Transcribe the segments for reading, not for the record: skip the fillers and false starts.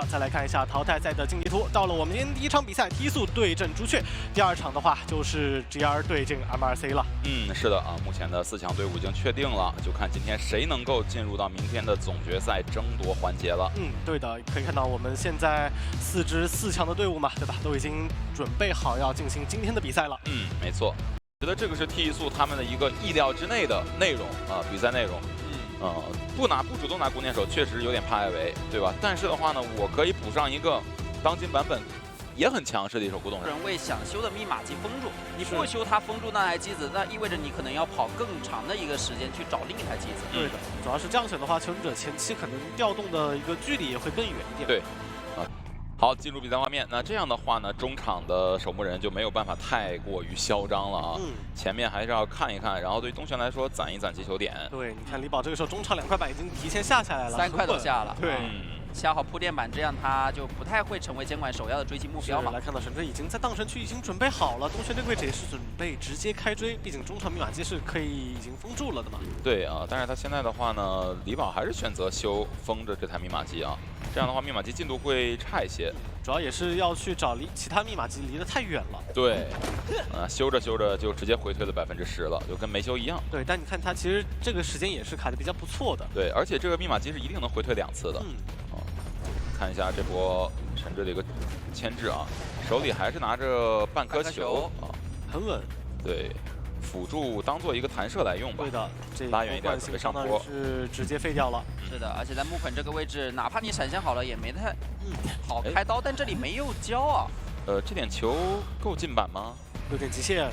再来看一下淘汰赛的晋级图，到了我们今天第一场比赛，T速对阵朱雀，第二场的话就是 GR 对阵 M2C 了。是的啊，目前的4强队伍已经确定了，就看今天谁能够进入到明天的总决赛争夺环节了。对的，可以看到我们现在4支4强的队伍嘛，对吧？都已经准备好要进行今天的比赛了。没错，觉得这个是 T 速他们的一个意料之内的内容啊，比赛内容。不主动拿弓箭手确实有点怕艾维，对吧？但是的话呢，我可以补上一个当今版本也很强势的一手古董人。人为想修的密码机封住，你不修它封住那台机子，那意味着你可能要跑更长的一个时间去找另一台机子。对的，主要是这样选的话，求生者前期可能调动的一个距离也会更远一点。对，好，进入比赛画面。那这样的话呢，中场的守墓人就没有办法太过于嚣张了啊。前面还是要看一看，然后对东玄来说攒一攒击球点。对，你看李宝这个时候中场2块板已经提前下来了，3块都下了。对。下好铺垫板，这样他就不太会成为监管首要的追击目标嘛。来看到神追已经在荡神区已经准备好了，东玄这个位置也是准备直接开追，毕竟中场密码机是可以已经封住了的嘛。对啊，但是他现在的话呢，李宝还是选择封着这台密码机啊，这样的话密码机进度会差一些。主要也是要去找其他密码机离得太远了。对，修着修着就直接回退了10%了，就跟没修一样。对，但你看他其实这个时间也是卡的比较不错的。对，而且这个密码机是一定能回退2次的。看一下这波神追的一个牵制啊，手里还是拿着半颗球啊，很稳。对，辅助当做一个弹射来用吧。对的，这拉远一点准备上坡，是直接废掉了。是的，而且在木捆这个位置，哪怕你闪现好了，也没太好开刀，但这里没有交啊。这点球够进板吗？有点极限。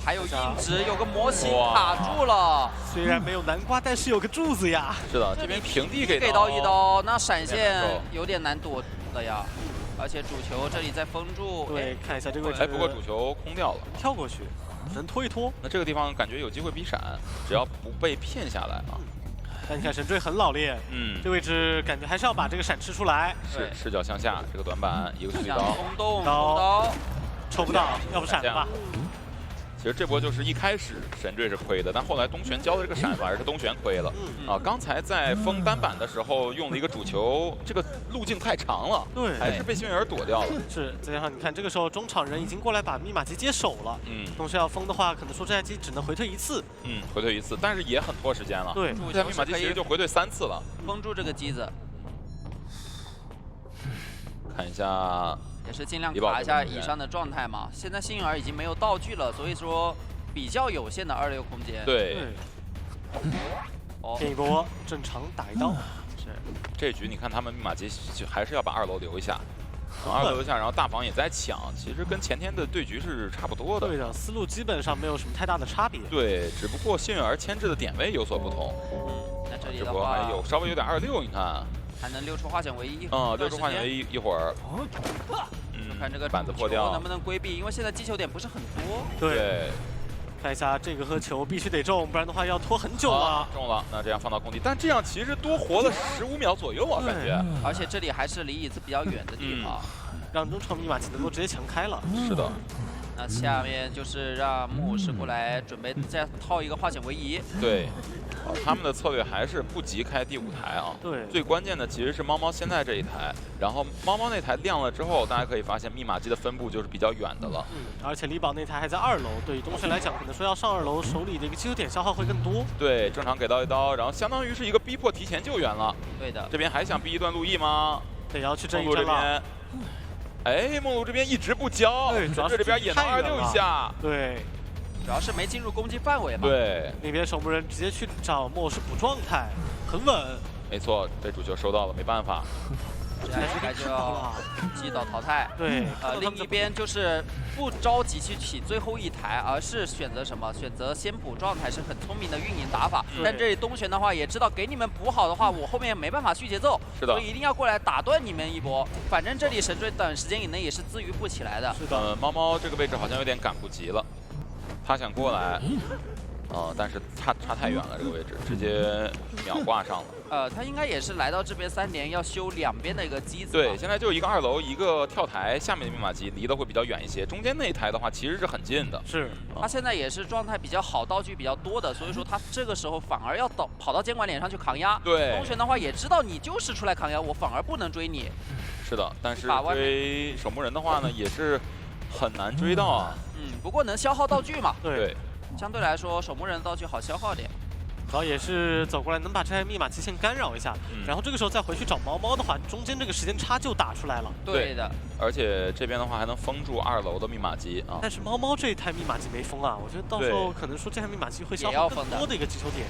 还有硬直，有个模型卡住了。虽然没有南瓜，但是有个柱子呀。是的，这边平地给到一刀，那闪现有点难躲了呀。而且主球这里在封住。对，看一下这个位置。不过主球空掉了，跳过去，能拖一拖。那这个地方感觉有机会逼闪，只要不被骗下来啊。但你看神追很老练，这位置感觉还是要把这个闪吃出来。是视角向下，这个短板一个蓄力刀，空刀抽不到，要不闪了吧。其实这波就是一开始神追是亏的，但后来东玄交的这个闪反而是东玄亏了。刚才在封单板的时候用了一个主球，这个路径太长了，对，还是被幸运儿躲掉了。是，再加上你看这个时候中场人已经过来把密码机接手了。东玄要封的话，可能说这台机只能回退1次。回退1次，但是也很拖时间了。对，这台密码机其实就回退3次了。封住这个机子，看一下。也是尽量卡一下以上的状态嘛。现在幸运儿已经没有道具了，所以说比较有限的26空间。对。骗一波，正常打一刀。是。这局你看他们密码机还是要把2楼留一下，2楼留下，然后大房也在抢，其实跟前天的对局是差不多的。对的，思路基本上没有什么太大的差别。对，只不过幸运儿牵制的点位有所不同。那这里的话还有稍微有点26，你看。还能溜出化险为夷溜出化险为夷一会儿。看这个板子破掉能不能规避，因为现在击球点不是很多。对，看一下这个颗球必须得中，不然的话要拖很久了。中了，那这样放到空地，但这样其实多活了15秒左右啊，感觉。而且这里还是离椅子比较远的地方，让中场密码机能够直接强开了。是的。那下面就是让木武士过来准备再套一个化险为夷。对。他们的策略还是不急开第5台啊。对。最关键的其实是猫猫现在这一台，然后猫猫那台亮了之后，大家可以发现密码机的分布就是比较远的了。而且李宝那台还在2楼，对于东玄来讲，可能说要上2楼，手里的一个击球点消耗会更多。对，正常给到一刀，然后相当于是一个逼迫提前救援了。对的。这边还想逼一段路易吗？得要去争一争了。梦露这边一直不交，对，主要是这边也能26一下。对。主要是没进入攻击范围嘛。对，那边守墓人直接去找莫师补状态，很稳。没错，被主球收到了，没办法。这样应该就要击倒淘汰。对，另一边就是不着急去起最后一台，而是选择什么？选择先补状态是很聪明的运营打法。但这里东玄的话也知道，给你们补好的话，我后面没办法续节奏，是的，所以一定要过来打断你们一波。反正这里神追短时间以内也是自愈不起来的。是的。猫猫这个位置好像有点赶不及了。他想过来，但是差太远了，这个位置直接秒挂上了。他应该也是来到这边3连要修两边的一个机子。对，现在就一个2楼，一个跳台，下面的密码机离得会比较远一些，中间那一台的话其实是很近的。是，他现在也是状态比较好，道具比较多的，所以说他这个时候反而要跑到监管脸上去扛压。对，东玄的话也知道你就是出来扛压，我反而不能追你。是的，但是追守墓人的话呢，也是很难追到啊。不过能消耗道具嘛。对。相对来说，守墓人的道具好消耗点。主要也是走过来能把这台密码机先干扰一下，然后这个时候再回去找猫猫的话，中间这个时间差就打出来了。对的。而且这边的话还能封住2楼的密码机啊。但是猫猫这一台密码机没封啊，我觉得到时候可能说这台密码机会消耗更多的一个击球点。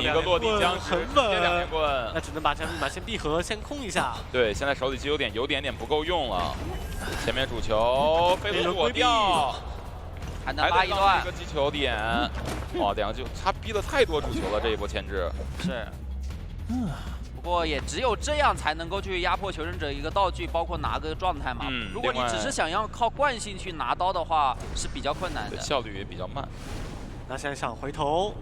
一个落地僵直接2连棍，那只能把这台密码先闭合，先空一下。对，现在手里击球点有点不够用了。前面主球飞轮躲掉。还能拉一段一个击球点，哇，两个就他逼了太多主球了，这一波牵制是。不过也只有这样才能够去压迫求生者一个道具，包括拿个状态嘛。如果你只是想要靠惯性去拿刀的话，是比较困难的，效率也比较慢。那现在想回头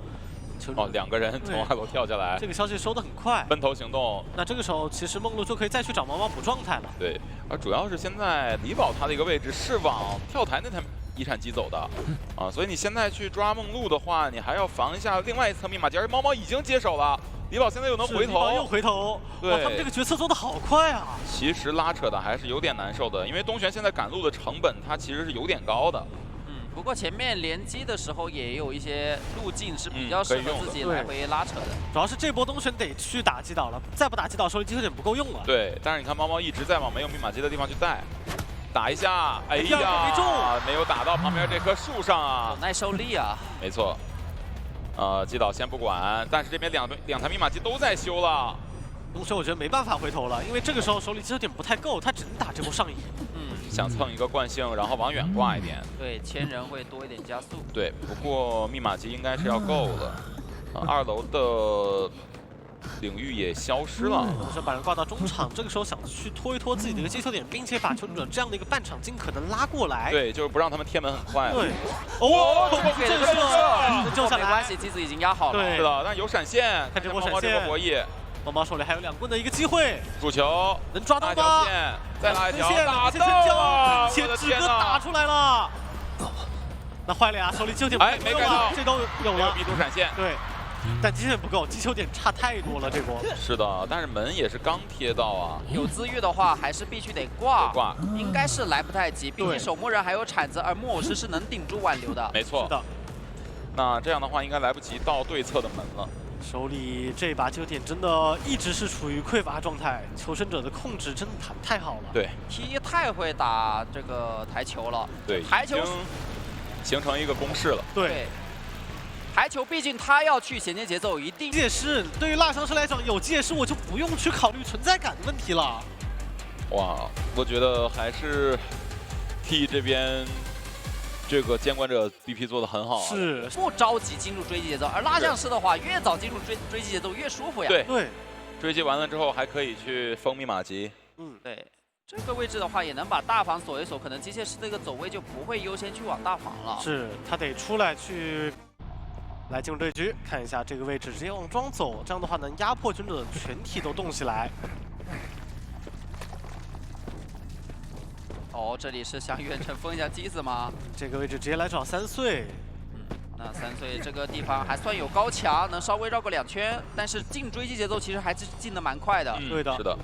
，2个人从2楼跳下来，这个消息收得很快，分头行动。那这个时候其实梦露就可以再去找猫猫补状态了。对，而主要是现在李宝他的一个位置是往跳台那台遗产机走的所以你现在去抓梦露的话，你还要防一下另外一侧密码机，而猫猫已经接手了，李宝现在又能回头，又回头，哇，他们这个决策做得好快啊！其实拉扯的还是有点难受的，因为东玄现在赶路的成本它其实是有点高的。不过前面连击的时候也有一些路径是比较适合自己来回拉扯的。主要是这波东玄得去打击岛了，再不打击岛，手里击球点不够用了。对，但是你看猫猫一直在往没有密码机的地方去带。打一下，哎呀，没有打到旁边这棵树上啊，有耐受力啊，没错。击倒先不管，但是这边两台密码机都在修了。东玄我觉得没办法回头了，因为这个时候手里击球点不太够，他只能打这波上野。想蹭一个惯性，然后往远挂一点。对，牵人会多一点加速。对，不过密码机应该是要够了。2楼的领域也消失了，是把人挂到中场，这个时候想去拖一拖自己的一个接球点，并且把求生者这样的一个半场尽可能拉过来。对，就是不让他们贴门很快。对，给了震慑，救下来。没关系，机子已经压好了。对，是的，但有闪现，看这波闪现，这波博弈。猫猫手里还有2棍的一个机会，主球能抓到吗？再拉一条，打到，且直哥打出来了。那坏了呀，手里击球点没盖到，这都有了。逼图闪现，对。但击球点不够，击球点差太多了这波。是的，但是门也是刚贴到啊。有自愈的话，还是必须得挂。应该是来不太及，毕竟守墓人还有铲子，而木偶师是能顶住挽留的。没错。是的。那这样的话，应该来不及到对侧的门了。手里这把击球点真的一直是处于匮乏状态，求生者的控制真的太好了。对 ，T 太会打这个台球了。对，台球形成一个公式了。对。台球毕竟他要去衔接节奏，一定界势对于蜡像师来讲，有界势我就不用去考虑存在感的问题了。哇，我觉得还是 T 这边这个监管者 BP 做的很好，是不着急进入追击节奏，而蜡像师的话，越早进入追击节奏越舒服呀。对，追击完了之后还可以去封密码机。对，这个位置的话也能把大房锁一锁，可能机械师这个走位就不会优先去往大房了。是他得出来去。来进入对局，看一下这个位置直接往庄走，这样的话能压迫求生者全体都动起来。哦，这里是想远程封一下机子吗？这个位置直接来找3岁。那3岁这个地方还算有高墙，能稍微绕个2圈，但是进追击节奏其实还是进的蛮快的。对的，是的。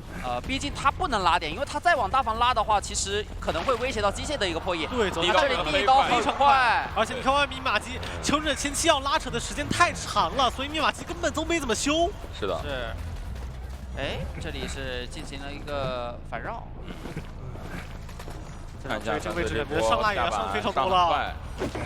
毕竟他不能拉点，因为他再往大房拉的话，其实可能会威胁到机械的一个破译。对，他这里第一刀很快，而且你看外密码机求生者前期要拉扯的时间太长了，所以密码机根本都没怎么修。是的。是。哎，这里是进行了一个反绕。看一下这个位置感觉上蜡也要上非常多了，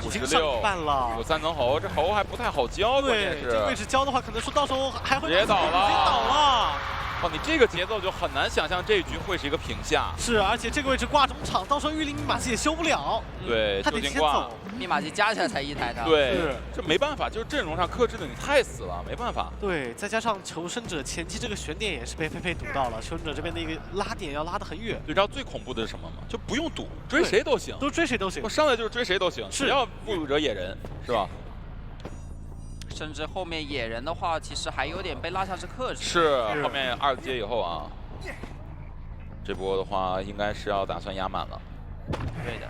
已经上一半了。有3层猴，这猴还不太好交，关键是这个位置交的话，可能说到时候还会直接倒了，直接倒了。哦，你这个节奏就很难想象这一局会是一个平下。是，而且这个位置挂中场，到时候御灵密码机也修不了。对，他得先走。密码机加起来才1台的。对，这没办法，就是阵容上克制的你太死了，没办法。对，再加上求生者前期这个悬点也是被佩佩堵到了，求生者这边的一个拉点要拉得很远。你知道最恐怖的是什么吗？就不用堵，追谁都行，都追谁都行。我上来就是追谁都行，只要不惹野人，是吧？甚至后面野人的话，其实还有点被拉下是克制。是后面2阶以后啊，这波的话应该是要打算压满了。对的。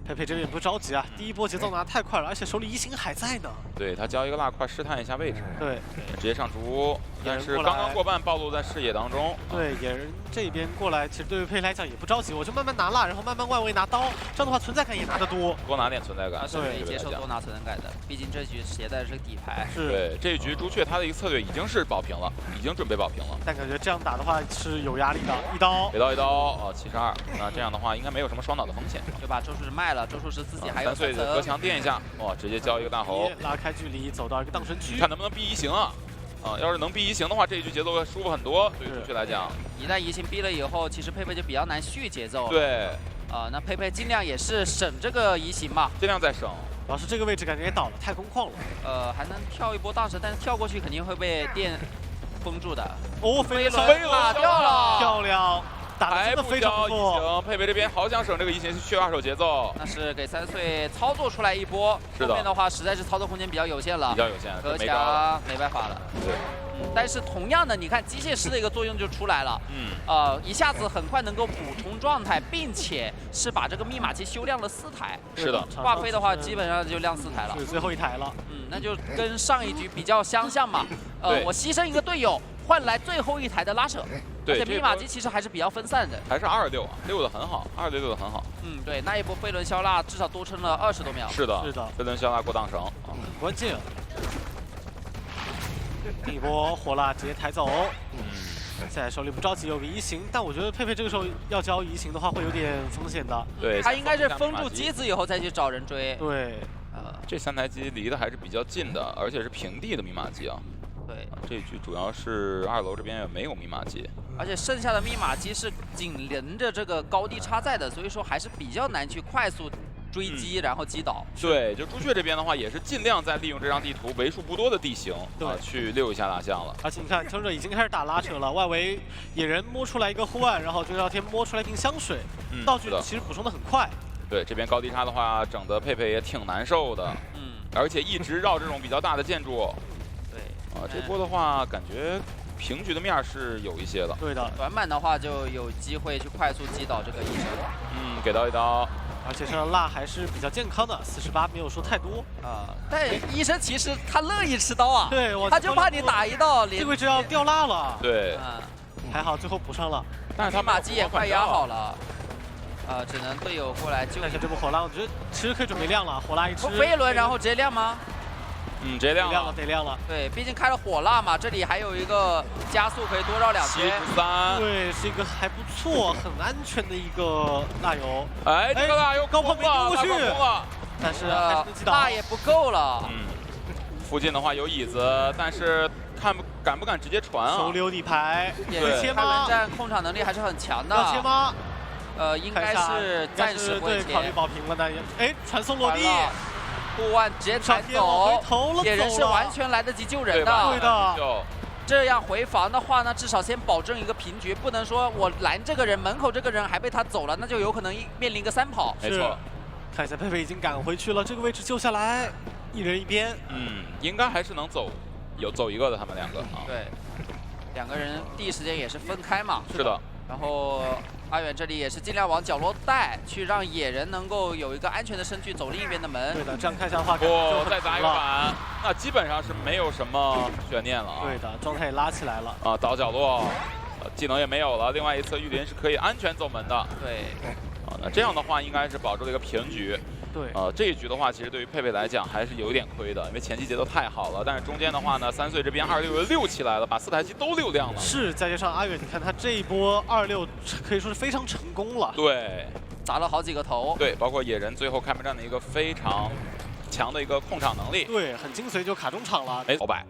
佩佩这边也不着急啊，第一波节奏拿得太快了，而且手里移形还在呢。对他交一个蜡块试探一下位置，对，直接上竹，但是刚刚过半暴露在视野当中。对，野人这边过来，其实对于佩佩来讲也不着急，我就慢慢拿蜡，然后慢慢外围拿刀，这样的话存在感也拿得多，多拿点存在感。他是可以接受多拿存在感的，毕竟这局携带的是个底牌。是。对，这一局朱雀他的一个策略已经是保平了，已经准备保平了。但感觉这样打的话是有压力的，一刀。给到一刀啊，72。那这样的话应该没有什么双倒的风险。就把周术士卖了，周术士自己还有3岁的隔墙垫一下，哇，直接交一个大猴，拉开距离，走到一个荡神区，看能不能避移形啊！啊，要是能避移形的话，这一局节奏会舒服很多。对于朱雀来讲，一旦移形逼了以后，其实佩佩就比较难续节奏。对，那佩佩尽量也是省这个移形嘛，尽量再省。主要是这个位置感觉也倒了，太空旷了。还能跳一波荡神，但是跳过去肯定会被电封住的。哦，飞轮打掉了，漂亮。 打得真的非常不错，佩佩这边好想省这个移形，去2手节奏。那是给3岁操作出来一波，是的。后面的话实在是操作空间比较有限了，比较有限，隔墙没办法了。对，但是同样的，你看机械师的一个作用就出来了，一下子很快能够补充状态，并且是把这个密码机修亮了4台。是的，挂飞的话基本上就亮4台了，是最后1台了。那就跟上一局比较相像嘛。我牺牲一个队友。 换来最后1台的拉扯，对，而且密码机其实还是比较分散的，还是26啊，6的很好，26的很好。对，那一波飞轮消蜡至少多撑了20多秒。是的，是的，飞轮消蜡过荡绳，关键。一波火蜡直接抬走，现在手里不着急，有个移形，但我觉得佩佩这个时候要交移形的话会有点风险的。对，他应该是封住机子以后再去找人追。对，这3台机离得还是比较近的，而且是平地的密码机啊。 对，这局主要是2楼这边也没有密码机，而且剩下的密码机是紧邻着这个高低差在的，所以说还是比较难去快速追击，然后击倒。对，就朱雀这边的话，也是尽量在利用这张地图为数不多的地形去溜一下蜡像了。而且你看，听者已经开始打拉扯了，外围野人摸出来一个护腕，然后绝妙天摸出来一瓶香水，道具其实补充的很快。对，这边高低差的话，整的佩佩也挺难受的，而且一直绕这种比较大的建筑。 这波的话，感觉平局的面是有一些的。对的，短板的话就有机会去快速击倒这个医生。给到一刀，而且这蜡还是比较健康的，48没有说太多但医生其实他乐意吃刀啊，对，他就怕你打一刀，这个位置要掉蜡了。对，还好最后补上了，但是他密码机也快压好了。只能队友过来救。但是这波火蜡，我觉得其实可以准备亮了，火蜡一吃。飞一轮，然后直接亮吗？直接亮了，得亮了。对，毕竟开了火蜡嘛，这里还有一个加速可以多绕2圈。73，对，是一个还不错、很安全的一个蜡油。哎，这个蜡油高炮没丢过去，但是还是能击倒。蜡也不够了。附近的话有椅子，但是敢不敢直接传啊？手里有底牌，会切吗？开轮战控场能力还是很强的。要切吗？应该是暂时不会切。考虑保平了，但哎，传送落地。 护腕直接传走，野人是完全来得及救人的。对的，这样回防的话呢，至少先保证一个平局，不能说我拦这个人，门口这个人还被他走了，那就有可能面临一个3跑。没错，看一下佩佩已经赶回去了，这个位置救下来，一人一边。应该还是能走一个的，他们2个啊。对，2个人第一时间也是分开嘛。是的。然后阿远这里也是尽量往角落带，去让野人能够有一个安全的身距走另一边的门。对的，这样看一下的话，再砸一个板，那基本上是没有什么悬念了啊。对的，状态也拉起来了啊，倒角落，技能也没有了。另外一侧玉林是可以安全走门的。对。那这样的话应该是保住了一个平局。 对，这一局的话，其实对于佩佩来讲还是有一点亏的，因为前期节奏太好了，但是中间的话呢，3岁这边26溜起来了，把4台机都溜亮了。是，再加上阿远，你看他这一波26可以说是非常成功了。对，砸了好几个头。对，包括野人最后开门战的一个非常强的一个控场能力。对，很精髓就卡中场了。哎，老白。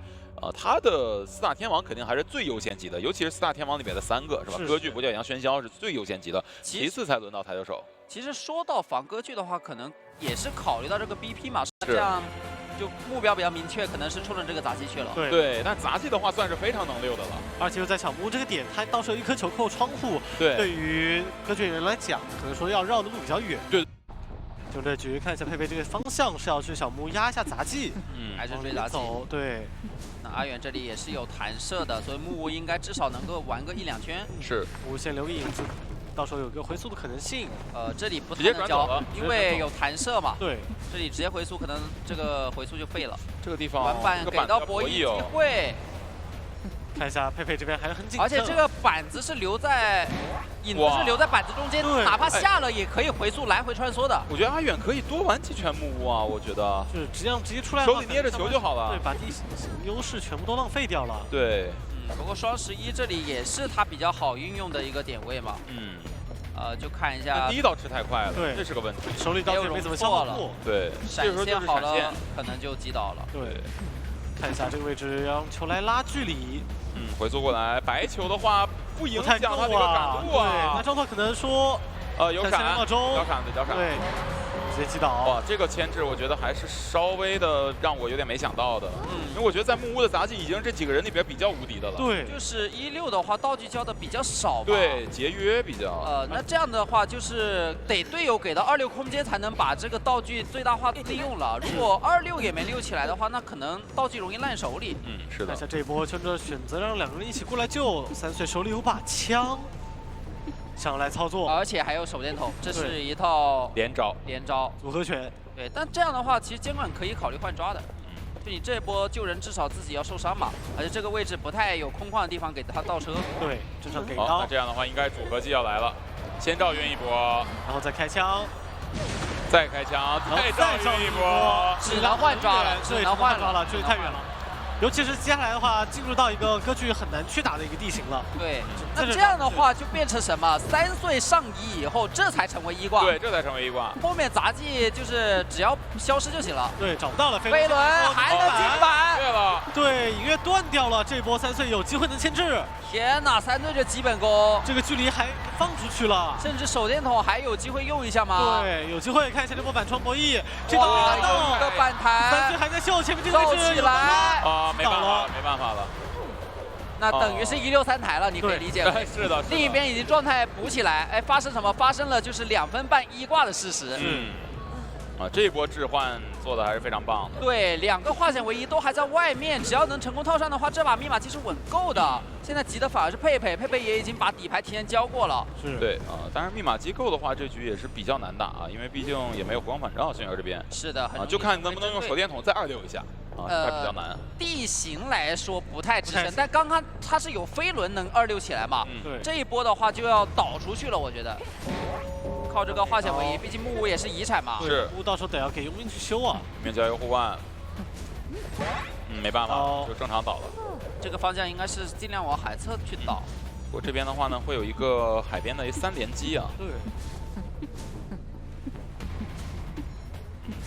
他的4大天王肯定还是最优先级的，尤其是4大天王里面的3个，是吧？歌剧、跛脚羊、喧嚣是最优先级的，其次才轮到抬头手。其实说到防歌剧的话，可能也是考虑到这个 BP 嘛，这样就目标比较明确，可能是冲着这个杂技去了。对，但杂技的话算是非常能溜的了，而且又在抢木这个点，他到时候一颗球扣窗户，对于歌剧人来讲，可能说要绕的路比较远。对。就这局看一下佩佩这个方向是要去小木压一下杂技，还是追杂技。走，对。那阿远这里也是有弹射的，所以木屋应该至少能够玩个1、2圈。是。无限留个影子，到时候有个回速的可能性。这里不太直接能交转走了，因为有弹射嘛。对。这里直接回速，可能这个回速就废了。这个地方短板给到博弈机会。看一下佩佩这边还是很紧，而且这个板子是留在影子是留在板子中间，哪怕下了也可以回速来回穿梭的。我觉得阿远可以多玩几圈木屋啊，我觉得就是这样直接出来，手里捏着球就好了。对，把地形优势全部都浪费掉了。对，不过双11这里也是他比较好运用的一个点位嘛。就看一下。第一刀吃太快了，对，这是个问题。手里刀也没怎么消耗过。对，闪现好了，可能就击倒了。对，看一下这个位置，让球来拉距离。回速过来，白球的话不影响他这个感度啊。对，那张涛可能说，有闪，交闪，对，直接击倒。哇，这个牵制我觉得还是稍微的让我有点没想到的。因为我觉得在木屋的杂技已经这几个人里边比较无敌的了。对，就是16的话，道具交的比较少嘛。对，节约比较。那这样的话就是得队友给到26空间才能把这个道具最大化利用了。如果26也没溜起来的话，那可能道具容易烂手里。是的。看一下这一波，圈着选择让2个人一起过来救，3岁手里有把枪。上来操作，而且还有手电筒，这是一套连招组合拳。对，但这样的话，其实监管可以考虑换抓的。就你这波救人，至少自己要受伤嘛，而且这个位置不太有空旷的地方给他倒车。对，正常给刀。好，那这样的话，应该组合技要来了，先照晕一波，然后再开枪，再开枪，再照晕一波，只能换抓了，只能换抓了，距离太远了。尤其是接下来的话，进入到一个割据很难去打的一个地形了。对，那这样的话就变成什么？3岁上移以后，这才成为1挂。对，这才成为1挂。后面杂技就是只要消失就行了。对，找不到了。飞轮还能进板。对了。对，隐约断掉了，这波3岁有机会能牵制。天哪，3队这基本功，这个距离还放出去了，甚至手电筒还有机会用一下吗？对，有机会看一下这波板窗博弈，这个有一个反弹，3岁还在秀，前面这个位置起来没办法了。那等于是163台了，你可以理解为。是的。另一边已经状态补起来，哎，发生什么？发生了就是2分半1挂的事实。这一波置换做的还是非常棒的。对，2个化险为夷都还在外面，只要能成功套上的话，这把密码机是稳够的。现在急的反而是佩佩，佩佩也已经把底牌提前交过了。是。对当然密码机够的话，这局也是比较难打啊，因为毕竟也没有光反照，星儿这边。是的，就看能不能用手电筒再2溜一下。还比较难。地形来说不太支撑，但刚刚他是有飞轮能2溜起来嘛？对。这一波的话就要倒出去了，我觉得。靠这个化险为夷，毕竟木屋也是遗产嘛。是。木屋到时候得要给佣兵去修啊。面交由互换。没办法，就正常倒了。这个方向应该是尽量往海侧去倒。我这边的话呢，会有一个海边的3连击啊。对。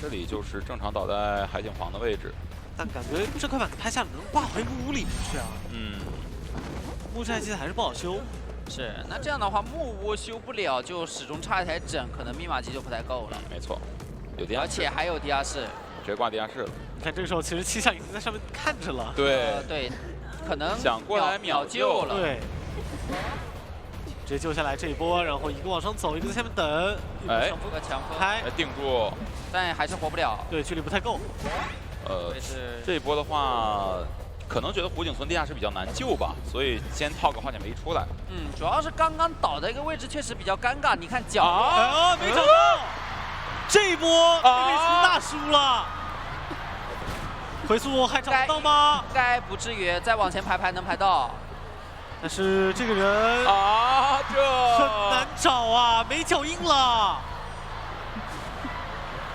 这里就是正常倒在海景房的位置。但感觉这块板拍下来能挂回木屋里面去啊。木寨机还是不好修。是，那这样的话木屋修不了，就始终差一台整，可能密码机就不太够了。没错，有地下室，而且还有地下室，直接挂地下室了。你看这个时候，其实气象已经在上面看着了。对，可能想过来秒救了。对。直接救下来这一波，然后一个往上走，一个在下面等。哎，一个强风拍定住，但还是活不了。对，距离不太够。这一波的话。可能觉得湖景村地下室比较难救吧，所以先套个化险为夷出来。主要是刚刚倒的一个位置确实比较尴尬。你看脚没找到，这一波佩佩出大输了。回速还找不到吗？该不至于，再往前排能排到。但是这个人这很难找啊，没脚印了，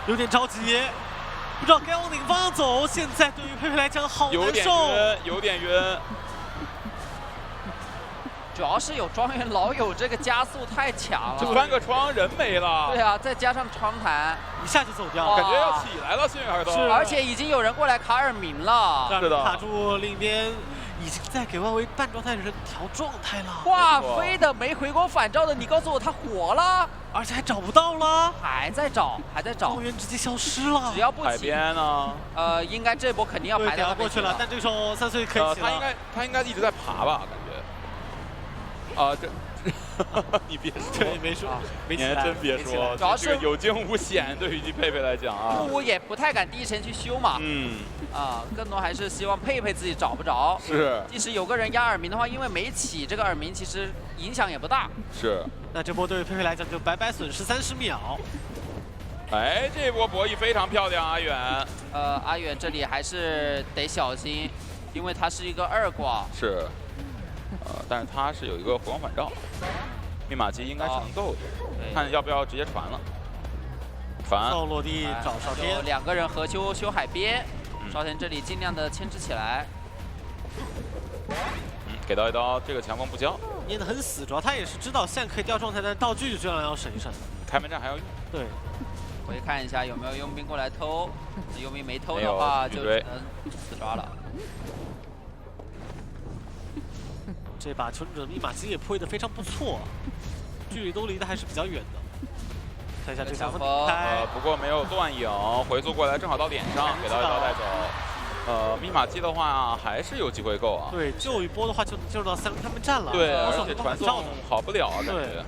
有点着急。不知道该往哪个方向走，现在对于佩佩来讲好难受，有点晕。主要是有庄园老友这个加速太强了，就翻个窗人没了。对啊，再加上窗弹，一下就走掉，感觉要起来了，幸运儿都。是，而且已经有人过来卡尔明了，是的，卡住另一边。已经在给外围半状态的人调状态了。哇，飞的没回光返照的，你告诉我他火了，而且还找不到了，还在找。庄园直接消失了。只要不海边呢？应该这波肯定要排到过去了。但这个时候3岁可以起了。他应该一直在爬吧，感觉。这你别说，对，没说，没起来，你还真别没起来说，主要是这个有惊无险，对于佩佩来讲啊。木屋也不太敢第一时间去修嘛。更多还是希望佩佩自己找不着。是。即使有个人压耳鸣的话，因为没起，这个耳鸣其实影响也不大。是。那这波对于佩佩来讲就白白损失30秒。哎，这波博弈非常漂亮，阿远。阿远这里还是得小心，因为他是一个2挂。是。但是他是有一个回光返照，密码机应该是能够的，看要不要直接传了。传。落地找少天。2个人合修海边，少天这里尽量的牵制起来。给到一刀，这个强风不交，捏得很死，主要他也是知道现在可以掉状态，但道具这样要省一省。开门战还要用。对。回看一下有没有佣兵过来偷，佣兵没偷的话就只能死抓了。这把求生者的密码机也破得非常不错，距离都离得还是比较远的。看一下这强风开，不过没有断影，回速过来正好到点上，给到一刀带走。密码机的话还是有机会够啊。对，救一波的话就进入到3个开门战了。对，而且传送好不了，感觉。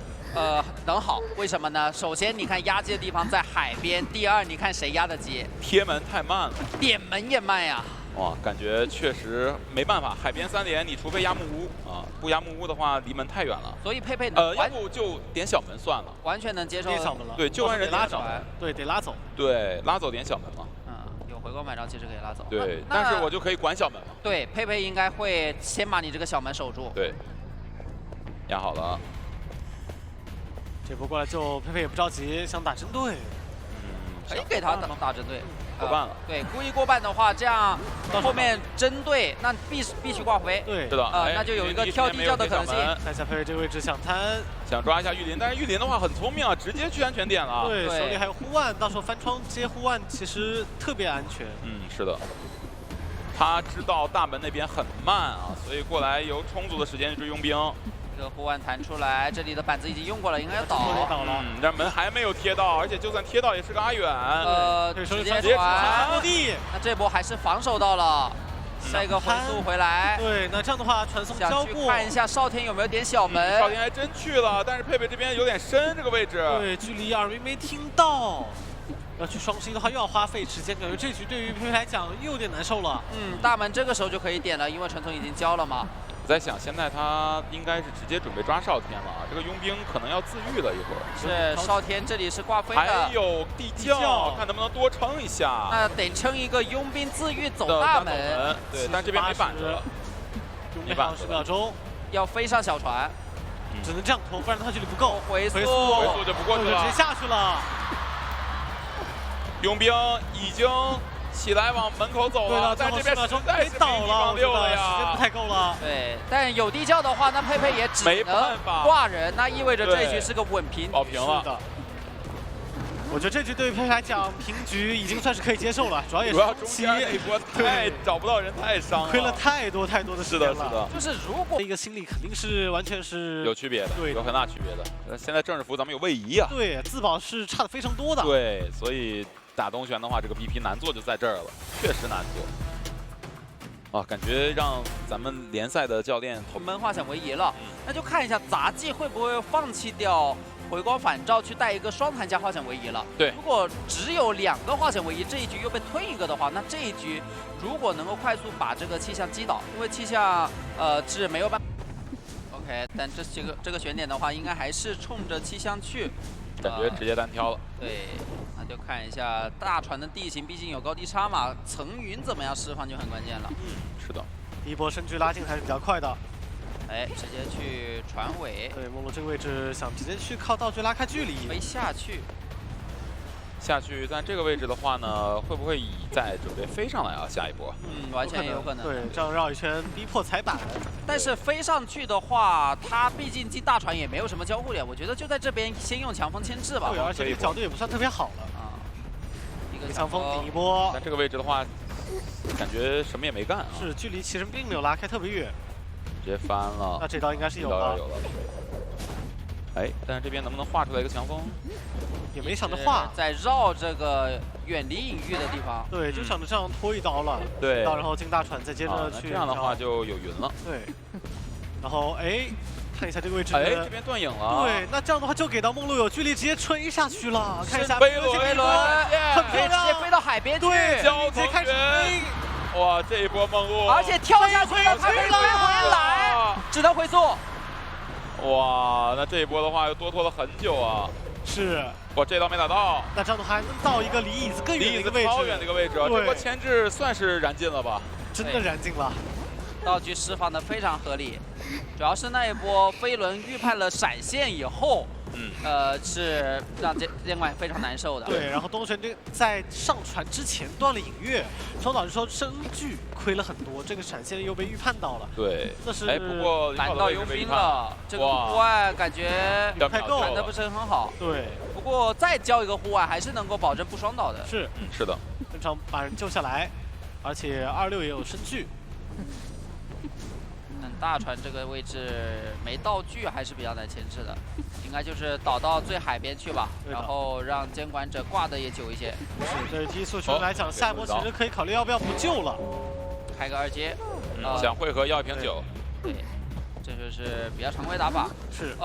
能好，为什么呢？首先你看压机的地方在海边，第二你看谁压的机？贴门太慢了，点门也慢呀。哇，感觉确实没办法，海边3连，你除非压木屋啊，不压木屋的话离门太远了。所以佩佩要不就点小门算了，完全能接受。小门了，对，救完人拉走，对，得拉走，对，拉走点小门嘛。有回光返照其实可以拉走。对，但是我就可以管小门嘛。对，佩佩应该会先把你这个小门守住。对，压好了。这波过来救佩佩也不着急，想打针对。可以给他打针对。过半了，对，故意过半的话，这样后面针对，那必须挂飞。对，是的，那就有一个跳地窖的可能性。看一下佩佩这个位置想贪，想抓一下玉林，但是玉林的话很聪明啊，直接去安全点了。对，手里还有护腕，到时候翻窗接护腕其实特别安全。是的。他知道大门那边很慢啊，所以过来有充足的时间去追佣兵。这个护腕弹出来，这里的板子已经用过了，应该要倒了。但门还没有贴到，而且就算贴到也是个阿远。直接传落地。那这波还是防守到了，下一个回速回来。对，那这样的话传送交过。看一下少天有没有点小门。少天还真去了，但是佩佩这边有点深这个位置。对，距离耳鸣没听到。要去双 C 的话又要花费时间，感觉这局对于佩佩来讲又有点难受了。大门这个时候就可以点了，因为传送已经交了嘛。我在想，现在他应该是直接准备抓少天了，这个佣兵可能要自愈了一会儿。是少天这里是挂飞的，还有地窖，看能不能多撑一下。那得撑一个佣兵自愈走大门。对，但这边没板着，没板10秒钟，要飞上小船，只能这样拖，不然他距离不够。回速就不过去了，直接下去了。佣兵已经起来往门口走了，但这边实在是倒了6了呀，时间不太够了。对，但有地窖的话，那佩佩也只能挂人，那意味着这一局是个稳平，保平了。我觉得这局对于佩佩来讲，平局已经算是可以接受了，主要也是中间那一波太找不到人，太伤了，亏了太多的时间了。是的，就是如果一个心理肯定是完全是有区别的，对，有很大区别的。现在政治服咱们有位移啊，对，自保是差的非常多的。对，所以打东玄的话，这个 BP 难做就在这儿了，确实难做。感觉让咱们联赛的教练门画想为夷了，那就看一下杂技会不会放弃掉回光返照去带一个双弹加画响为夷了。对，如果只有2个画响为夷，这一局又被推一个的话，那这一局如果能够快速把这个气象击倒，因为气象是没有办法。OK， 但这个选点的话，应该还是冲着气象去。感觉直接单挑了。对，那就看一下大船的地形，毕竟有高低差嘛，层云怎么样释放就很关键了。是的。第一波身距拉近还是比较快的。哎，直接去船尾。对，梦露这个位置想直接去靠道具拉开距离。飞下去。但这个位置的话呢，会不会再准备飞上来啊？下一波？完全有可能。对，这样绕一圈逼迫踩板。但是飞上去的话，他毕竟进大船也没有什么交互点，我觉得就在这边先用强风牵制吧。对，而且这个角度也不算特别好了啊。一个强风顶一波。但这个位置的话，感觉什么也没干啊。是，距离其实并没有拉开特别远。直接翻了。那这刀应该是有了。哎，但是这边能不能画出来一个强风？也没想着画，在绕这个远离隐喻的地方。对，就想着这样拖一刀了。对。然后进大船，再接着去。这样的话就有云了。对。然后哎，看一下这个位置。哎，这边断影了。对，那这样的话就给到梦露有距离，直接吹下去了。看一下飞轮，很漂亮，直接飞到海边去，对，交直接开始飞。哇，这一波梦露，而且跳下去了，他没飞回来，只能回速。哇，那这一波的话又多拖了很久啊。是。哇，这刀没打到。那这样的话还能到一个离椅子更远的一个位置，超远的一个位置啊！这波前置算是燃尽了吧？真的燃尽了。道具释放的非常合理，主要是那一波飞轮预判了闪现以后，是让监管非常难受的。对，然后东玄这在上船之前断了影月，从导致说声距亏了很多，这个闪现又被预判到了。对，那是哎，不过拦到佣兵了，这个户外感觉太够拦的不是很好。对，不过再交一个户外还是能够保证不双倒的。是，是的，正常把人救下来，而且26也有声距。大船这个位置没道具还是比较难牵制的，应该就是倒到最海边去吧，然后让监管者挂的也久一些。是，对低速球来讲，下一波其实可以考虑要不要不救了，开个2阶，想汇合要一瓶酒。对，这就是比较常规打法。是，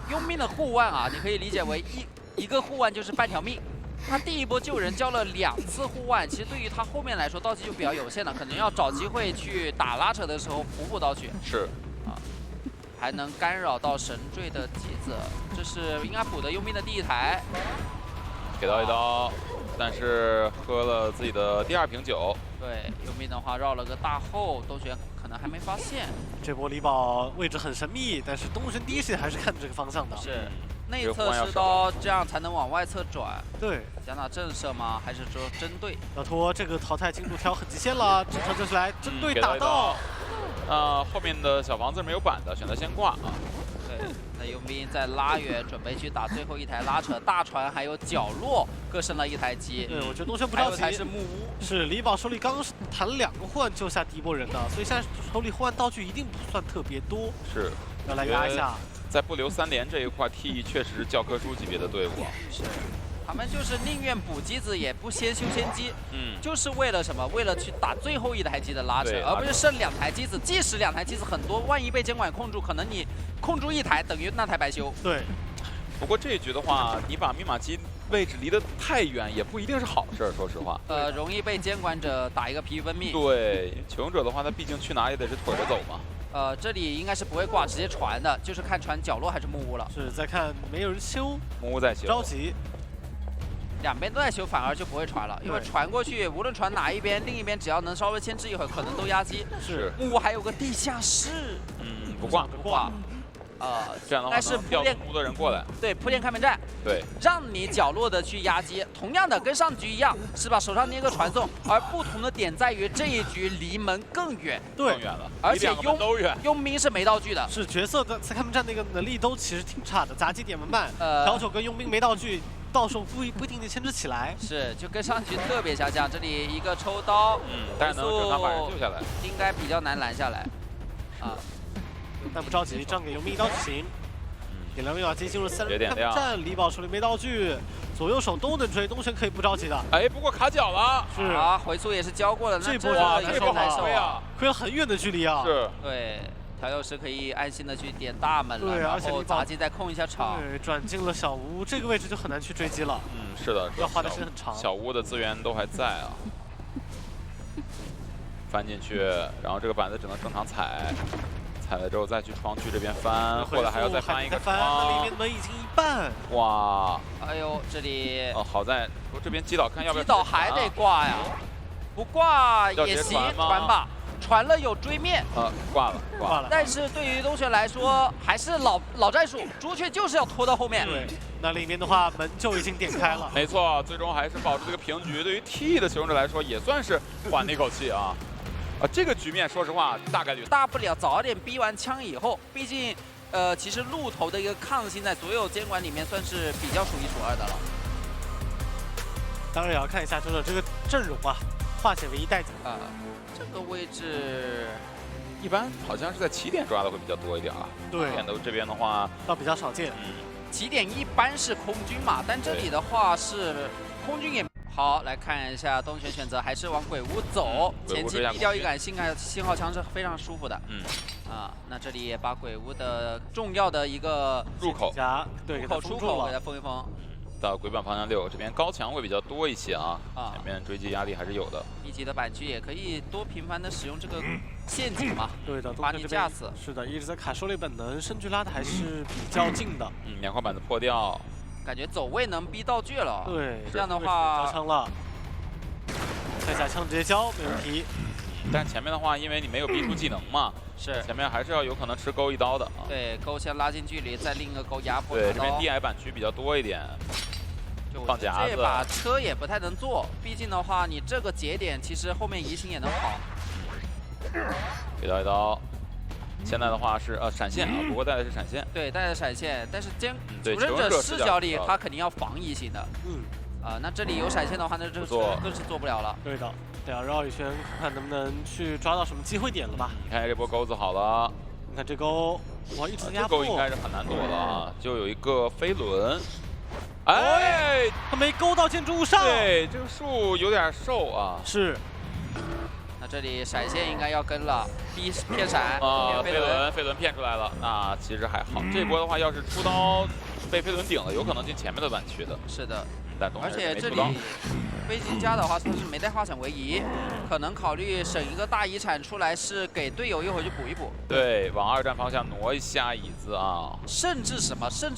佣兵的护腕啊，你可以理解为一个护腕就是半条命。他第一波救人交了2次护腕，其实对于他后面来说道具就比较有限了，可能要找机会去打拉扯的时候补道具。是，还能干扰到神坠的机子，这是应该补的佣兵的第一台。给到一刀，但是喝了自己的第2瓶酒。对，佣兵的话绕了个大后，东玄可能还没发现。这波李宝位置很神秘，但是东玄第一时间还是看着这个方向的。是。内侧施刀，这样才能往外侧转。对，想打正射吗？还是说针对？老托这个淘汰进度条很极限了，正常就是来针对打到。后面的小房子没有板的，选择先挂啊。对，那佣兵在拉远，准备去打最后一台拉扯。大船还有角落各升了1台机。对，我觉得东玄不着急。还有台是木屋。是李宝手里刚弹了2个护腕救下第一波人的，所以现在手里护腕道具一定不算特别多。是，要来压一下。在不留3连这一块 ，TE 确实是教科书级别的队伍。是，他们就是宁愿补机子也不先修先机，就是为了什么？为了去打最后1台机的拉扯，而不是剩2台机子。即使2台机子很多，万一被监管控住，可能你控住1台等于那台白修。对。不过这一局的话，你把密码机位置离得太远，也不一定是好事，说实话。容易被监管者打一个疲于奔命。对，求生者的话，他毕竟去哪也得是腿着走嘛。这里应该是不会挂，直接传的，就是看传角落还是木屋了。是在看没有人修，木屋在修，着急。2边都在修，反而就不会传了，因为传过去，无论传哪一边，另一边只要能稍微牵制一会儿，可能都压机。是。木屋还有个地下室。不挂。这样的话应该是铺垫木屋的人过来。对，铺垫开门战。对。让你角落的去压机，同样的跟上局一样，是吧？手上捏个传送，而不同的点在于这一局离门更远。对，更远了。而且佣兵是没道具的。是角色的在开门战那个能力都其实挺差的，杂技点门慢，调酒跟佣兵没道具。到时候不一定能牵制起来，是就跟上局特别相像。这里一个抽刀，但是能正常把人救下来，应该比较难拦下来。但不着急，这样给佣兵一刀就行。点亮密码机进入3人开门战，李宝手里没道具，左右手都能追，东玄可以不着急的。哎，不过卡脚了，是啊，回速也是交过了，这波也是难受啊，亏了很远的距离啊。是，对。调酒师可以安心的去点大门了，然后杂技再控一下场。对，转进了小屋，这个位置就很难去追击了。是的，要花的时间很长。小屋的资源都还在啊，翻进去，然后这个板子只能正常踩，踩了之后再去窗区这边翻，或者还要再翻一个窗。那里面门已经一半。哇！哎呦，这里好在我这边击倒看要不要。击倒还得挂呀，不挂也行，传吧。传了有追面，挂了。但是对于东玄来说，还是老战术，朱雀就是要拖到后面。对，那里面的话门就已经点开了。没错，最终还是保住这个平局。对于 TE 的求生者来说，也算是缓了一口气啊。这个局面说实话，大概率大不了早点逼完枪以后，毕竟其实鹿头的一个抗性在所有监管里面算是比较数1数2的了。当然也要看一下这个阵容啊，化险为夷带走这个位置一般好像是在起点抓的会比较多一点啊。对，点的这边的话倒比较少见。起点一般是空军嘛，但这里的话是空军也好。来看一下东玄选择还是往鬼屋走，前期逼掉一杆信号枪是非常舒服的。啊，那这里也把鬼屋的重要的一个入口对，入口出口给它封一封。到鬼板方向6，这边高墙会比较多一些啊，前面追击压力还是有的。一级的板区也可以多频繁的使用这个陷阱嘛，对的，把你架死。是的，一直在卡狩猎本能，身距拉的还是比较近的。2块板子破掉，感觉走位能逼道具了。对，这样的话，交枪了，看一下枪直接交没问题。但前面的话，因为你没有逼出技能嘛，是前面还是要有可能吃勾一刀的啊。对，勾先拉近距离，再另一个勾压迫。对，这边低矮板区比较多一点。放夹子，这把车也不太能做，毕竟的话，你这个节点其实后面移形也能跑。给到一刀，现在的话是闪现啊，不过带的是闪现。对，带的闪现，但是对求生者视角里他肯定要防移形的。那这里有闪现的话，那这个更是做不了了。对的，得要绕一圈，看看能不能去抓到什么机会点了吧。你看这波钩子好了，你看这钩，哇，一直压迫。这钩应该是很难躲的啊，就有一个飞轮。哎，他没勾到建筑物上。对，这个树有点瘦啊。是。那这里闪现应该要跟了，骗闪啊，飞轮骗出来了，那其实还好。这波的话，要是出刀被飞轮顶了，有可能进前面的板区的。是的。而且这里飞行家的话，他是没带化闪为夷，可能考虑省一个大遗产出来，是给队友一会儿去补一补。对，往2站方向挪一下椅子啊。甚至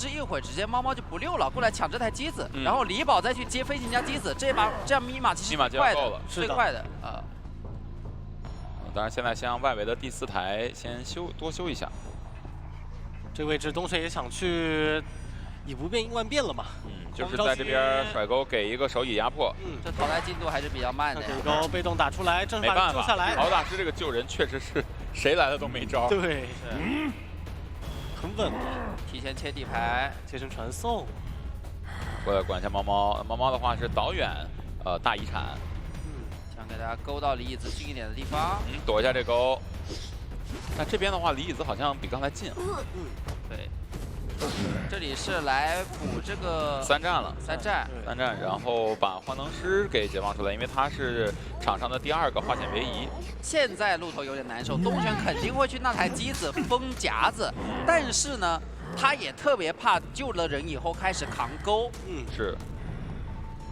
一会儿直接猫猫就不溜了，过来抢这台机子，然后李宝再去接飞行家机子，这样密码其实快的，最快的啊。当然，现在先让外围的第4台先多修一下。这个位置东水也想去以不变应万变了嘛。就是在这边甩钩给一个手椅压迫。这淘汰进度还是比较慢的呀。给钩被动打出来，正没办法，救下来。敖大师这个救人确实是谁来的都没招。对，很稳了。提前切底牌，接成传送。过来管一下猫猫，猫猫的话是导远，大遗产。想给大家勾到离椅子近一点的地方。躲一下这钩。那这边的话，离椅子好像比刚才近。对。这里是来补这个3站了，3站，然后把幻能师给解放出来，因为他是场上的第2个化险为夷。现在路头有点难受，东玄肯定会去那台机子封夹子，但是呢，他也特别怕救了人以后开始扛钩。是。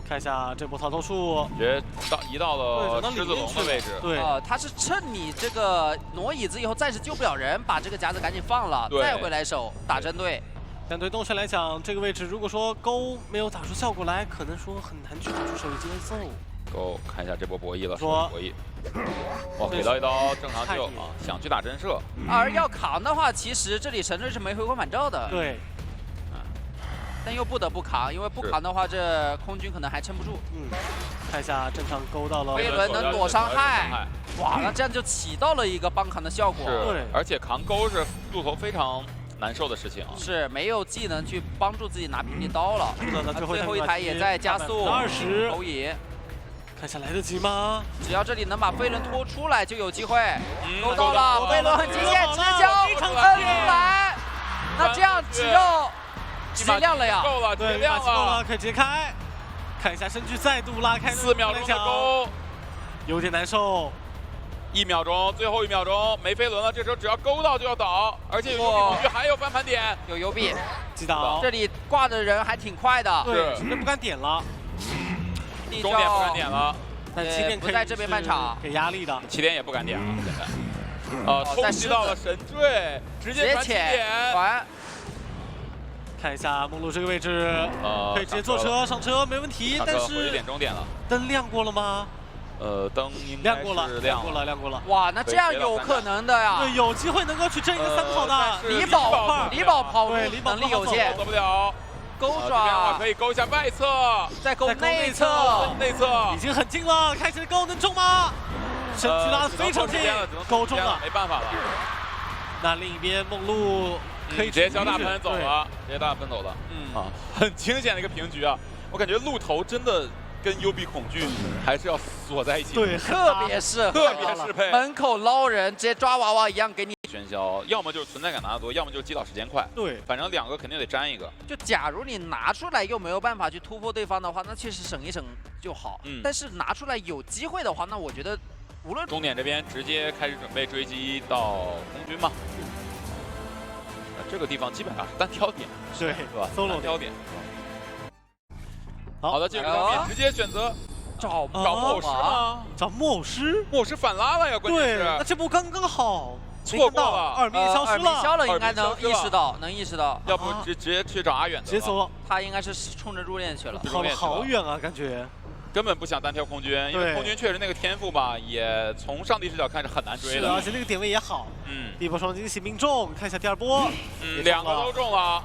看一下这波逃脱术，直接移到了狮子龙的位置。对，他是趁你这个挪椅子以后暂时救不了人，把这个夹子赶紧放了，再回来守打针对。但对东玄来讲，这个位置如果说钩没有打出效果来，可能说很难去打出手里节奏。钩，看一下这波博弈了，说博弈。哇，给到一刀正常救啊，想去打震慑。而要扛的话，其实这里神盾是没回光返照的。对。但又不得不扛，因为不扛的话，这空军可能还撑不住。看一下正常勾到了。飞轮能躲伤害。哇，那这样就起到了一个帮扛的效果。是，而且扛钩是路头非常难受的事情。是没有技能去帮助自己拿平地刀了。是的，最后一台也在加速。20投影。看一下来得及吗？只要这里能把飞轮拖出来，就有机会。勾到了，飞轮很极限，直交摁来。那这样只有。直接亮了呀！够了，对，亮了，可以直接开。看一下身距再度拉开，4秒钟的钩，有点难受。1秒钟，最后1秒钟没飞轮了，这时候只要勾到就要倒，而且有恐惧，还有翻盘点，有幽闭，击倒。这里挂的人还挺快的，对，这不敢点了，终点不敢点了，但起点不在这边半场，给压力的，起点也不敢点了，现在。偷袭到了神坠，直接传起点。看一下梦露这个位置，可以直接坐车上车没问题，但是点终点了。灯亮过了吗？灯应该是亮过了。哇，那这样有可能的呀？对，有机会能够去挣一个3炮的。李宝跑路能力有限，走不了。钩爪可以勾一下外侧，再勾内侧，已经很近了，开始钩能中吗？身躯拉得非常近，钩中了，没办法了。那另一边梦露。可以直接交大喷走了，很清显的一个平局啊！我感觉路头真的跟幽闭恐惧还是要锁在一起，对，特别适配。门口捞人，直接抓娃娃一样给你喧嚣，要么就是存在感拿得多，要么就是击倒时间快。对，反正2个肯定得沾一个。就假如你拿出来又没有办法去突破对方的话，那确实省一省就好。但是拿出来有机会的话，那我觉得无论终点这边直接开始准备追击到空军嘛。这个地方基本上是单挑点，对，是吧？ solo 单挑点。好好的，进入到面直接选择找找木偶师吗？找木偶师，木偶师反拉了呀，关键对，是那这波刚刚好，错过了二米消失耳鸣消了，了应该能意识到，能意识到。要不直接去找阿远的，直接走了，他应该是冲着入殓去了。跑了好远啊，感觉。根本不想单挑空军，因为空军确实那个天赋吧，也从上帝视角看是很难追的，而且那个点位也好。嗯，第一波双惊喜命中，看一下第二波，两个都中了，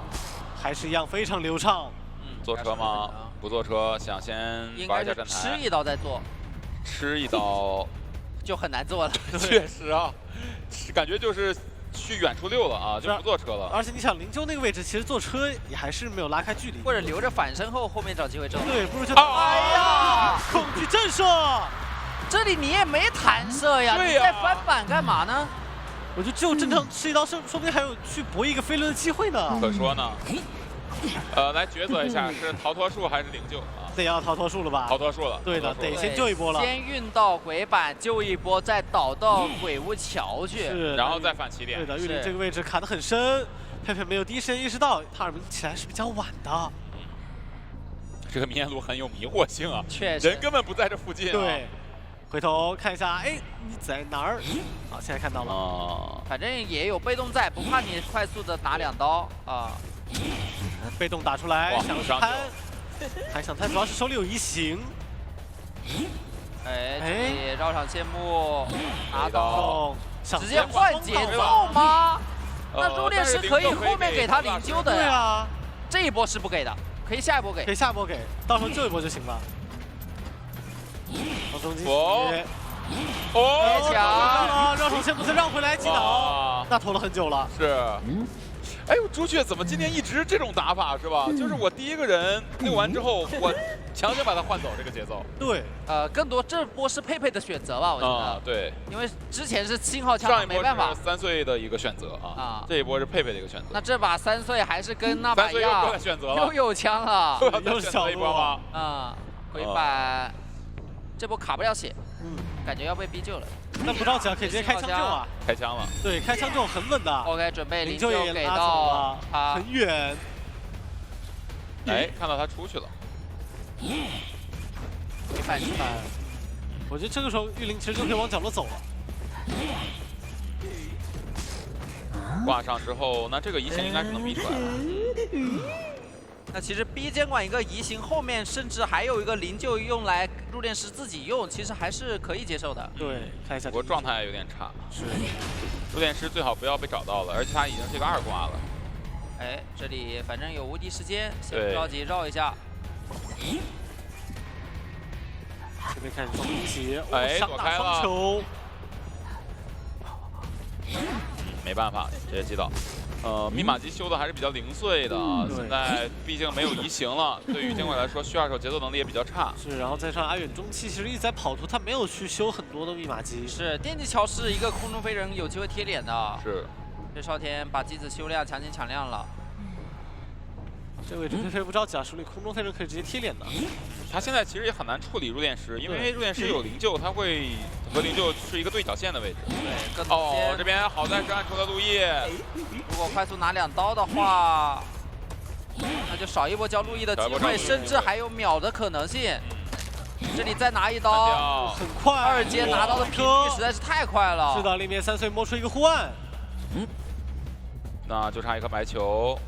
还是一样非常流畅。坐车吗？不坐车，想先玩一下站台。吃一刀再做，吃一刀就很难做了。确实啊，感觉就是去远处溜了啊，就不坐车了。而且你想灵柩那个位置，其实坐车也还是没有拉开距离，或者留着反身后面找机会挣。对，不如就哎呀，恐惧震慑。这里你也没弹射呀，你在翻板干嘛呢？我觉得就正常吃一刀，说不定还有去搏一个飞轮的机会呢。可说呢。来抉择一下，是逃脱术还是灵柩啊？得要逃脱术了吧？逃脱术了。对的，得先救一波了。先运到鬼板救一波，再倒到鬼屋桥去，是，然后再反起点。对的，玉林这个位置卡得很深，佩佩没有第一时间意识到，他耳鸣起来是比较晚的。这个迷烟路很有迷惑性啊，确实，人根本不在这附近。对，回头看一下，哎，你在哪儿？好，现在看到了。反正也有被动在，不怕你快速的拿2刀啊。被动打出来，想贪，还想贪，主要是手里有移形。哎，绕场谢幕，拿刀，直接换节奏吗？那入殓师可以后面给他灵柩的呀。对啊，这一波是不给的，可以下一波给。可以下一波给，到时候救一波就行了。中击，越强，绕场谢幕再绕回来击倒，那拖了很久了。是。哎，朱雀怎么今天一直这种打法是吧？就是我第一个人溜完之后，我强行把他换走这个节奏。对，更多这波是佩佩的选择吧，我觉得。对。因为之前是信号枪，没办法。上一波是3岁的一个选择啊。这一波是佩佩的一个选择。那这把3岁还是跟那把一样。3岁又选择了。又有枪了。又选择一波吗？回板，这波卡不了血。感觉要被逼救了。但不着急啊，可以直接开枪救啊！开枪了。对，开枪救很稳的。OK， 准备灵柩也给拉走了，很远。哎，看到他出去了。回板去。我觉得这个时候玉林其实就可以往角落走了。挂上之后，那这个移形应该是能逼出来的。那其实逼监管一个移形，后面甚至还有一个灵柩用来入殓师自己用，其实还是可以接受的。对，看一下。不过状态有点差。是。入殓师最好不要被找到了，而且他已经是一个2挂了。哎，这里反正有无敌时间，先不着急绕一下。这边看双惊喜，哎，躲开了。球。没办法，直接击倒。密码机修的还是比较零碎的啊，现在毕竟没有移形了，对于监管来说，虚2手节奏能力也比较差。是，然后再上阿远中期，其实一直在跑图，他没有去修很多的密码机。是，电击桥是一个空中飞人有机会贴脸的。是。这少天把机子修亮，强行抢亮了。这位置佩佩不着急啊，手里空中飞人可以直接贴脸的。他现在其实也很难处理入殓师，因为入殓师有灵柩，他会和灵柩是一个对角线的位置。对，这边好在是暗出了路易。如果快速拿2刀的话，那就少一波交路易的机会，甚至还有秒的可能性。这里再拿1刀，很快，2阶拿刀的频率实在是太快了。是的，里面3岁摸出一个护腕。那就差一颗白球。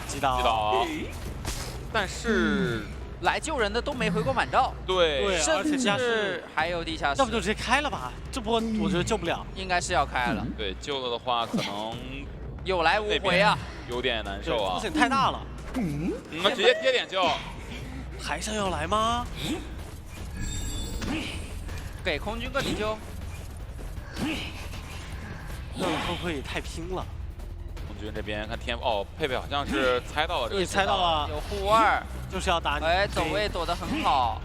击倒。但是。来救人的都没回过满照，对，甚至还有地下室，要不就直接开了吧？这波我觉得救不了，应该是要开了。对，救了的话可能有来无回啊，有点难受啊，风险太大了。那直接贴脸救，还想要来吗？给空军个灵柩，那会不会也太拼了？空军这边看天佩佩好像是猜到了这个，对，猜到了，有护腕。就是要打你，哎，走位躲得很好，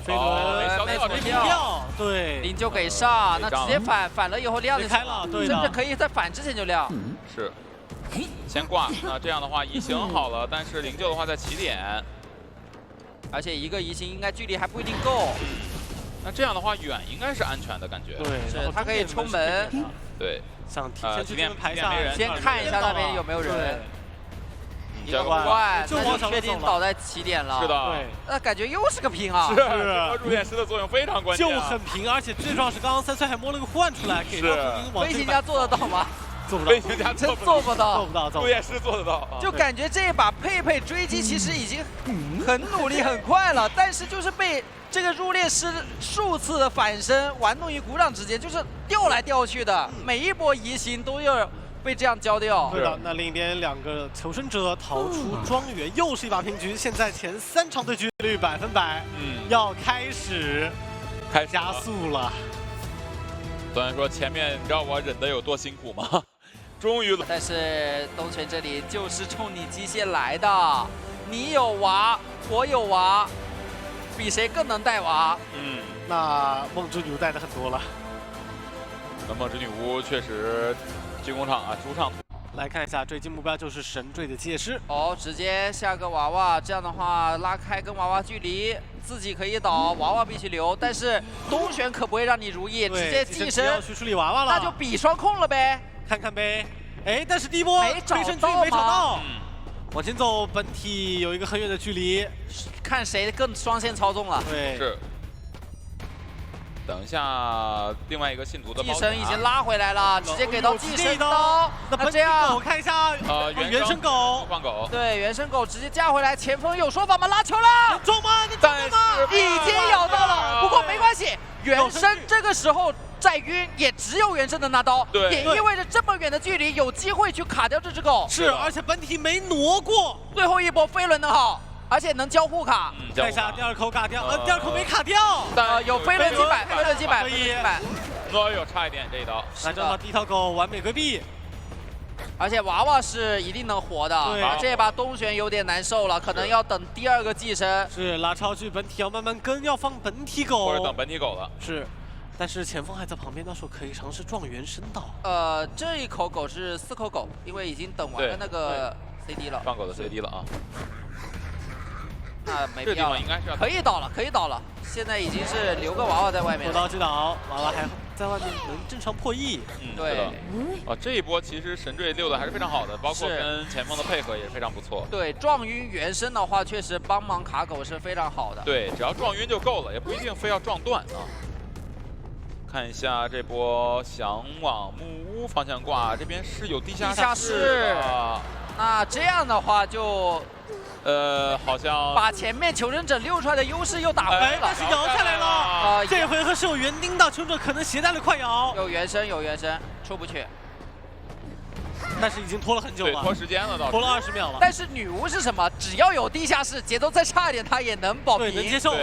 飞轮没掉，对，灵柩给上，那直接反了以后亮就开了，对，甚至可以在反之前就亮，是，先挂，那这样的话移形好了，但是灵柩的话在起点，而且一个移形应该距离还不一定够，那这样的话，远应该是安全的感觉。对，是他可以冲门。对，想提前去这边排下，先看一下那边有没有人。一个怪，就那就确定倒在起点了。是的，对，那感觉又是个平啊。是，入殓师的作用非常关键。就很平，而且最重要是刚刚3岁还摸了个换出来，给到飞行家做得到吗？做不到，飞行家真做不到，入殓师做得到。就感觉这一把佩佩追击其实已经很努力很快了，但是就是被这个入殓师数次的反身玩弄于股掌之间，就是掉来掉去的，每一波移形都要被这样交掉。对的，那另一边2个求生者逃出庄园，又是一把平局。现在前3场对局率100%，要开始加速了。虽然说前面你知道我忍得有多辛苦吗？终于，但是东泉这里就是冲你机械来的，你有娃，我有娃，比谁更能带娃？那梦之女巫带的很多了。那梦之女巫确实进攻场啊，主场。来看一下追击目标就是神坠的祭师。哦，直接下个娃娃，这样的话拉开跟娃娃距离，自己可以倒，娃娃必须留。但是东玄可不会让你如意，直接寄生要去处理娃娃了，那就比双控了呗。看看呗。哎，但是第一波没找到，往前走，本体有一个很远的距离，看谁更双线操纵了。对，是。等一下，另外一个信徒的寄生已经拉回来了，直接给到寄生刀。那这样，我看一下，原生狗，放狗。对，原生狗直接架回来，前锋有说法吗？拉球了，撞吗？已经咬到了，不过没关系，原生这个时候再晕，也只有原生能拿刀，也意味着这么远的距离有机会去卡掉这只狗。是，而且本体没挪过，最后一波飞轮的好。而且能交互卡，看一下第2口卡掉，第2口没卡掉，有飞轮击摆，飞轮击摆，可以。哎呦，差一点这一刀。来正好第1条狗完美规避，而且娃娃是一定能活的。这把东玄有点难受了，可能要等第2个寄生。是拉超距，本体要慢慢跟，要放本体狗，或者等本体狗了。是，但是前锋还在旁边，到时候可以尝试撞原生岛。这一口狗是4口狗，因为已经等完了那个 CD 了，放狗的 CD 了啊。那没必要，应该是可以倒了，可以倒了。现在已经是留个娃娃在外面了。夺刀击倒，娃娃还在外面能正常破译。对。这一波其实神坠溜的还是非常好的，包括跟前锋的配合也非常不错。对，撞晕原生的话，确实帮忙卡狗是非常好的。对，只要撞晕就够了，也不一定非要撞断啊。看一下这波想往木屋方向挂，这边是有地下室啊。那这样的话就。好像把前面求生者溜出来的优势又打回来了，但是摇下来了。这回合是有园丁的，求生者可能携带了快摇。有原生，有原生，出不去。但是已经拖了很久了，对，拖时间了，拖了20秒了。但是女巫是什么？只要有地下室，节奏再差一点，她也能保平，能接受。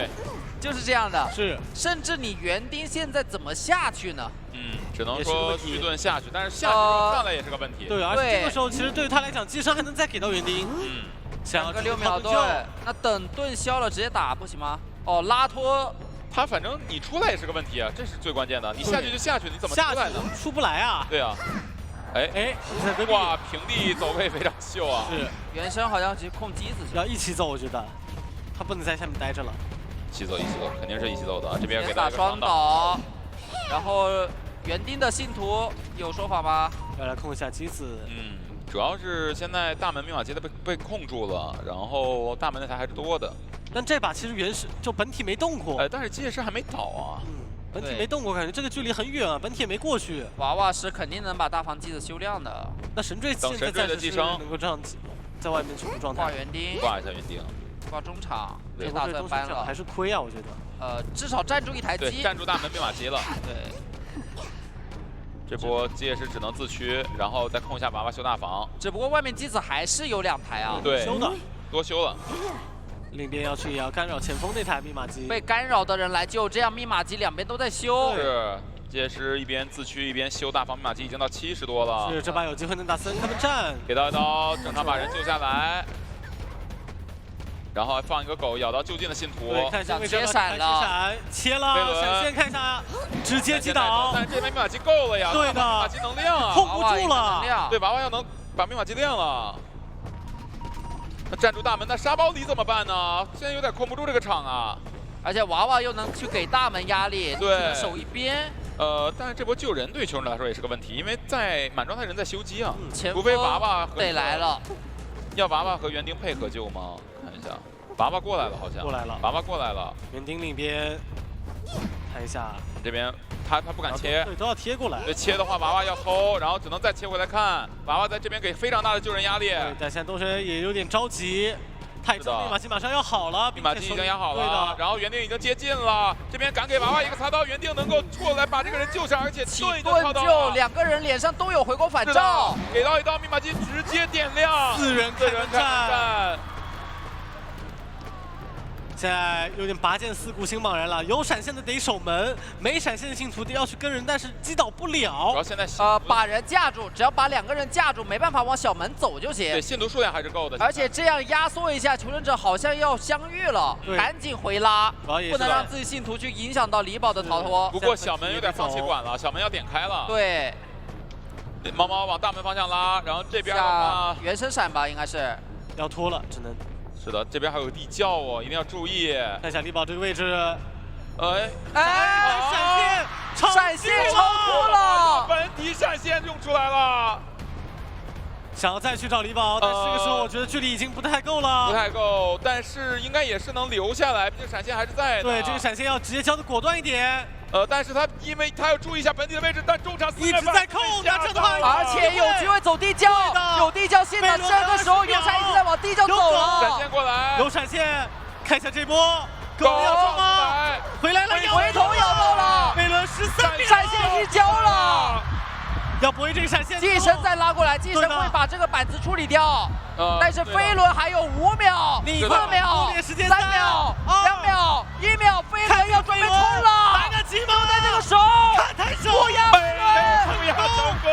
就是这样的。是，甚至你园丁现在怎么下去呢？只能说巨盾下去，但是下去上来也是个问题。对，而且这个时候其实对于他来讲，寄生还能再给到园丁。2个6秒盾，那等盾消了直接打不行吗？哦，拉脱，他反正你出来也是个问题啊，这是最关键的。你下去就下去，你怎么出来呢？出不来啊。对啊。哎，哇，平地走位非常秀啊。是。原生好像去控机子去。要一起走，我觉得，他不能在下面待着了。一起走，肯定是一起走的。这边给打双倒，然后园丁的信徒有说法吗？要来控一下机子。主要是现在大门密码机的被控住了，然后大门那台还是多的。但这把其实原始就本体没动过，但是机械师还没倒啊。本体没动过，感觉这个距离很远啊，本体也没过去。娃娃是肯定能把大房机子修亮的。那神坠现在暂时是能够这样在外面处于状态。挂园丁，挂一下园丁，挂中场，别打算搬了。还是亏啊，我觉得。至少站住一台机。对，站住大门密码机了。对。这波机械师只能自驱，然后再控一下娃娃修大房。只不过外面机子还是有2台啊。对，修的多修了。另一边要去也要干扰前锋那台密码机。被干扰的人来救，这样密码机两边都在修。是，机械师一边自驱一边修大房密码机，已经到70多了。是，这把有机会能打森他们战。给到一刀，正常把人救下来。然后放一个狗咬到就近的信徒，对，看一下接闪了，切了，闪现看一下，直接击倒。但这边密码机够了呀，对的，密码机能亮啊，控不住了。对，娃娃要能把密码机亮了。那站住大门，那沙包里怎么办呢？现在有点控不住这个场啊。而且娃娃又能去给大门压力，对，只能守一边。但是这波救人对求生者来说也是个问题，因为在满状态人在修机啊，前除非娃娃得来了，要娃娃和园丁配合救吗？看一下，娃娃过来了，好像过来了，娃娃过来了，园丁那边看一下，这边他不敢切，对，都要贴过来。对，切的话娃娃要偷，然后只能再切回来看，娃娃在这边给非常大的救人压力。对，但现在东学也有点着急。太急，密码机马上要好了，密码机已经压好了，然后园丁已经接近了，这边敢给娃娃一个擦刀，园丁能够过来把这个人救上，而且盾救，两个人脸上都有回光返照，给到一刀，密码机直接点亮，4人开门战。现在有点拔剑四顾心茫然了，有闪现的得守门，没闪现的信徒得要去跟人，但是击倒不了。主要现在把人架住，只要把2个人架住，没办法往小门走就行。对，信徒数量还是够的。而且这样压缩一下，求生者好像要相遇了，赶紧回拉，不能让自己信徒去影响到李宝的逃脱。不过小门有点放弃管了，小门要点开了。对，猫猫往大门方向拉，然后这边的话原生闪吧，应该是要拖了，只能。是的，这边还有地窖哦，一定要注意。看一下李宝这个位置，闪现超出了，本体闪现用出来了。想要再去找李宝，但是这个时候我觉得距离已经不太够了，不太够，但是应该也是能留下来，毕竟闪现还是在的。对，这个闪现要直接交的果断一点。但是他因为他要注意一下本体的位置，但中场一直在扣，那这的话，而且有机会走地窖，有地窖现在这个时候有闪一直在往地窖走了，闪现过来，有闪现，看一下这波，狗要冲吗？回来了，回头咬到了，贝伦13秒，闪现一交了。要博弈这个闪现，季神再拉过来，季神会把这个板子处理掉。但是飞轮还有5秒、4秒、3秒、2秒、1秒，飞轮要准备冲了，来得及吗？就在这个时候，看台手不要成功，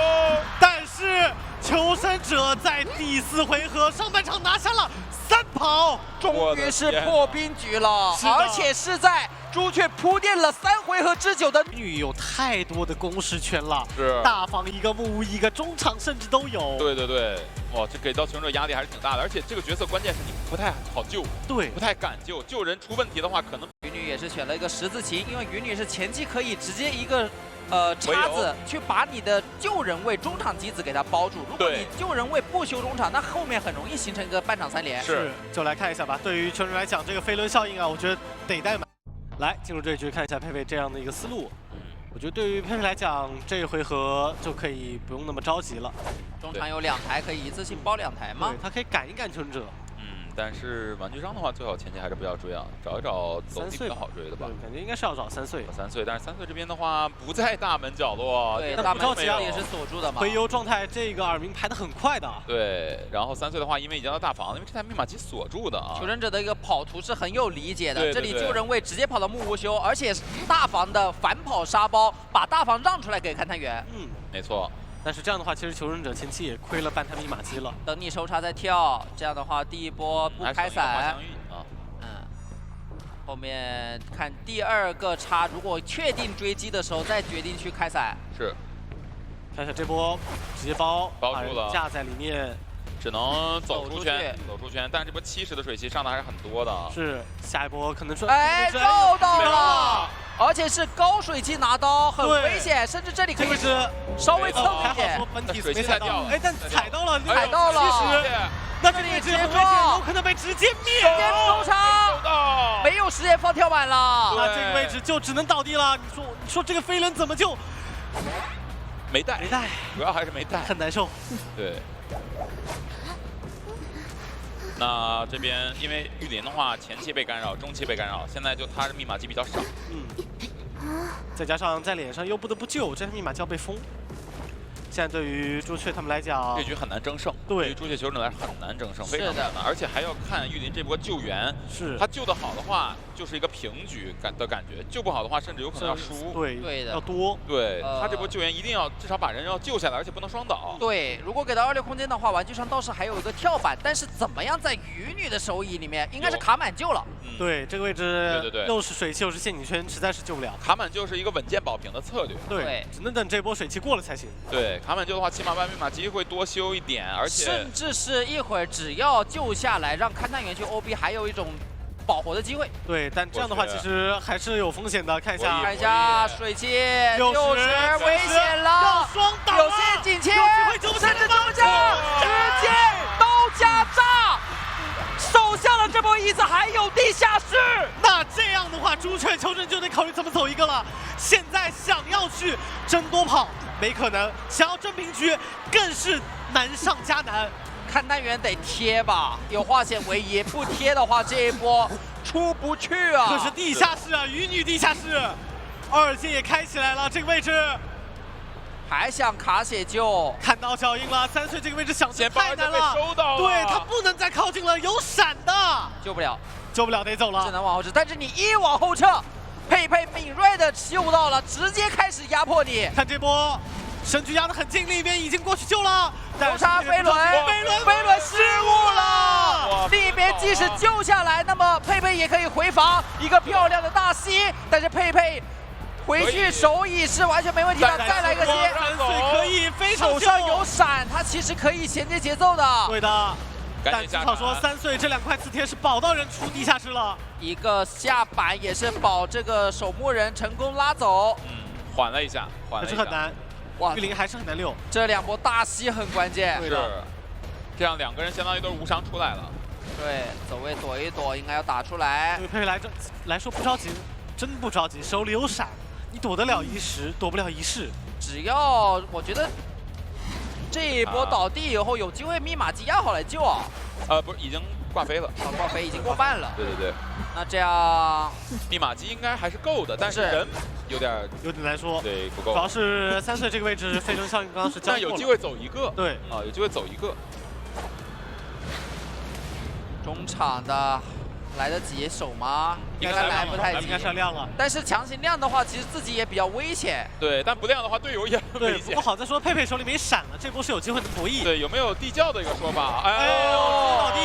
但是求生者在第4回合上半场拿下了3跑，终于是破冰局了，而且是在朱雀铺垫了3回合之久的女有太多的攻势圈了，是大方一个木屋一个中场甚至都有。对对对，哇，这给到求生者压力还是挺大的，而且这个角色关键是你不太好救，对，不太敢救，救人出问题的话可能。鱼女也是选了一个十字旗，因为鱼女是前期可以直接一个叉子去把你的救人位中场机子给它包住。如果你救人位不修中场，那后面很容易形成一个半场3连。是，就来看一下吧。对于求生者来讲，这个飞轮效应啊，我觉得得带满。来进入这一局，看一下佩佩这样的一个思路。我觉得对于佩佩来讲，这一回合就可以不用那么着急了。中场有2台，可以一次性包2台吗？对，他可以赶一赶求生者。但是玩具商的话，最好前期还是不要追啊，找一找走地比较好追的吧。感觉应该是要找3岁。3岁，但是3岁这边的话不在大门角落，对，大门也是锁住的嘛。回游状态，这个耳鸣排得很快的。对，然后3岁的话，因为已经到大房了，因为这台密码机锁住的啊。求生者的一个跑图是很有理解的，这里救人位直接跑到木无修，而且大房的反跑沙包把大房让出来给勘探员。没错。但是这样的话，其实求生者前期也亏了半台密码机了。等你收插再跳，这样的话第一波不开伞，后面看第2个插，如果确定追击的时候再决定去开伞。是，看一下这波直接包住了，架在里面，只能走出圈，但是这波70的水汽上的还是很多的。是，下一波可能说，绕到了。而且是高水汽拿刀，很危险，甚至这里可以稍微蹭一点。还好说本体没踩到，但踩到了，踩到了。那这里直接撞，有可能被直接灭。中场没有时间放跳板了，那这个位置就只能倒地了。你说这个飞轮怎么救？没带，主要还是没带，很难受。对。那这边因为玉林的话，前期被干扰，中期被干扰，现在就他的密码机比较少。再加上在脸上又不得不救，这台密码就要被封。现在对于朱雀他们来讲，这局很难争胜。对于朱雀求生者来说很难争胜，非常难，而且还要看玉林这波救援。是，他救得好的话，就是一个平局的感觉；救不好的话，甚至有可能要输。对的，要多。对他这波救援一定要至少把人要救下来，而且不能双倒。对，如果给到2流空间的话，玩具上倒是还有一个跳板，但是怎么样在鱼女的手里里面，应该是卡满救了。对，这个位置，对，又是水汽又是陷阱圈，实在是救不了。卡满就是一个稳健保平的策略。对，只能等这波水汽过了才行。对，卡满救的话，起码把密码机会多修一点，而且甚至是一会儿只要救下来，让勘探员去 OB， 还有一种保活的机会。对，但这样的话其实还是有风险的。看一下，看一下水汽60危险要了，双打有陷阱切，甚至double加，直接都加炸，守下了这波1子，还有地下室。那这样的话，朱雀求生就得考虑怎么走一个了。现在想要去争多跑没可能，想要争平局更是难上加难。看单元得贴吧，有化险为夷，不贴的话这一波出不去啊。可是地下室啊，鱼女地下室，2阶也开起来了，这个位置还想卡血救，看到脚印了，3岁这个位置想先太难了，收到了，对他不能再靠近了，有闪的，救不了，救不了得走只了。能往后撤。但是你一往后撤，佩佩敏锐的嗅到了，直接开始压迫你。看这波，神狙压得很近，另一边已经过去救了，但头插飞轮失误了。另一边即使救下来，那么佩佩也可以回防一个漂亮的大吸，但是佩佩回去手椅是完全没问题的，再来一个接。3岁可以非常手上有闪，他其实可以衔接节奏的。对的。但至赶紧下少说3岁这2块磁铁是保到人出地下室了。一个下板也是保这个守墓人成功拉走。缓了一下，缓了一下。可是很难，哇，玉林还是很难溜。这2波大吸很关键。对是，这样2个人相当于都是无伤出来了。对，走位躲一躲，应该要打出来。对佩佩来说不着急，真不着急，手里有闪，你躲得了一时，躲不了一世。只要我觉得这一波倒地以后，有机会密码机压好来救啊。不是，已经挂飞了。挂飞已经过半了。对对对。那这样密码机应该还是够的，但是人有点难说。对，不够。主要是3岁这个位置，飞轮效应刚刚是交过了。但有机会走一个。对。啊，有机会走一个。中场的来得及守吗？应该来不太及，应该是要亮了。但是强行亮的话，其实自己也比较危险。对，但不亮的话，队友也很危险。不过好在说佩佩手里没闪了，这波是有机会的博弈。对，有没有地窖的一个说法？哎呦，倒地，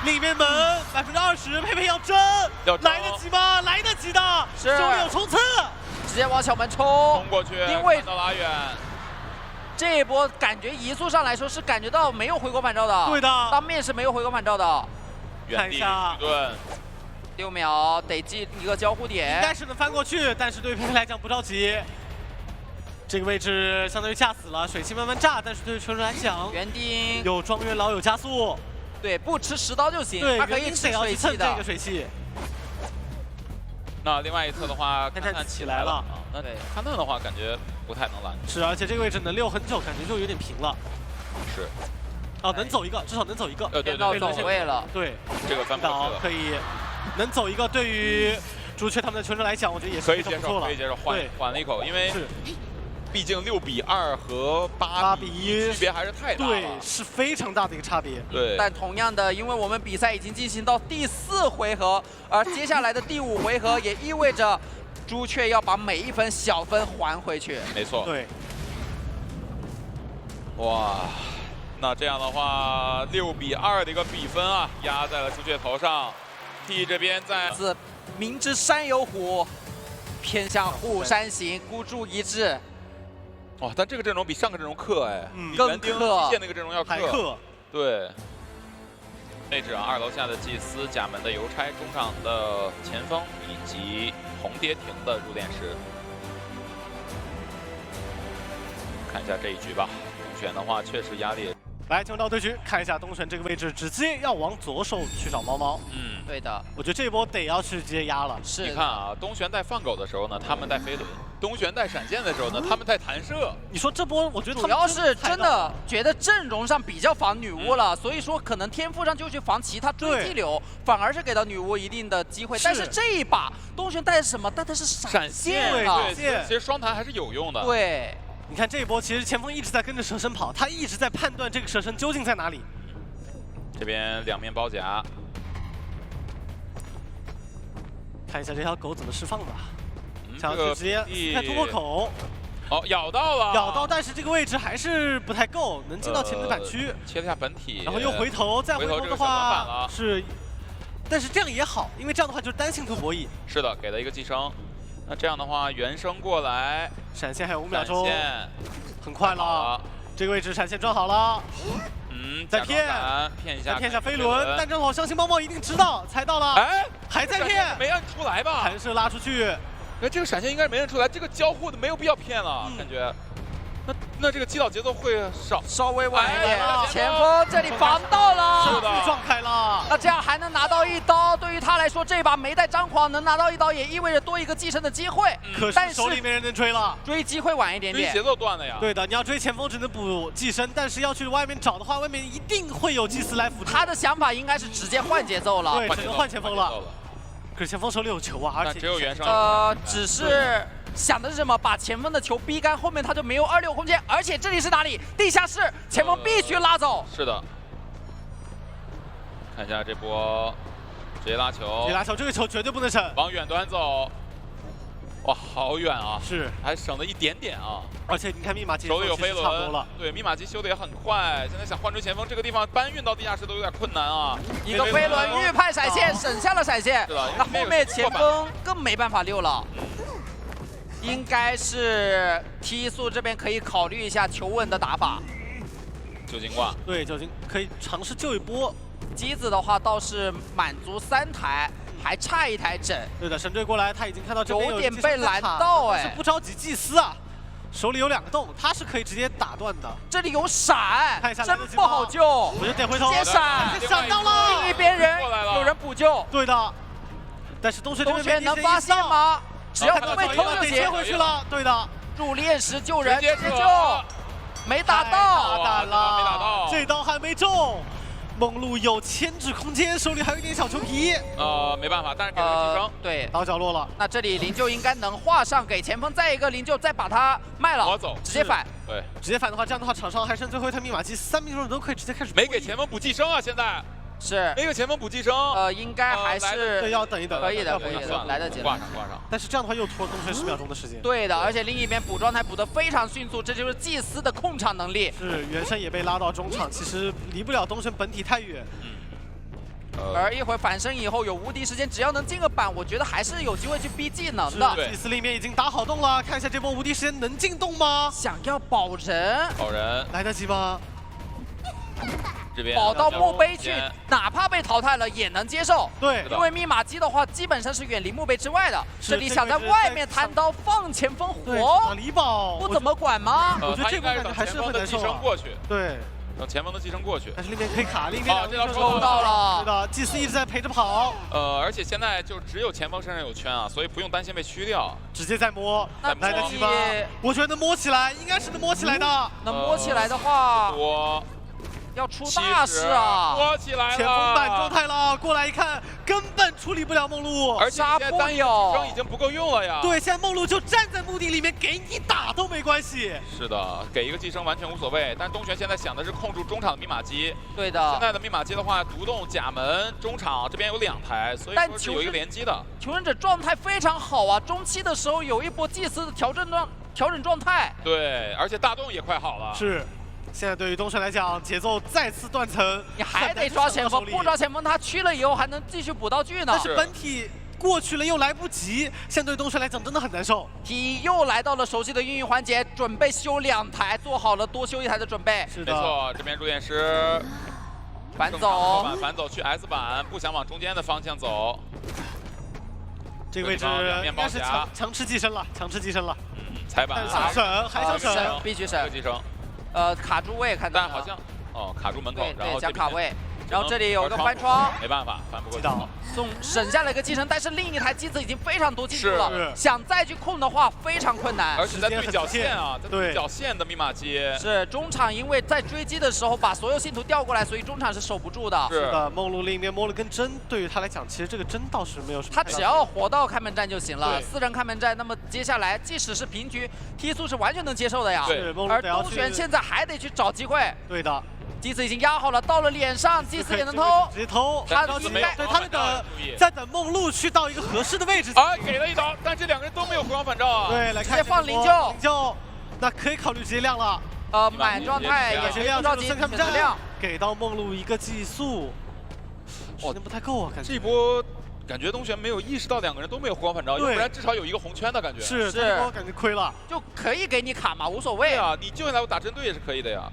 另一边门20%，佩佩要争，来得及吗？来得及的，手里有冲刺，直接往小门冲过去，因为到拉远。这一波感觉移速上来说是感觉到没有回光返照的，对的，当面是没有回光返照的。看一下，6秒得记一个交互点，应该是能翻过去，但是对于佩佩来讲不着急。这个位置相当于架死了，水汽慢慢炸，但是对于球人来讲，园丁有庄园老有加速，对，不吃10刀就行，对，他可以吃水汽的。这个水汽。那另外一侧的话，勘探起来了，那对，勘探的话感觉不太能拦。是，而且这个位置能溜很久，感觉就有点平了。是。哦，能走一个，至少能走一个。对，到走位了。对，这个翻不过去了。可以，能走一个，对于朱雀他们的球员来讲，我觉得也是可以接受，了。可以接受，缓了一口，因为毕竟6比2和8比1区别还是太大了。对，是非常大的一个差别。对。但同样的，因为我们比赛已经进行到第4回合，而接下来的第5回合也意味着朱雀要把每一分小分还回去。没错。对。哇。那这样的话，6比2的一个比分啊，压在了朱雀头上。T 这边在明知山有虎，偏向虎山行，孤注一掷。哇，但这个阵容比上个阵容克哎，更克，机械那个阵容要克。对。位置啊，2楼下的祭司，甲门的邮差，中场的前锋以及红蝶亭的入殓师。看一下这一局吧，东玄的话确实压力。来，进入到对局，看一下东玄这个位置，直接要往左手去找猫猫。对的。我觉得这一波得要去直接压了。是。你看啊，东玄带放狗的时候呢，他们带飞轮；东玄带闪现的时候呢，他们带弹射。你说这波，我觉得主要是真的觉得阵容上比较防女巫了，所以说可能天赋上就去防其他追击流，反而是给到女巫一定的机会。但是这一把东玄带的是什么？带的是闪现啊！对，其实双弹还是有用的。对。你看这一波，其实前锋一直在跟着蛇身跑，他一直在判断这个蛇身究竟在哪里。这边2面包夹，看一下这条狗怎么释放吧。想要直接开突破口。哦，咬到了，咬到，但是这个位置还是不太够，能进到前面的板区。切了一下本体，然后又回头，再回头的话是，但是这样也好，因为这样的话就是单性图博弈。是的，给了一个寄生。那这样的话，原生过来，闪现还有5秒钟，很快了。这个位置闪现装好了，再骗一下，骗一下飞轮，但正好相信猫猫一定知道，猜到了，哎，还在骗，没按出来吧？弹射拉出去，哎，这个闪现应该是没按出来，这个交互的没有必要骗了，感觉。那这个击倒节奏会稍微晚一点，前锋这里防到了，是的，撞开了。那这样还能拿到一刀，对于他来说，这把没带张狂能拿到一刀，也意味着多一个寄生的机会。可是手里没人能追了，追机会晚一点点，追节奏断了呀。对的，你要追前锋只能补寄生，但是要去外面找的话，外面一定会有祭司来辅助。他的想法应该是直接换节奏了，对，只能换前锋了。可是前锋手里有球啊，而且只有原生。只是。想的是什么？把前锋的球逼干，后面他就没有2-6空间。而且这里是哪里？地下室，前锋必须拉走。是的。看一下这波，直接拉球。直接拉球，这个球绝对不能省。往远端走。哇，好远啊！是，还省了一点点啊。而且你看密码机手里有飞轮，差不多了。对，密码机修的也很快。现在想换追前锋，这个地方搬运到地下室都有点困难啊。一个飞轮预判闪现，省下了闪现。是的，那后面前锋更没办法溜了。应该是 T 速这边可以考虑一下求稳的打法，酒精挂，对，酒精可以尝试救一波。机子的话倒是满足3台，还差1台整。对的，神队过来，他已经看到这边有点被拦到哎，是不着急祭司啊，手里有2个洞，他是可以直接打断的。这里有闪，看一下真不好救，我就点回头，直接闪，闪到了，另一边人有人补救，对的。但是东轩这边能发现吗？只要不被偷就行。接回去了，对的。入炼石救人，直接救，没打到，打了，没打到，这刀还没中。梦露有牵制空间，手里还有一点小球皮。没办法，但是给了寄生。对，到角落了。那这里灵柩应该能画上，给前锋再一个灵柩，再把它卖了，我走，直接反。对，直接反的话，这样的话场上还剩最后一台密码机，3名选手都可以直接开始。没给前锋补寄生啊，现在。是没给前锋补寄生，应该还是对，要等一等，可以的，可以的，来得及了，挂上。但是这样的话又拖了东轩10秒钟的时间。对的，而且另一边补状态补得非常迅速，这就是祭司的控场能力。是，原生也被拉到中场，其实离不了东轩本体太远。而一会儿反身以后有无敌时间，只要能进个板，我觉得还是有机会去逼技能的。祭司里面已经打好洞了，看一下这波无敌时间能进洞吗？想要保人，来得及吗？这边保到墓碑去，哪怕被淘汰了也能接受。对，因为密码机的话，基本上是远离墓碑之外的。这里想在外面弹刀放前锋活，李宝不怎么管吗？我觉得这波感觉还是很难受。对，等前锋的寄生过去。但是那边可以卡，另一边这条抽到了。是的，祭司一直在陪着跑。而且现在就只有前锋身上有圈啊，所以不用担心被驱掉。直接在摸，来得及吗？我觉得能摸起来，应该是能摸起来的。能摸起来的话，要出大事啊！摸起来了，前锋板状态了，过来一看，根本处理不了梦露，而且现在单有已经不够用了呀。对，现在梦露就站在墓地里面，给你打都没关系。是的，给一个寄生完全无所谓。但东玄现在想的是控住中场的密码机。对的，现在的密码机的话，独栋甲门中场这边有2台，所以说是有一个联机的。求生者状态非常好啊，中期的时候有一波祭司的调整状态。对，而且大洞也快好了。是。现在对于东轩来讲，节奏再次断层，你还得抓前锋，不抓前锋他去了以后还能继续补道具呢。但是本体过去了又来不及，现在对东轩来讲真的很难受。T 又来到了熟悉的运营环节，准备修2台，做好了多修1台的准备。是的，没错，这边入殓师反走，反走去 S 板，不想往中间的方向走。这个位置应该是强吃寄生了，强吃寄生了。踩板，还想省，必须省。寄生。卡住位看到，但好像卡住门口，然后加卡位，然后这里有一个翻窗，没办法翻不过去，省下了一个寄生，但是另一台机子已经非常多进度了，想再去控的话非常困难，而且在对角线啊，在对角线的密码机是中场，因为在追击的时候把所有信徒调过来，所以中场是守不住的。是的，梦露另一边摸了根针，对于他来讲，其实这个针倒是没有什么。他只要活到开门战就行了，4人开门战，那么接下来即使是平局，T速是完全能接受的呀。对，而东玄现在还得去找机会。对的。祭司已经压好了，到了脸上，祭司也能偷，直接偷。他应该对他在等梦露去到一个合适的位置。给了一刀，但这2个人都没有回光返照啊。对，来看直接放灵柩，那可以考虑直接亮了。满状态也是亮，着急，选择亮，给到梦露一个寄速，时间不太够啊，感觉。这波感觉东玄没有意识到2个人都没有回光返照，要不然至少有一个红圈的感觉。是，这波感觉亏了，就可以给你卡嘛，无所谓啊，你救下来我打针对也是可以的呀。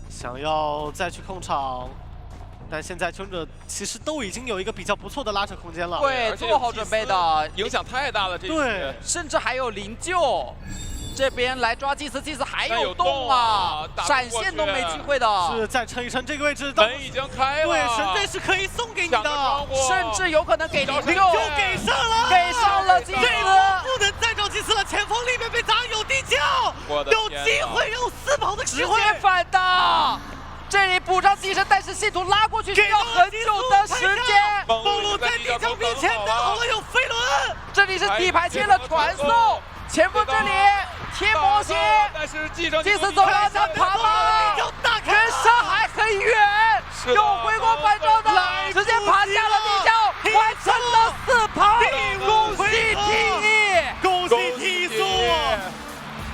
想要再去控场，但现在求生者其实都已经有一个比较不错的拉扯空间了。对，做好准备的，影响太大了。这一局对，甚至还有灵柩。 这边来抓祭司，祭司还有洞洞啊，闪现都没机会的。是再撑一撑这个位置，门已经开了。对，神队是可以送给你的，甚至有可能给灵柩，就给上了，给上了祭司。不能再找祭司了，前锋里面被砸有地窖，有机会有4跑的机会，直接反的。这里补上机身，但是信徒拉过去需要很久的时间。暴露在地窖面前，拿好了有飞轮，这里是底牌切了传送，前锋这里。 贴魔鞋，但是祭司走了，他爬了，人生还很远，有回光返照的，直接爬下了地窖，完成了4跑，恭喜 T1，恭喜 T1，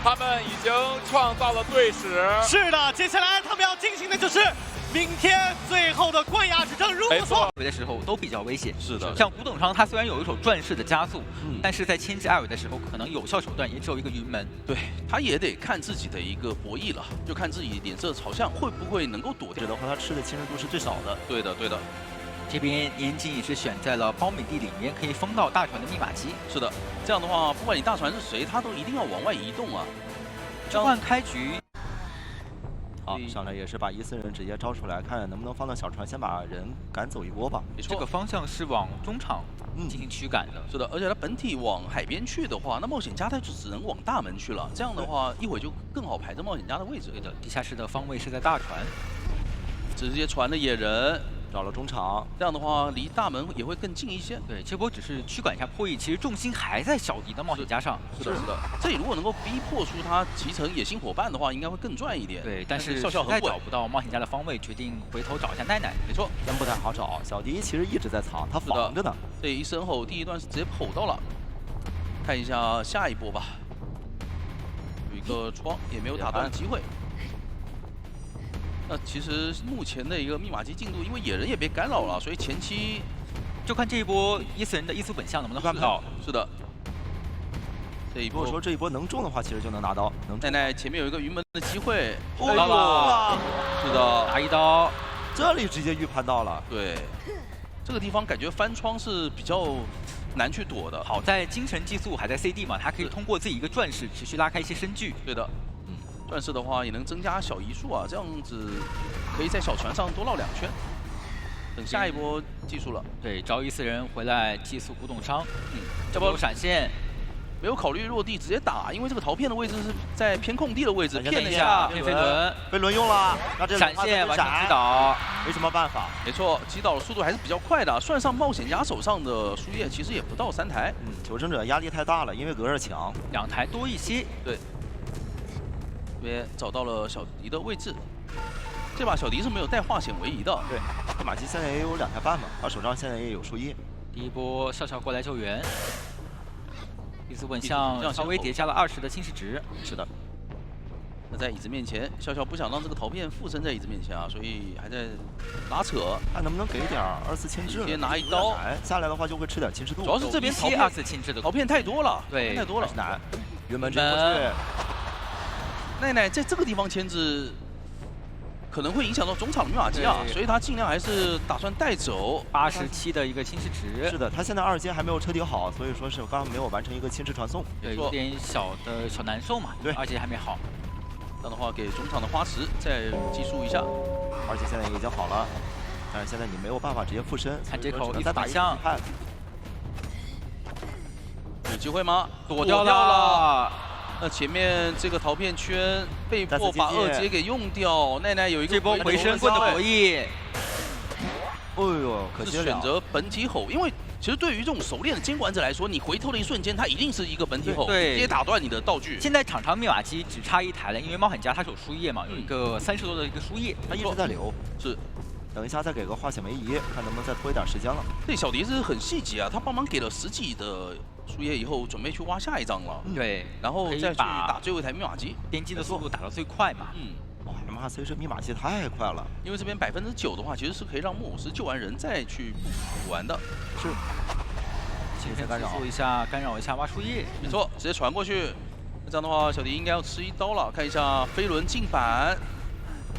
他们已经创造了队史。是的，接下来他们要进行的就是明天最后的冠亚之争。如果说的时候都比较危险，是的，像古董商他虽然有一手转式的加速，但是在牵制艾尔的时候，可能有效手段也只有一个云门。对，他也得看自己的一个博弈了，就看自己脸色朝向会不会能够躲掉的话，他吃的亲人度是最少的。对的，对的。这边年景也是选在了苞米地里面，可以封到大船的密码机。是的，这样的话，不管你大船是谁，他都一定要往外移动啊。这换开局。 好，上来也是把伊斯人直接招出来，看能不能放到小船，先把人赶走一波吧。这个方向是往中场进行驱赶的。是的，而且他本体往海边去的话，那冒险家他就只能往大门去了。这样的话，一会儿就更好排着冒险家的位置。对的，地下室的方位是在大船，直接传了野人。 找了中场，这样的话离大门也会更近一些。对，这波只是驱赶一下破译，其实重心还在小迪的冒险家上。是的，是的。这里如果能够逼迫出他集成野心伙伴的话，应该会更赚一点。对，但是笑笑实在找不到冒险家的方位，决定回头找一下奈奈。没错，真不太好找。小迪其实一直在藏，他防着呢。这一身后第一段是直接跑到了。看一下下一波吧，有一个窗也没有打断机会。 那其实目前的一个密码机进度，因为野人也被干扰了，所以前期就看这一波伊斯人的异速本相能不能换到。是的，这一波如果说这一波能中的话，其实就能拿刀。奈奈前面有一个云门的机会，到了，是的，打一刀，这里直接预判到了。对，这个地方感觉翻窗是比较难去躲的。好在精神寄宿还在 CD 嘛，他可以通过自己一个转式持续拉开一些身距。对的。 转式的话也能增加小移数啊，这样子可以在小船上多绕2圈。等下一波技术了，对，招伊斯人回来寄宿古董商，这波闪现，没有考虑落地直接打，因为这个逃骗的位置是在偏空地的位置，骗了一下，骗飞轮，飞轮用了，那这闪现完成击倒，没什么办法。没错，击倒的速度还是比较快的，算上冒险家手上的输液，其实也不到3台。求生者压力太大了，因为隔着墙，2台多一些。对。 这边找到了小迪的位置，这把小迪是没有带化险为夷的。对，密码机现在也有2台半嘛，他手上现在也有树叶。第一波笑笑过来救援，异速本相稍微叠加了20的侵蚀值。是的。那在椅子面前，笑笑不想让这个陶片附身在椅子面前啊，所以还在拉扯，看能不能给点2次牵制。直接拿一刀下来的话就会吃点侵蚀度。主要是这边陶片2次侵蚀的陶片太多了，对，太多了。难，云门直接过去。 奈奈在这个地方牵制，可能会影响到中场的密码机啊，所以他尽量还是打算带走87的一个侵蚀值。是的，他现在2阶还没有彻底好，所以说是刚刚没有完成一个侵蚀传送，对，有点小难受嘛。对，2阶还没好。这样的话，给中场的花池再计数一下。而且现在已经好了，但是现在你没有办法直接附身，看这口再打一下。有机会吗？躲掉了。 那前面这个陶片圈被迫把2阶给用掉，奈奈有一个这波回身棍的博弈。哎呦，可惜了。选择本体吼，因为其实对于这种熟练的监管者来说，你回头的一瞬间，他一定是一个本体吼，直接打断你的道具。现在场上密码机只差1台了，因为冒险家他是有输液嘛，有一个30多的一个输液，他一直在留。是。 等一下再给个化险为夷，看能不能再拖一点时间了。这小迪是很细节啊，他帮忙给了10几的输液以后，准备去挖下一张了。对，然后再去打最后一台密码机，边机的速度打到最快嘛。哇，MRC 这密码机太快了，因为这边9%的话，其实是可以让木偶师救完人再去补完的。是。先干扰一下，干扰一下挖输液。没错，直接传过去。那这样的话，小迪应该要吃1刀了。看一下飞轮进板。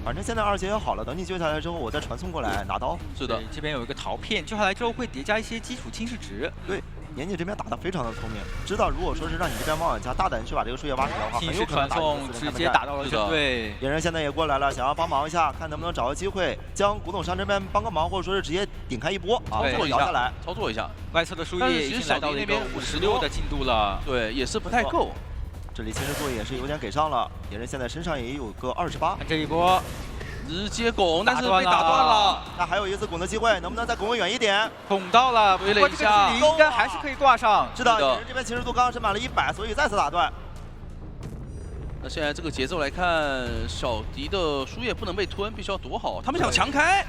反正现在2节也好了，等你救下来之后，我再传送过来拿刀。是的，这边有一个陶片，救下来之后会叠加一些基础侵蚀值。对，年纪这边打得非常的聪明，知道如果说是让你这边冒险家大胆去把这个树叶挖出来的话，很有可能传送直接打到了针对。野人现在也过来了，想要帮忙一下，看能不能找个机会将古董商这边帮个忙，或者说是直接顶开一波啊，摇下来，操作一下。外侧的树叶已经来到了一个56的进度了，对，也是不太够。这里侵蚀度也是有点给上了，野人现在身上也有个28。看这一波，直接拱，但是被打断了。那还有一次拱的机会，能不能再拱远一点？拱到了，不过这个距离应该还是可以挂上。是的，野人这边侵蚀度刚刚是满了100，所以再次打断。那现在这个节奏来看，小迪的树叶不能被吞，必须要躲好。他们想强开。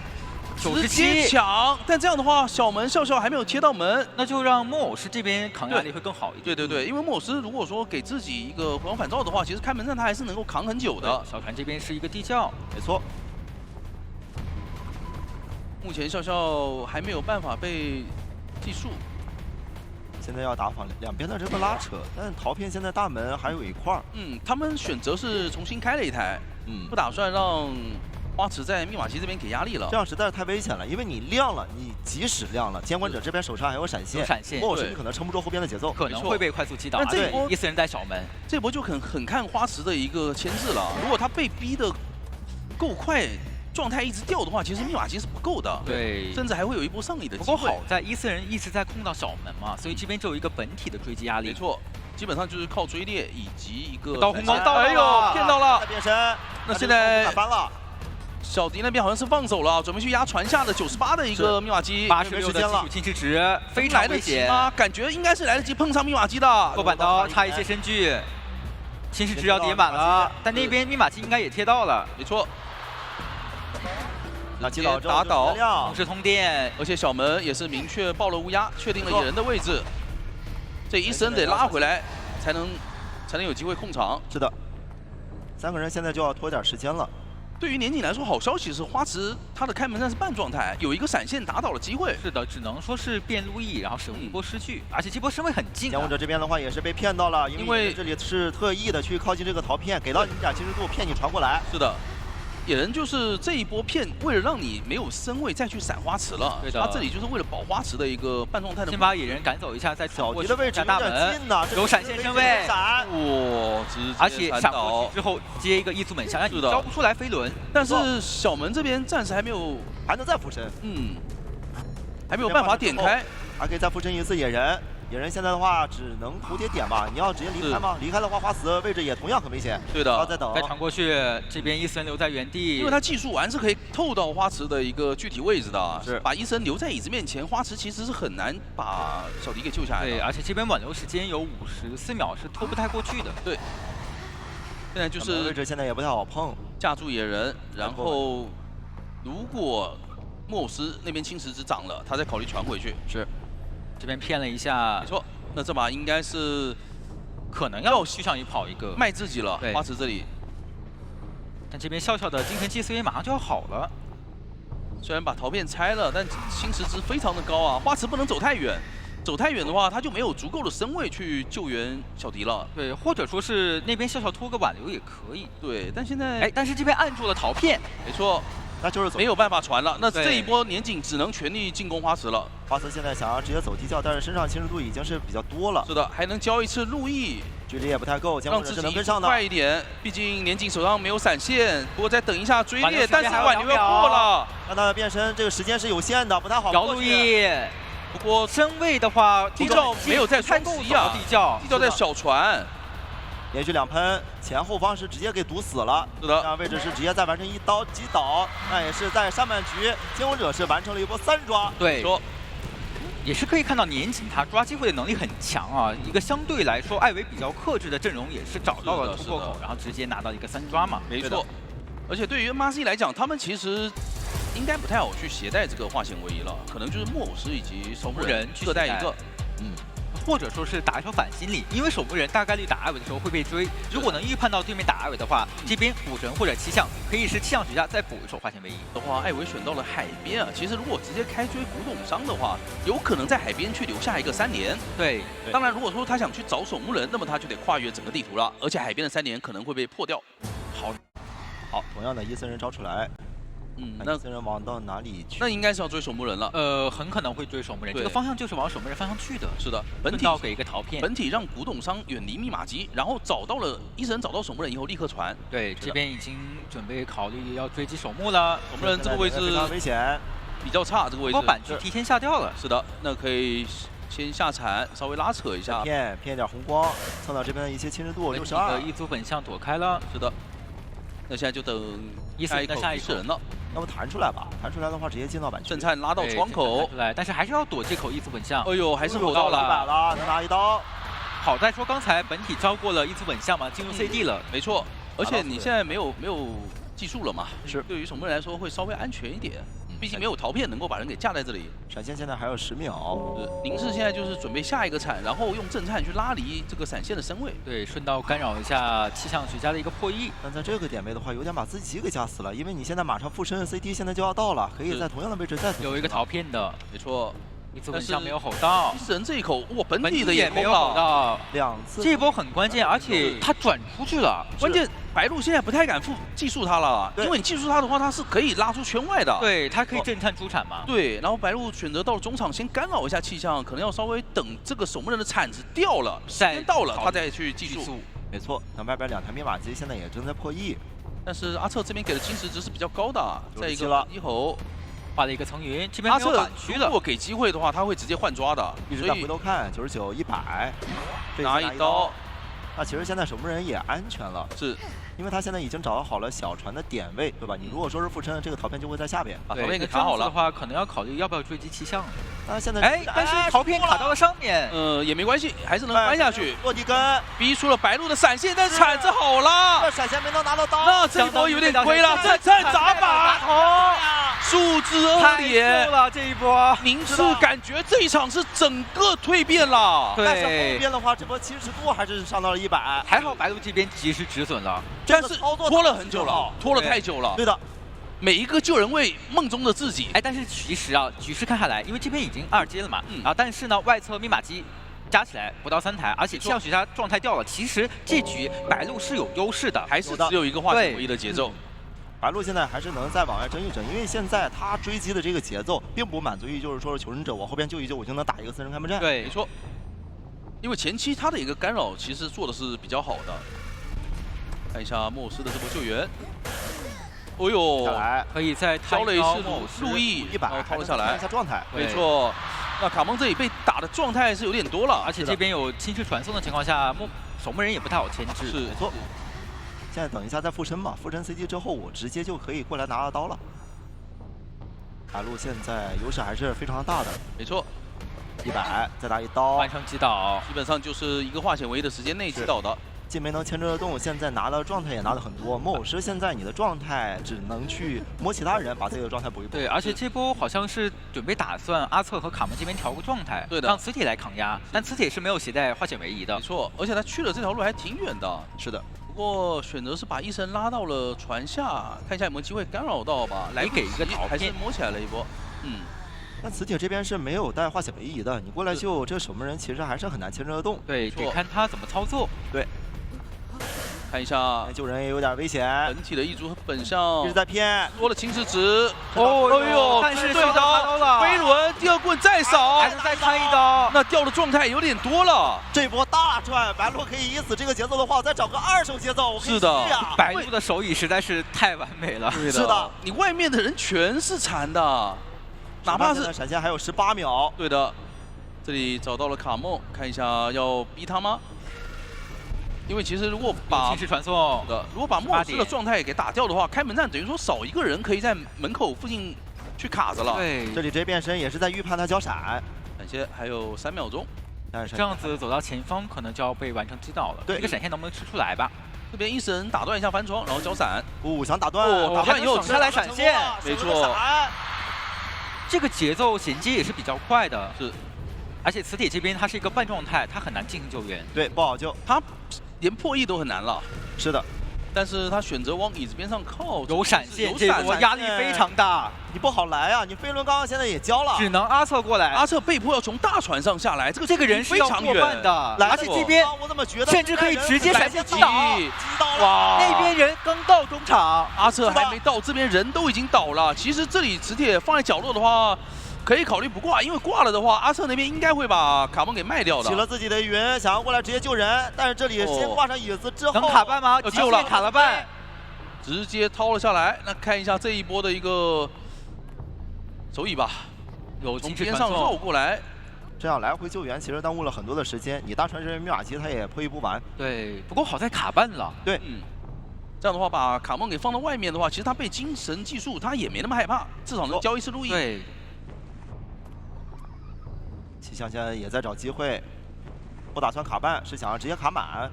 直接抢，但这样的话，小门笑笑还没有贴到门，那就让木偶师这边扛压力会更好一点。对，因为木偶师如果说给自己一个回光返照的话，其实开门战他还是能够扛很久的。小船这边是一个地窖，没错。目前笑笑还没有办法被计数，现在要打反两边的这个拉扯，但陶片现在大门还有一块。他们选择是重新开了一台，不打算让花池在密码机这边给压力了，这样实在是太危险了。因为你亮了，你即使亮了，监管者这边手上还有闪现，木偶师你可能撑不住后边的节奏，可能会被快速击倒。但这一波14人带小门，这波就很看花池的一个牵制了。如果他被逼的够快，状态一直掉的话，其实密码机是不够的，对，甚至还会有一波上瘾的机会。不过好在14人一直在控到小门嘛，所以这边就有一个本体的追击压力。没错。基本上就是靠追猎以及一个刀红光到了，哎呦，骗到了！变身，那现在翻了。小迪那边好像是放走了，准备去压船下的98的一个密码机，86的基础侵蚀值，非常危险啊！感觉应该是来得及碰上密码机的。过板刀差一些身距，侵蚀值要叠满了，但那边密码机应该也贴到了，没错。那击倒打倒，同时通电，而且小门也是明确爆了乌鸦，确定了野人的位置。这一身得拉回来，才能有机会控场。是的，3个人现在就要拖点时间了。对于年景来说，好消息是花池他的开门战是半状态，有一个闪现打倒了机会。是的，只能说是变路易，然后使用一波失去，而且这波身位很近。监护者这边的话也是被骗到了，因为这里是特意的去靠近这个陶片，给到你点侵蚀度，骗你传过来。是的。野人就是这一波骗，为了让你没有身位再去闪花池了。对的，他这里就是为了保花池的一个半状态的。先把野人赶走一下，再小迪的位置有点近呐，有闪现身位，哇，而且闪过去之后接一个异速猛象，让你招不出来飞轮。但是小门这边暂时还没有，还能再附身，还没有办法点开，还可以再附身一次野人。野人现在的话只能蝴蝶点吧，你要直接离开吗？离开的话，花死位置也同样很危险。对的，要再等，再传过去，这边伊森留在原地，因为他技术完是可以透到花池的一个具体位置的，是把伊森留在椅子面前，花池其实是很难把小迪给救下来的。对，而且这边挽留时间有54秒，是拖不太过去的。对，现在就是位置现在也不太好碰，架住野人，然后如果莫偶斯那边侵蚀值涨了，他再考虑传回去。是。这边骗了一下，没错。那这把应该是可能要续上一跑一个卖自己了，花池这里。但这边笑笑的精神祭司也马上就要好了，虽然把陶片拆了，但侵蚀值非常的高啊。花池不能走太远，走太远的话，他就没有足够的身位去救援小迪了。对，或者说是那边笑笑拖个挽留也可以。对，但现在但是这边按住了陶片，没错。那就是没有办法传了，那这一波年景只能全力进攻花池了。花池现在想要直接走地窖，但是身上侵蚀度已经是比较多了。是的，还能交一次路易，距离也不太够，让自己快一点。毕竟年景手上没有闪现，不过再等一下追猎，但是挽留要过了。让他的变身，这个时间是有限的，不太好。摇路易，不过身位的话，地窖没有在双击啊，地窖在小船。连续2喷，前后方是直接给堵死了。是的，这样位置是直接再完成一刀击倒，那也是在上半局监控者是完成了一波3抓。对，也是可以看到年景他抓机会的能力很强啊。一个相对来说艾维比较克制的阵容，也是找到了突破口，然后直接拿到一个3抓嘛。没错，而且对于 NMAC 来讲，他们其实应该不太好去携带这个化险为夷了，可能就是木偶师以及守墓人各带一个。或者说是打一手反心理，因为守墓人大概率打艾维的时候会被追，如果能预判到对面打艾维的话，这边补神或者气象可以是气象学家再补一手化险为夷的话，艾维选到了海边啊。其实如果直接开追古董商的话，有可能在海边去留下一个3连。对，当然如果说他想去找守墓人，那么他就得跨越整个地图了，而且海边的3连可能会被破掉。好。好，同样的伊森人招出来，那伊森人往到哪里去？那应该是要追守墓人了。很可能会追守墓人，对这个方向就是往守墓人方向去的。是的，本体要给一个陶片，本体让古董商远离密码机，然后找到了伊森人找到守墓人以后立刻传。对，这边已经准备考虑要追击守墓了。守墓人这个位置非常危险，比较差，这个位置。不过板区提前下掉了。是的，那可以先下铲，稍微拉扯一下，骗一点红光，蹭到这边的一些侵蚀度62。一组本相躲开了。是的，那现在就等下一口伊斯人了。要不弹出来吧？弹出来的话，直接进到板区。震颤拉到窗口，但是还是要躲这口一组本相。哎呦，还是吼到了100了，能拿一刀。好在说刚才本体招过了一组本相嘛，进入 CD 了。没错，而且你现在没有技术了嘛，是对于守墓人来说会稍微安全一点。毕竟没有陶片能够把人给架在这里。闪现现在还有10秒。宁氏现在就是准备下一个铲，然后用震颤去拉离这个闪现的身位。对，顺道干扰一下气象学家的一个破译。但在这个点位的话，有点把自己给夹死了，因为你现在马上附身 CT 现在就要到了，可以在同样的位置再有一个陶片的，没错。一组本相没有吼到，伊斯人这一口哇，本体的也没有吼到，2次。这一波很关键，而且他转出去了。关键白鹿现在不太敢技术他了，因为你技术他的话，他是可以拉出圈外的。对，他可以震颤出铲嘛。对，然后白鹿选择到了中场先干扰一下气象，可能要稍微等这个守墓人的铲子掉了，时间到了他再去技术。没错，那外边2台密码机现在也正在破译，但是阿策这边给的金石值是比较高的，再一个一吼。画了一个层云，这边阿策如果给机会的话，他会直接换抓的。一直在回头看，99、100，拿一刀。那其实现在守墓人也安全了，是因为他现在已经找好了小船的点位，对吧？你如果说是附身，这个陶片就会在下边，把陶片给卡好了的话，可能要考虑要不要追击气象。那现在但是陶片卡到了上面，也没关系，还是能翻下去。落地根逼出了白鹿的闪现，但是铲子好了，这闪现没能拿到刀，那这一波有点亏了，震颤砸板数字2连了这一波，宁氏感觉这一场是整个蜕变了。但是后边的话，这波侵蚀度还是上到了100，还好白鹿这边及时止损了，但是拖了很久了，拖了太久了。对的。每一个救人位梦中的自己，但是其实啊，局势看下来，因为这边已经2阶了嘛，然后但是呢，外侧密码机加起来不到3台，而且气象学家状态掉了，其实这局白鹿是有优势的，还是只有一个化险为夷的节奏。白鹿现在还是能再往外争一争，因为现在他追击的这个节奏并不满足于就是说求生者我后边救一救，我就能打一个4人开门战。对，没错。因为前期他的一个干扰其实做的是比较好的。看一下莫斯的这波救援。哦呦，下来可以再交了一次路易100，掏了下来，看一下状态。没错，那卡蒙这里被打的状态是有点多了，而且这边有侵蚀传送的情况下，守墓人也不太好牵制。是，没错。现在等一下再附身嘛，附身 CT 之后，我直接就可以过来拿到刀了。白鹿现在优势还是非常大的。没错，100再打一刀，完成击倒，基本上就是一个化险为夷的时间内击倒的。既没能牵制得动，现在拿的状态也拿的很多。木偶师现在你的状态只能去摸其他人，把这个状态补一补。对，而且这波好像是准备打算阿策和卡门这边调个状态，对的，让磁铁来扛压，但磁铁是没有携带化险为夷的。没错，而且他去了这条路还挺远的。是的，不过选择是把医生拉到了船下，看一下有没有机会干扰到吧。来给一个陶片，还是摸起来了一波。但磁铁这边是没有带化险为夷的，你过来救这个守墓人其实还是很难牵制得动。对，得看他怎么操作。对。看一下，救人也有点危险。本体的一组本相一直在骗，多了侵蚀值。哦呦，但是对刀，飞轮第2棍再扫，还是再看一刀。那掉的状态有点多了。这波大赚，白鹿可以以此这个节奏的话，我再找个2手节奏。是的，白鹿的手语实在是太完美了。是的，你外面的人全是残的，哪怕是闪现还有18秒。对的，这里找到了卡梦，看一下要逼他吗？因为其实如果把侵蚀传送的，如果把莫斯的状态给打掉的话，开门战等于说少一个人可以在门口附近去卡着了。对，这里这变身也是在预判他交闪，闪现还有3秒钟，这样子走到前方可能就要被完成击倒了。对，这个闪现能不能吃出来吧？这边一神打断一下翻窗，然后交闪。想打断，打断以后下来闪现，没错。这个节奏衔接也是比较快的，是。而且磁铁这边它是一个半状态，它很难进行救援。对，不好救。他连破译都很难了。是的，但是他选择往椅子边上靠，有闪现，有闪这波压力非常大，你不好来啊！你飞轮刚刚现在也交了，只能阿策过来。阿策被迫要从大船上下来，这个人是要过半的，来而且这边我怎么觉得甚至可以直接闪现击倒。击倒了！哇，那边人刚到中场，阿策还没到，这边人都已经倒了。其实这里磁铁放在角落的话，可以考虑不挂，因为挂了的话，阿策那边应该会把卡蒙给卖掉的。起了自己的云，想要过来直接救人，但是这里先挂上椅子之后，能卡半吗？要救了，卡了半，直接掏了下来。那看一下这一波的一个手椅吧，有从边上绕过来。这样来回救援其实耽误了很多的时间，你大船人密码机他也破译不完。对，不过好在卡半了。对，这样的话把卡蒙给放到外面的话，其实他被精神技术他也没那么害怕，至少能交一次路易。对。气象现在也在找机会，不打算卡半，是想要直接卡满。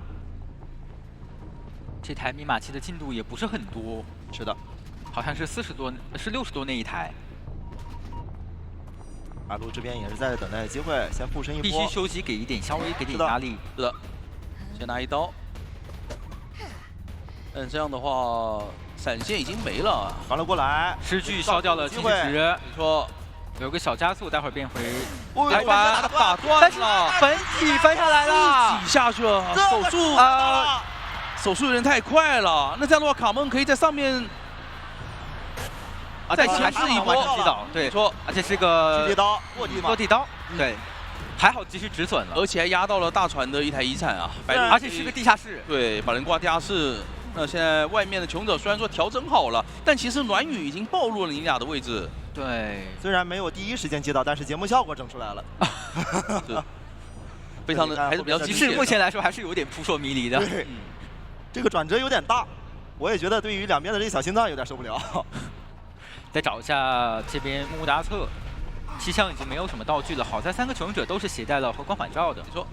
这台密码器的进度也不是很多，是的，好像是40多，是60多那一台。阿路这边也是在等待机会，先附身一波。必须休息，稍微给点压力。是的，先拿一刀。但这样的话，闪现已经没了，传了过来，诗句烧掉了机会值，没错。有个小加速，待会儿变回来把打断了，本体翻下来了，挤下去了，手速手速有点太快了。那这样的话，卡蒙可以在上面再前置一波击倒，对，没错，而且是个地刀落地刀，对，还好及时止损了，而且还压到了大船的一台遗产啊，而且是个地下室，对，把人挂地下室。那现在外面的穷者虽然说调整好了，但其实暖雨已经暴露了你俩的位置。对，虽然没有第一时间接到，但是节目效果整出来了，是，非常的还是比较其实目前来说还是有点扑朔迷离的。对，这个转折有点大，我也觉得对于两边的这小心脏有点受不了。再找一下这边木木达策，气象已经没有什么道具了，好在3个求生者都是携带了和光返照的。没错。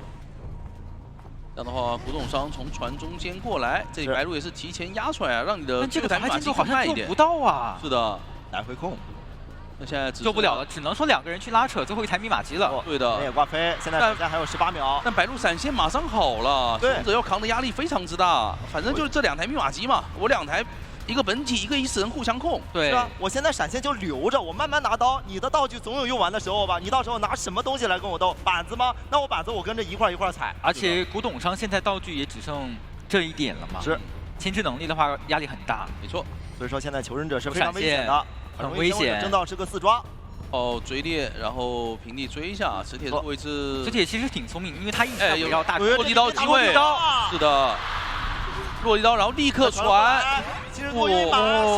这样的话，古董商从船中间过来，这里白鹿也是提前压出来啊，让你的这个台进度好像慢一点。做不到啊。是的，来回控。那现在做不了了，只能说2个人去拉扯最后一台密码机了。对的。也挂飞，现在时间还有18秒。但白鹿闪现马上好了，求生者要扛的压力非常之大。反正就是这2台密码机嘛，我2台。一个本体，一个1死人互相控，对，是吧？我现在闪现就留着，我慢慢拿刀。你的道具总有用完的时候吧？你到时候拿什么东西来跟我斗？板子吗？那我板子我跟着一块踩。而且古董商现在道具也只剩这一点了嘛。是，牵制能力的话压力很大。没错，所以说现在求生者是非常危险的，很危险。争到是个4抓。哦，追猎，然后平地追一下，磁铁的位置。磁铁其实挺聪明，因为他一直围绕大落地刀机会。是的。落地刀，然后立刻传，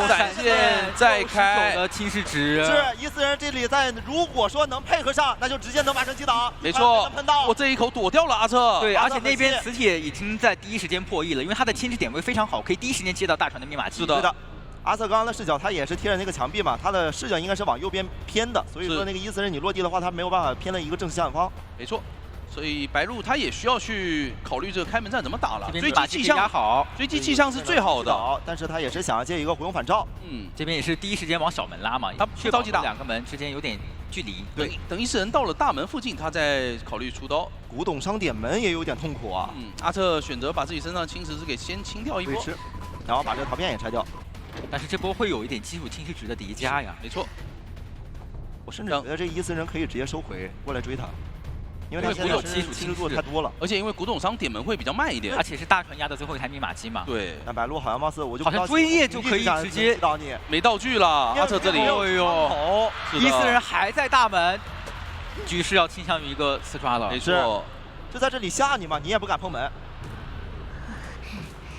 闪现再开的侵蚀值。是1死人这里如果说能配合上，那就直接能完成击倒。没错，我这一口躲掉了阿策。对，而且那边磁铁已经在第一时间破译了，因为他的牵制点位非常好，可以第一时间接到大船的密码机。是的。阿策刚刚的视角，他也是贴着那个墙壁嘛，他的视角应该是往右边偏的，所以说那个1死人你落地的话，他没有办法偏了一个正下方。没错。所以白鹿他也需要去考虑这个开门战怎么打了。追击气象好，追击气象是最好的，但是他也是想要接一个回龙反照。这边也是第一时间往小门拉嘛，他确保2个门之间有点距离。对，等1死人到了大门附近，他再考虑出刀。古董商点门也有点痛苦啊。阿策选择把自己身上侵蚀值给先清掉一波，然后把这个陶片也拆掉。但是这波会有一点基础侵蚀值的叠加呀。没错，我甚至觉得这1死人可以直接收回过来追他。因为他现在基础侵蚀度太多了，而且因为古董商点门会比较慢一点，而且是大船压的最后一台密码机嘛。对，那白鹿好像貌似我就好像追夜就可以直接到你，没道具了。阿策这里，哎呦，1死人还在大门，局势要倾向于一个4抓了。没错，就在这里吓你嘛，你也不敢碰门。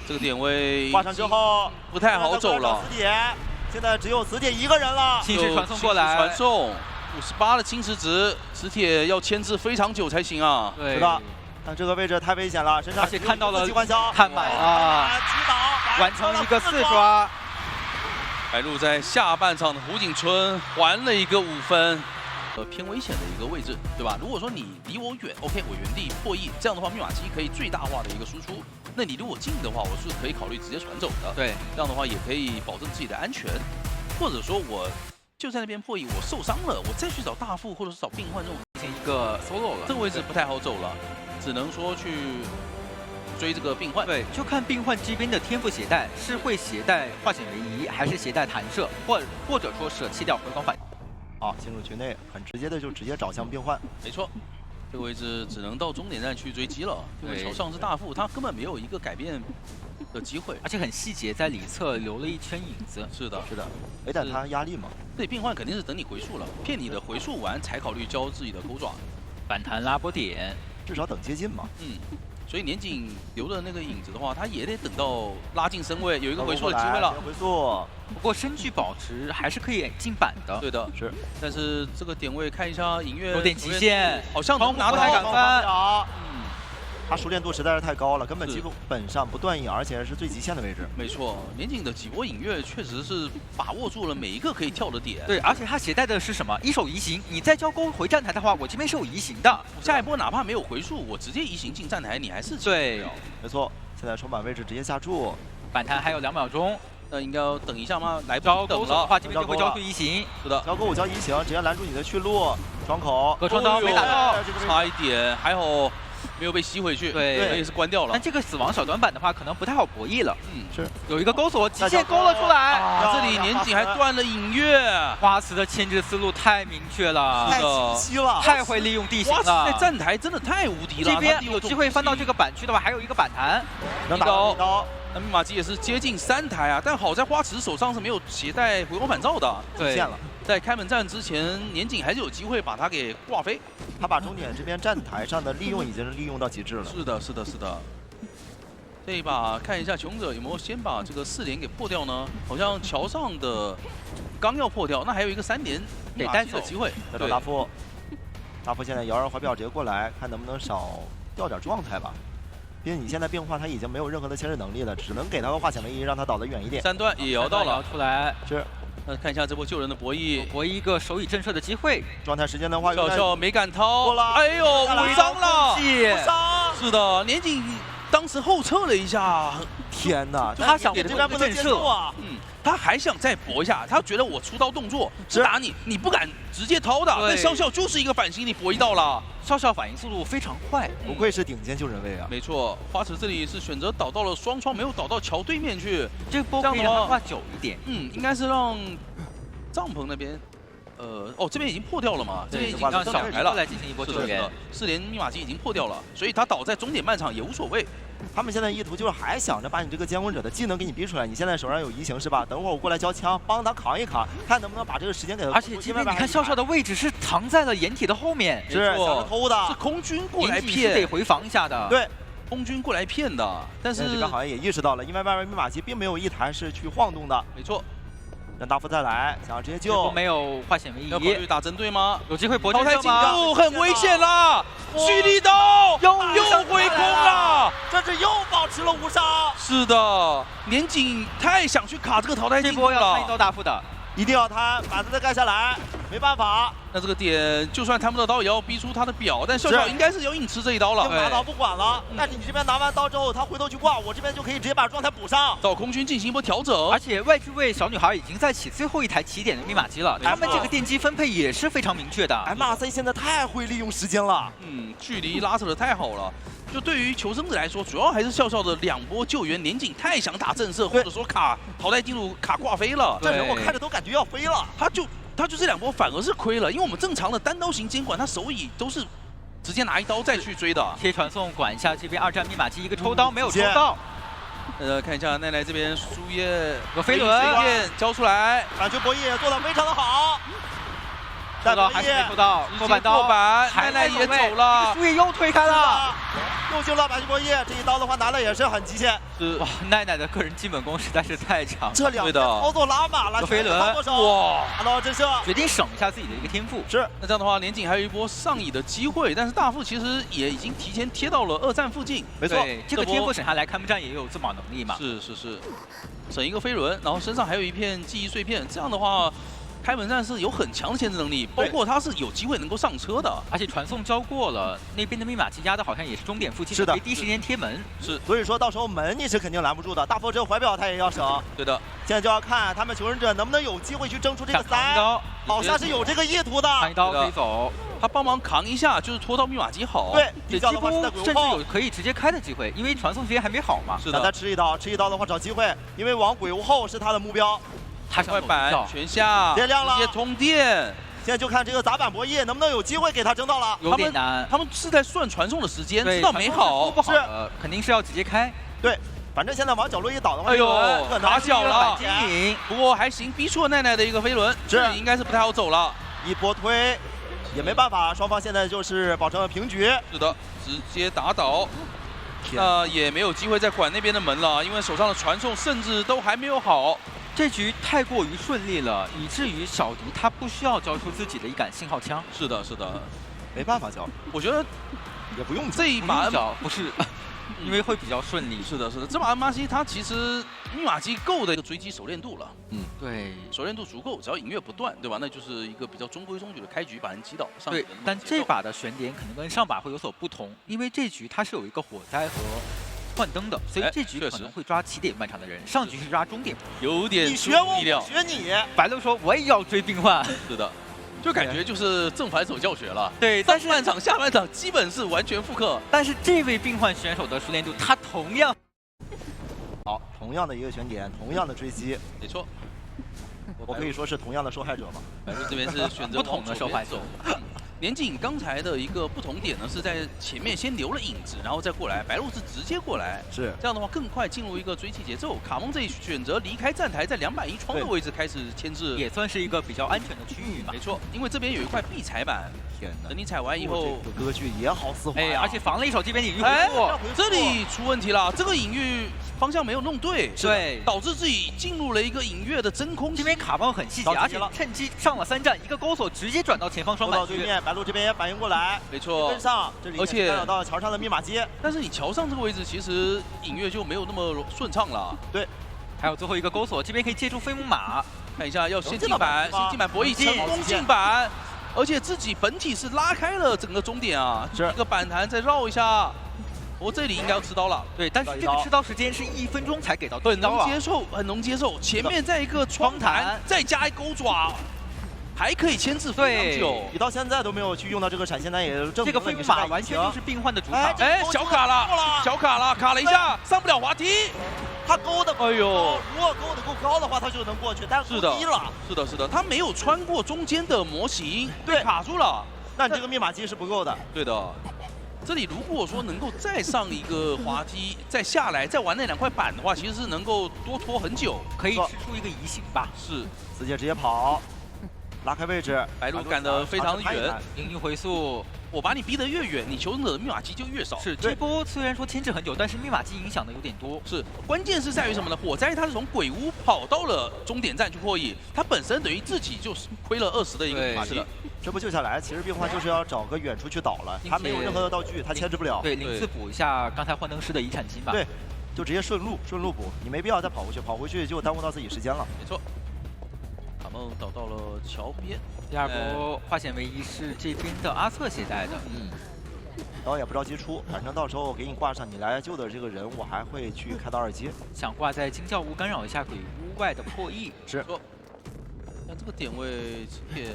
这个点位挂上之后不太好走了。磁铁，现在只有磁铁1个人了。侵蚀传送过来，传送。58的侵蚀值，磁铁要牵制非常久才行啊。对，是的，但这个位置太危险了，身上而且看到了机关枪，看满了，击倒，完成一个4抓。白鹿在下半场的湖景村还了一个5分，偏危险的一个位置，对吧？如果说你离我远 ，OK， 我原地破译，这样的话密码机可以最大化的一个输出。那你离我近的话，我是可以考虑直接传走的。对，这样的话也可以保证自己的安全，或者说我。就在那边破译，我受伤了，我再去找大副或者是找病患这种进行一个 solo 了，这个位置不太好走了，只能说去追这个病患。对，就看病患这边的天赋携带是会携带化险为夷，还是携带弹射，或者说舍弃掉回光反。好，进入局内，很直接的就直接找向病患。没错。 这个位置只能到终点站去追击了，因为桥上是大副，他根本没有一个改变的机会，而且很细节，在里侧留了一圈影子。是的，是的，没带他压力嘛。对，病患肯定是等你回溯了，骗你的回溯完才考虑交自己的钩爪，反弹拉波点，至少等接近嘛。嗯，所以年景留的那个影子的话，他也得等到拉近身位，有一个回溯的机会了。回溯。 不过身距保持还是可以进板的。对的，是。但是这个点位看一下影月有点极限，好像能拿不太敢到。翻。他熟练度实在是太高了，根本基本上不断影，而且是最极限的位置。没错，年景的几波影月确实是把握住了每一个可以跳的点。对，而且他携带的是什么？一手移形，你再交钩回站台的话，我这边是有移形的。下一波哪怕没有回溯，我直接移形进站台，你还是对，没错。现在冲板位置直接下注，反弹还有2秒钟。 那应该要等一下吗？来不及等了的话，这边就会交出移形。是的，交钩5交移形，直接拦住你的去路。窗口，隔窗刀没打到，差一点，还好没有被吸回去。对，所以是关掉了。但这个死亡小短板的话，可能不太好博弈了。嗯，是有一个钩索，极限勾了出来。啊，这里年景还断了影月。花瓷的牵制思路太明确了，太清晰了，太会利用地形了。花瓷在站台真的太无敌了。这边有机会翻到这个板区的话，还有一个反弹，能打一刀。 那密码机也是接近3台啊，但好在花池手上是没有携带回光返照的，对，了。在开门战之前，年景还是有机会把它给挂飞。他把终点这边站台上的利用已经是利用到极致了。是的，是的，是的。这一把看一下穷者有没有先把这个4连给破掉呢？好像桥上的刚要破掉，那还有一个3连得单手的机会。再找大副，大副现在摇人怀表直接过来，看能不能少掉点状态吧。 因为你现在病患他已经没有任何的牵制能力了，只能给他个化险为夷，让他倒得远一点。 3段也摇到了，出来是。那看一下这波救人的博弈，博弈一个手椅震慑的机会。状态时间的话，笑笑没敢掏，哎呦，误伤了，误伤。是的，年景当时后撤了一下，天哪，他想这边不能接受啊。他还想再搏一下，他觉得我出刀动作是打你，你不敢直接掏的。但笑笑就是一个反心理博弈到了。 笑笑反应速度非常快，不愧是顶尖救人位啊！没错，花池这里是选择倒到了双窗，没有倒到桥对面去。这波可以让他画久一点。应该是让帐篷那边，这边已经破掉了嘛？这边已经让小白了来进行一波救援。4连密码机已经破掉了，所以他倒在终点半场也无所谓。 他们现在意图就是还想着把你这个监控者的技能给你逼出来。你现在手上有移形是吧？等会儿我过来交枪，帮他扛一扛，看能不能把这个时间给他。而且这边你看笑笑的位置是藏在了掩体的后面，是想着偷的，是空军过来骗，得回防一下的。对，空军过来骗的，但是这边好像也意识到了，因为外面密码机并没有一台是去晃动的。没错。 让大副再来，想要直接救，没有化险为夷。要考虑打针对吗？有机会搏淘汰进入很危险了，蓄力刀又回空了，这是又保持了无伤。是的，年景太想去卡这个淘汰进入了，这波要摊一刀大副的，一定要摊，把他再盖下来，没办法。那这个点就算摊不到刀，也要逼出他的表，但笑笑应该是要硬吃这一刀了。拿刀不管了，但是你这边拿完刀之后，他回头去挂，我这边就可以直接把状态补上。到空军进行一波调整，而且外置位小女孩已经在起最后一台起点的密码机了，他们这个电机分配也是非常明确的。MRC 现在太会利用时间了，距离拉扯的太好了。 就对于求生者来说，主要还是笑笑的2波救援，年景太想打震慑，或者说卡淘汰进入卡挂飞了。这人我看着都感觉要飞了。他就这2波反而是亏了，因为我们正常的单刀型监管，他手椅都是直接拿一刀再去追的。贴传送管一下这边2战密码机一个抽刀没有抽到。看一下奈奈这边输液有飞轮交出来，反击博弈也做得非常的好。 抽到还是没抽到，过板，奈奈也走了，输液又推开了，又进了反击博弈，这一刀的话拿的也是很极限。哇，奈奈的个人基本功实在是太强，这2个操作拉满了，有飞轮，哇，拿到震慑，决定省一下自己的一个天赋。是，那这样的话，年景还有一波上椅的机会，但是大副其实也已经提前贴到了2站附近。没错，这个天赋省下来，开门战也有自保能力嘛。是，省一个飞轮，然后身上还有一片记忆碎片，这样的话。 开门战是有很强的牵制能力，包括他是有机会能够上车的，而且传送交过了，那边的密码机压的好像也是终点附近，是的，可以第一时间贴门。是，所以说到时候门你是肯定拦不住的。大佛这个怀表他也要省。对的，现在就要看他们求生者能不能有机会去争出这个3，好像是有这个意图的。砍一刀可以走，他帮忙扛一下，就是拖到密码机好。对，这几比较的话是在波甚至鬼屋后有可以直接开的机会，因为传送时间还没好嘛。是让他的，吃一刀，吃一刀的话找机会，因为往鬼屋后是他的目标。他想走快板掉全下，别亮了直接通电。现在就看这个砸板博弈能不能有机会给他争到了。有点难。他们是在算传送的时间，对，知道没好不好肯定是要直接开。对，反正现在往角落一倒的话，哎呦可能打小了经营不过还行，逼出了奈奈的一个飞轮，这里应该是不太好走了。一波推，也没办法，双方现在就是保证了平局。是的，直接打倒。也没有机会再管那边的门了，因为手上的传送甚至都还没有好。这局太过于顺利了，以至于小迪他不需要交出自己的一杆信号枪。是的，是的，没办法交，我觉得也不用这一把不是，因为会比较顺利。是的，是的，这把恩巴西他其实密码机够的一个追击熟练度了。对，熟练度足够，只要引越不断，对吧？那就是一个比较中规中矩的开局，把人击倒。上对，但这把的悬点可能跟上把会有所不同，因为这局它是有一个火灾和幻灯的，所以这局可能会抓起点漫长的人，上局是抓终点。有点你学我，意料我学你。白鹿说我也要追病患。是的，就感觉就是正反手教学了。对，上半场、下半场基本是完全复刻。但是这位病患选手的熟练度，他同样好，同样的一个悬点，同样的追击，没错，我可以说是同样的受害者嘛。白鹿这边是选择不同的受害者。年景刚才的一个不同点呢，是在前面先留了影子，然后再过来。白鹿是直接过来，是这样的话更快进入一个追击节奏。卡蒙这一选择离开站台，在210窗的位置开始牵制，也算是一个比较安全的区域嘛。没错，因为这边有一块壁踩板，天哪！等你踩完以后，这个格局也好丝滑呀。而且防了一手这边的隐喻回哎复，这里出问题了，这个隐喻方向没有弄对，对，导致自己进入了一个隐跃的真空。这边卡邦很细节，而且趁机上了3站，一个勾索直接转到前方双板区。到对面，白鹿这边也反应过来，没错，跟上，这里而且干扰到桥上的密码机。但是你桥上这个位置，其实隐跃就没有那么顺畅了。对，还有最后一个勾索，这边可以借助飞木马，看一下要先进板，先进板博弈成功进板，而且自己本体是拉开了整个终点啊，是一个板弹再绕一下。不过这里应该要吃刀了，对，但是这个吃刀时间是1分钟才给到，很能接受，很能接受。前面再一个窗弹，再加一钩爪，还可以牵制非常久。你到现在都没有去用到这个闪现弹，也证明这个飞木马完全就是病患的主场。哎，小卡了，小卡了，卡了一下，上不了滑梯。他勾的，哎呦，如果勾的够高的话，他就能过去，但是勾低了。是的，是的，他没有穿过中间的模型，对，卡住了。那你这个密码机是不够的。对的。这里如果说能够再上一个滑梯，再下来，再玩那2块板的话，其实是能够多拖很久，可以吃出一个移形吧。是，直接跑，拉开位置，白鹿赶得非常远，隐喻回溯。我把你逼得越远，你求生者的密码机就越少。是，这波虽然说牵制很久，但是密码机影响的有点多。是，关键是在于什么呢？火灾他是从鬼屋跑到了终点站去破译，他本身等于自己就是亏了20的一个密码机。这不救下来，其实病患就是要找个远处去倒了，他没有任何的道具，他牵制不了。对，零次补一下刚才幻灯师的遗产金吧。对，就直接顺路补，你没必要再跑回去就耽误到自己时间了。没错。卡梦倒到了桥边，第2波化险为夷是这边的阿策携带的。刀也不着急出，反正到时候给你挂上你来救的这个人，我还会去开到2阶，想挂在惊叫屋干扰一下鬼屋外的破译。是。但这个点位也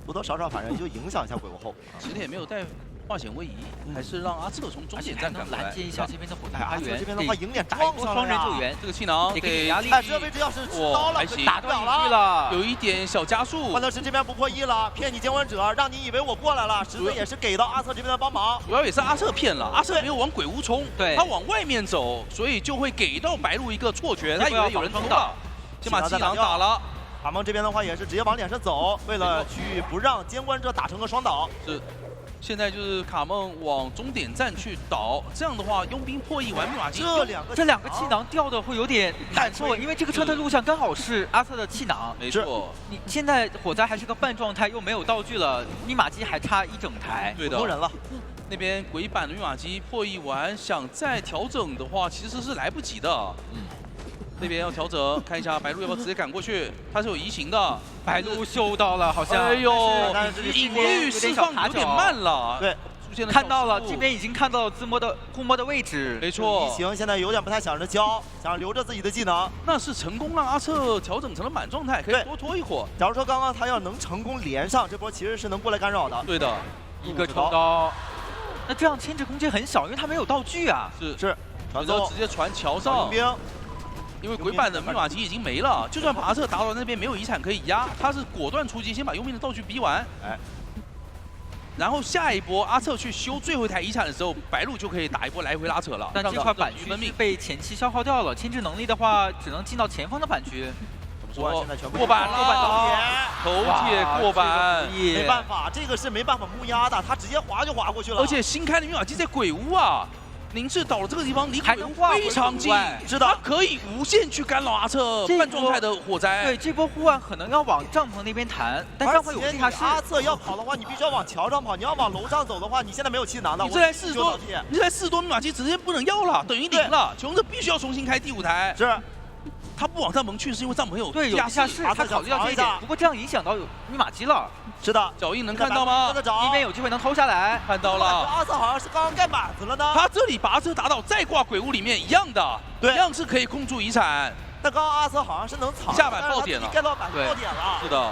多多少少反正就影响一下鬼屋后。其实也没有带化险为夷，还是让阿策从终点站赶过来，拦截一下这边的火灾阿策这边的话迎脸打一波双人救援，这个气囊给压力。哎，这位置要是吃刀了，打不了，有一点小加速。幻灯师这边不破译了，骗你监管者，让你以为我过来了，实则也是给到阿策这边的帮忙。主要也是阿策骗了，阿策没有往鬼屋冲，对，他往外面走，所以就会给到白鹿一个错觉，他以为有人冲到，先把气囊打了。卡蒙这边的话也是直接往脸上走，为了去不让监管者打成个双倒。是。现在就是卡梦往终点站去倒，这样的话佣兵破译完密码机，这两个气囊掉的会有点难受，因为这个车的路上刚好是阿策的气囊。没错，你现在火灾还是个半状态，又没有道具了，密码机还差一整台，对的，多人了。那边鬼版的密码机破译完，想再调整的话，其实是来不及的。那边要调整，看一下白鹿要不要直接赶过去，他是有移形的。白鹿嗅到了，好像。哎呦，隐喻释放有点慢了。对，现的看到了，小失误这边已经看到了自摸的护摸的位置。没错，行，现在有点不太想着交，想留着自己的技能。那是成功让阿策调整成了满状态，可以对多拖一会儿。假如说刚刚他要能成功连上，这波其实是能过来干扰的。对的，一个抽刀，那这样牵制空间很小，因为他没有道具啊。是，是，传送然后直接传桥佣上，兵，因为鬼版的密码机已经没了，就算把阿策打到那边没有遗产可以压，他是果断出击，先把佣兵的道具逼完。哎。然后下一波阿策去修最后一台遗产的时候，白鹿就可以打一波来回拉扯了。但这块板区是被前期消耗掉了，牵制能力的话只能进到前方的板区。哇，现在全部过板了，头铁过板，没办法，这个是没办法木压的，他直接滑就滑过去了。而且新开的密码机在鬼屋啊。宁志到了这个地方，离鬼屋非常近，是的，他可以无限去干扰阿策半状态的火灾。对，这波护腕可能要往帐篷那边弹，但帐篷有地下室。阿策要跑的话，你必须要往桥上跑，你要往楼上走的话，你现在没有气囊的。你这台40多密码机直接不能要了，等于零了。求生者必须要重新开第5台。是。他不往上蒙去，是因为帐篷有地下室，他考虑到这一点。不过这样影响到密码机了。是的，脚印能看到吗？一边有机会能偷下来，看到了。阿策好像是刚刚盖板子了呢。他这里把阿策打倒，再挂鬼屋里面一样的，对，一样是可以控住遗产。但刚刚阿策好像是能藏下板爆点了，盖到板爆点了。是的。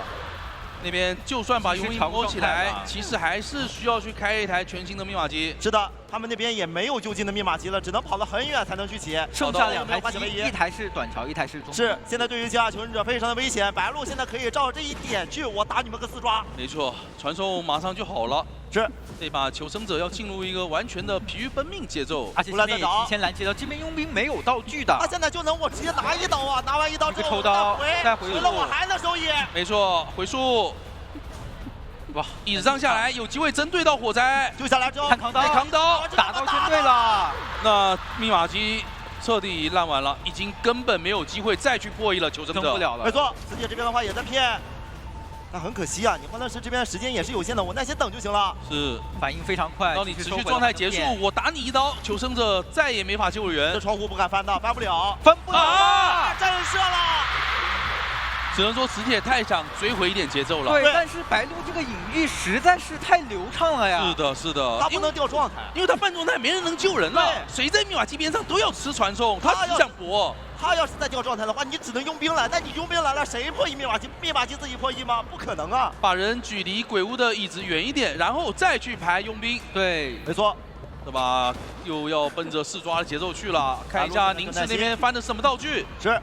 那边就算把佣兵摸起来，其实还是需要去开一台全新的密码机。是的，他们那边也没有就近的密码机了，只能跑得很远才能去起。剩下2台机，一台是短桥，一台是中。是，现在对于加求生者非常的危险。白鹿现在可以照着这一点去，我打你们个4抓。没错，传送马上就好了。是，这把求生者要进入一个完全的疲于奔命节奏，而且这边也提前拦截了，这边佣兵没有道具的。他现在就能我直接拿1刀啊，拿完1刀之后抽刀，再回了我还能收野。没错，回速。哇！椅子上下来，有机会针对到火灾，就下来之后看扛刀，扛刀打到针对了。那密码机彻底烂完了，已经根本没有机会再去破译了，求生者争不了了。没错，子姐这边的话也在骗，但很可惜啊，你换弹师这边时间也是有限的，我耐心等就行了。是，反应非常快。当你持续状态结束，我打你1刀，求生者再也没法救援。这窗户不敢翻的，翻不了，翻不了啊！震慑了。只能说磁铁太想追回一点节奏了。对，但是白鹿这个隐喻实在是太流畅了呀。是的，是的，他不能掉状态，因为他半状态没人能救人了，谁在密码机边上都要吃传送，他只想搏。他要是再掉状态的话，你只能佣兵来，但你佣兵来了，谁破译密码机？密码机自己破译吗？不可能啊！把人举离鬼屋的椅子远一点，然后再去排佣兵。对，没错。对吧？又要奔着4抓的节奏去了，看一下宁志那边翻的什么道具。是。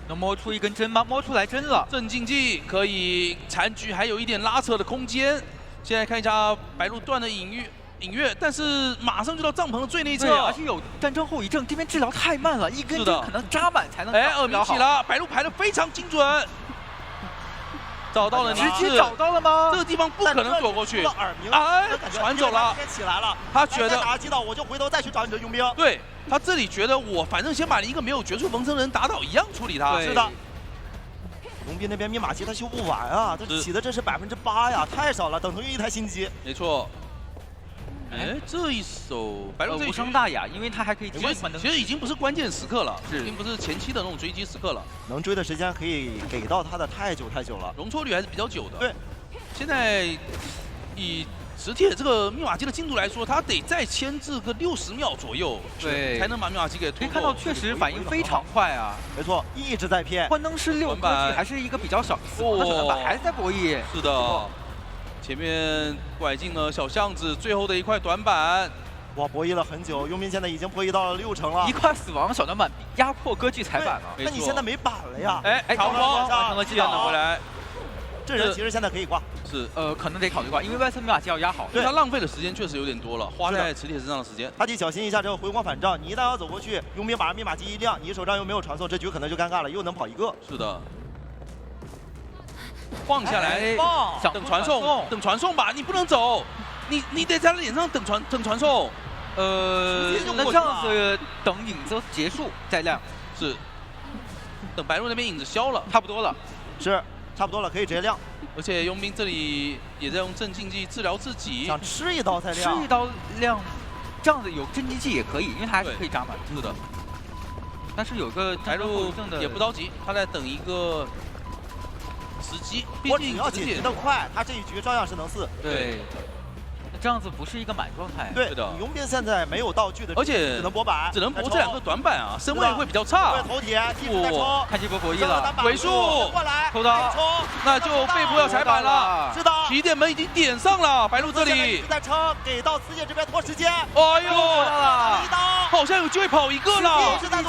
能摸出一根针吗？摸出来针了。镇静剂可以残局，还有一点拉扯的空间。现在看一下白鹿断的隐跃，但是马上就到帐篷的最内侧，而且有战争后遗症，这边治疗太慢了，一根针可能扎满才能。哎，耳鸣起了，白鹿排的非常精准，找到了宁志，直接找到了吗？这个地方不可能躲过去。耳鸣，哎，传走了，起来了。他觉得打击到，我就回头再去找你的佣兵。对。他这里觉得我反正先把一个没有绝处逢生人打倒一样处理他。是的。佣兵那边密码机他修不完啊，他起的这是8%呀，太少了，等同于1台新机。没错。哎，这一手白鹿无伤大雅，因为他还可以其实已经不是关键时刻了，已经不是前期的那种追击时刻了。能追的时间可以给到他的太久了，容错率还是比较久的。对。现在以磁铁这个密码机的进度来说，它得再牵制个60秒左右，对，才能把密码机给突破。可以看到，确实反应非常快啊。没错，一直在骗。幻灯师6科技还是一个比较小的短板，还是在博弈。是的，前面拐进了小巷子，最后的一块短板。哇，博弈了很久，佣兵现在已经博弈到了6成了。一块死亡小短板压迫歌剧彩板了。那你现在没板了呀？哎，长风完成了击倒回来。这人其实现在可以挂，是可能得考虑挂，因为外侧密码机要压好。对，他浪费的时间确实有点多了，花在磁铁身上的时间。他得小心一下这个回光返照，你一旦要走过去，佣兵把密码机一亮，你手上又没有传送，这局可能就尴尬了，又能跑1个。是的。放下来，等传送，等传送吧，你不能走，你得在他脸上等传送。那这样子等影子结束再亮。是。等白鹿那边影子消了，差不多了。是。差不多了，可以直接亮。而且佣兵这里也在用镇静剂治疗自己，想吃1刀再亮。吃1刀亮，这样子有镇静剂也可以，因为它还是可以扎满。是的。但是有个白鹿也不着急，他在等一个时机。我只要解决的快，他这一局照样是能4。对。这样子不是一个满状态。对是的佣兵现在没有道具的，而且只能搏板，只能搏这2个短板啊，身位会比较差。对头铁，一直在冲，看这波博弈了，尾数过来，偷刀冲，那就被迫要踩板了。是的，起点门已经点上了，白鹿这里，在撑，给到慈姐这边拖时间，哎呦，一刀，好像有机会跑一个了，是在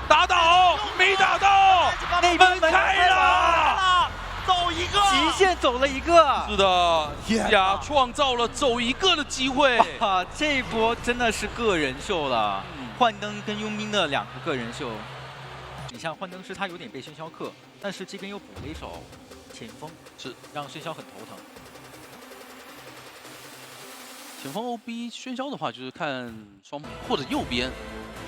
打倒，没打到，门开了，走一个，极限走了一个。是的，呀，创造了走一个的机会。啊，这一波真的是个人秀了，幻灯跟佣兵的2个人秀。你像幻灯师，他有点被喧嚣克，但是这边又补了一手前锋，是让喧嚣很头疼。前锋 OB 喧嚣的话，就是看双或者右边，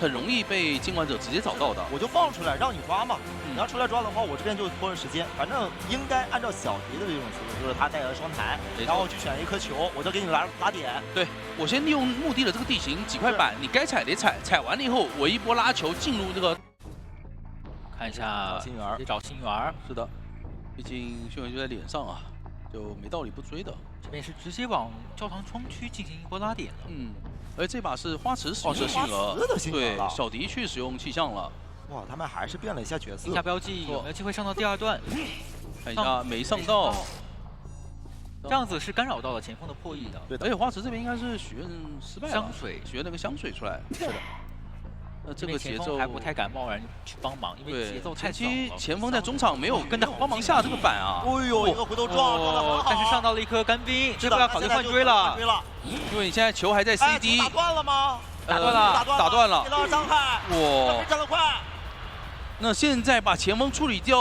很容易被监管者直接找到的。我就放出来让你抓嘛，你要出来抓的话，我这边就拖着时间，反正应该按照小迪的这种思路，就是他带了双台，然后去选一颗球，我就给你拉点。对，我先利用墓地的这个地形几块板，你该踩得踩，踩完了以后，我一波拉球进入这个。看一下新源，得找新源。是的，毕竟轩辕就在脸上啊，就没道理不追的。这边是直接往教堂窗区进行一波拉点了。而这把是花池使用的星娥，对，小迪去使用气象了。哇，他们还是变了一下角色。一下标记有没有机会上到第2段？看一下没上到，这样子是干扰到了前锋的破译的。对，而且花池这边应该是许愿失败了，香水许愿那个香水出来。是的。那这个节奏还不太敢贸然去帮忙，因为节奏太早了。前锋在中场没有跟他帮忙下这个板啊。哎呦，一个回头撞，但是上到了一颗干冰，这个要考虑换追了。因为你现在球还在 CD。打断了吗？打断了，打断了。给到伤害。哇，站得快。那现在把前锋处理掉，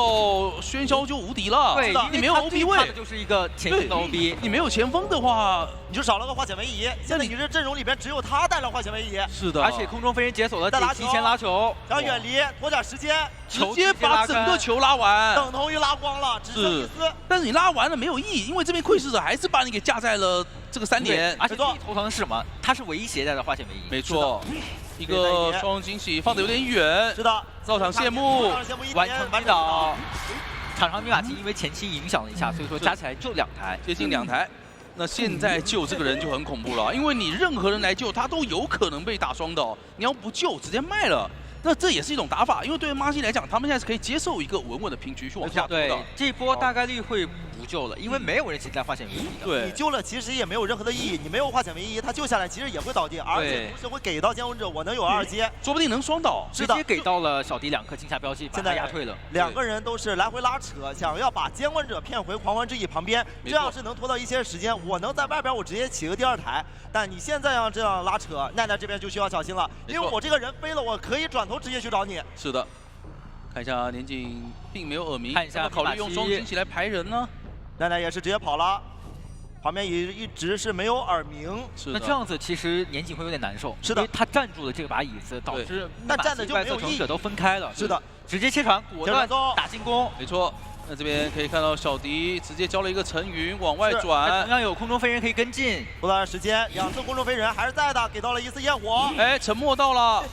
喧嚣就无敌了。对，你没有 OB 位，就是一个前锋的 OB。你没有前锋的话，你就少了个化险为夷。现在你这阵容里边只有他带了化险为夷。是的，而且空中飞人解锁了，得提前拉球，想远离，拖点时间，直接把整个球拉完，等同于拉光了，只剩一丝。但是你拉完了没有意义，因为这边窥视者还是把你给架在了这个3点。而且最头疼的是什么？他是唯一携带的化险为夷。没错。一个双惊喜放得有点远，是的，造场谢幕，完成击倒。场上密码机因为前期影响了一下，所以说加起来就2台，接近2台。那现在救这个人就很恐怖了，因为你任何人来救他都有可能被打双倒，你要不救直接卖了。那这也是一种打法，因为对于马西来讲，他们现在是可以接受一个稳稳的平局去往下拖的。对，这一波大概率会不救了，因为没有人携带化险为夷的。对，你救了其实也没有任何的意义，你没有化险为夷，他救下来其实也会倒地，而且同时会给到监管者，我能有2阶，说不定能双倒。直接给到了小迪2颗惊吓标记，把他压退了。2个人都是来回拉扯，想要把监管者骗回狂欢之翼旁边，这样是能拖到一些时间。我能在外边我直接起个第2台，但你现在要这样拉扯，奈奈这边就需要小心了，因为我这个人飞了，我可以转头直接去找你。是的，看一下年景并没有耳鸣，看一下考虑用双惊喜来排人呢。奈奈也是直接跑了，旁边也一直是没有耳鸣。是那这样子其实年景会有点难受，是的，因为他站住了这把椅子，导致但站的就没有意义，都分开了。是的，直接切传，果断打进攻。没错。那这边可以看到小迪直接交了一个陈云往外转，同样有空中飞人可以跟进。多段时间，2次空中飞人还是在的，给到了一次焰火。哎，沉默到了，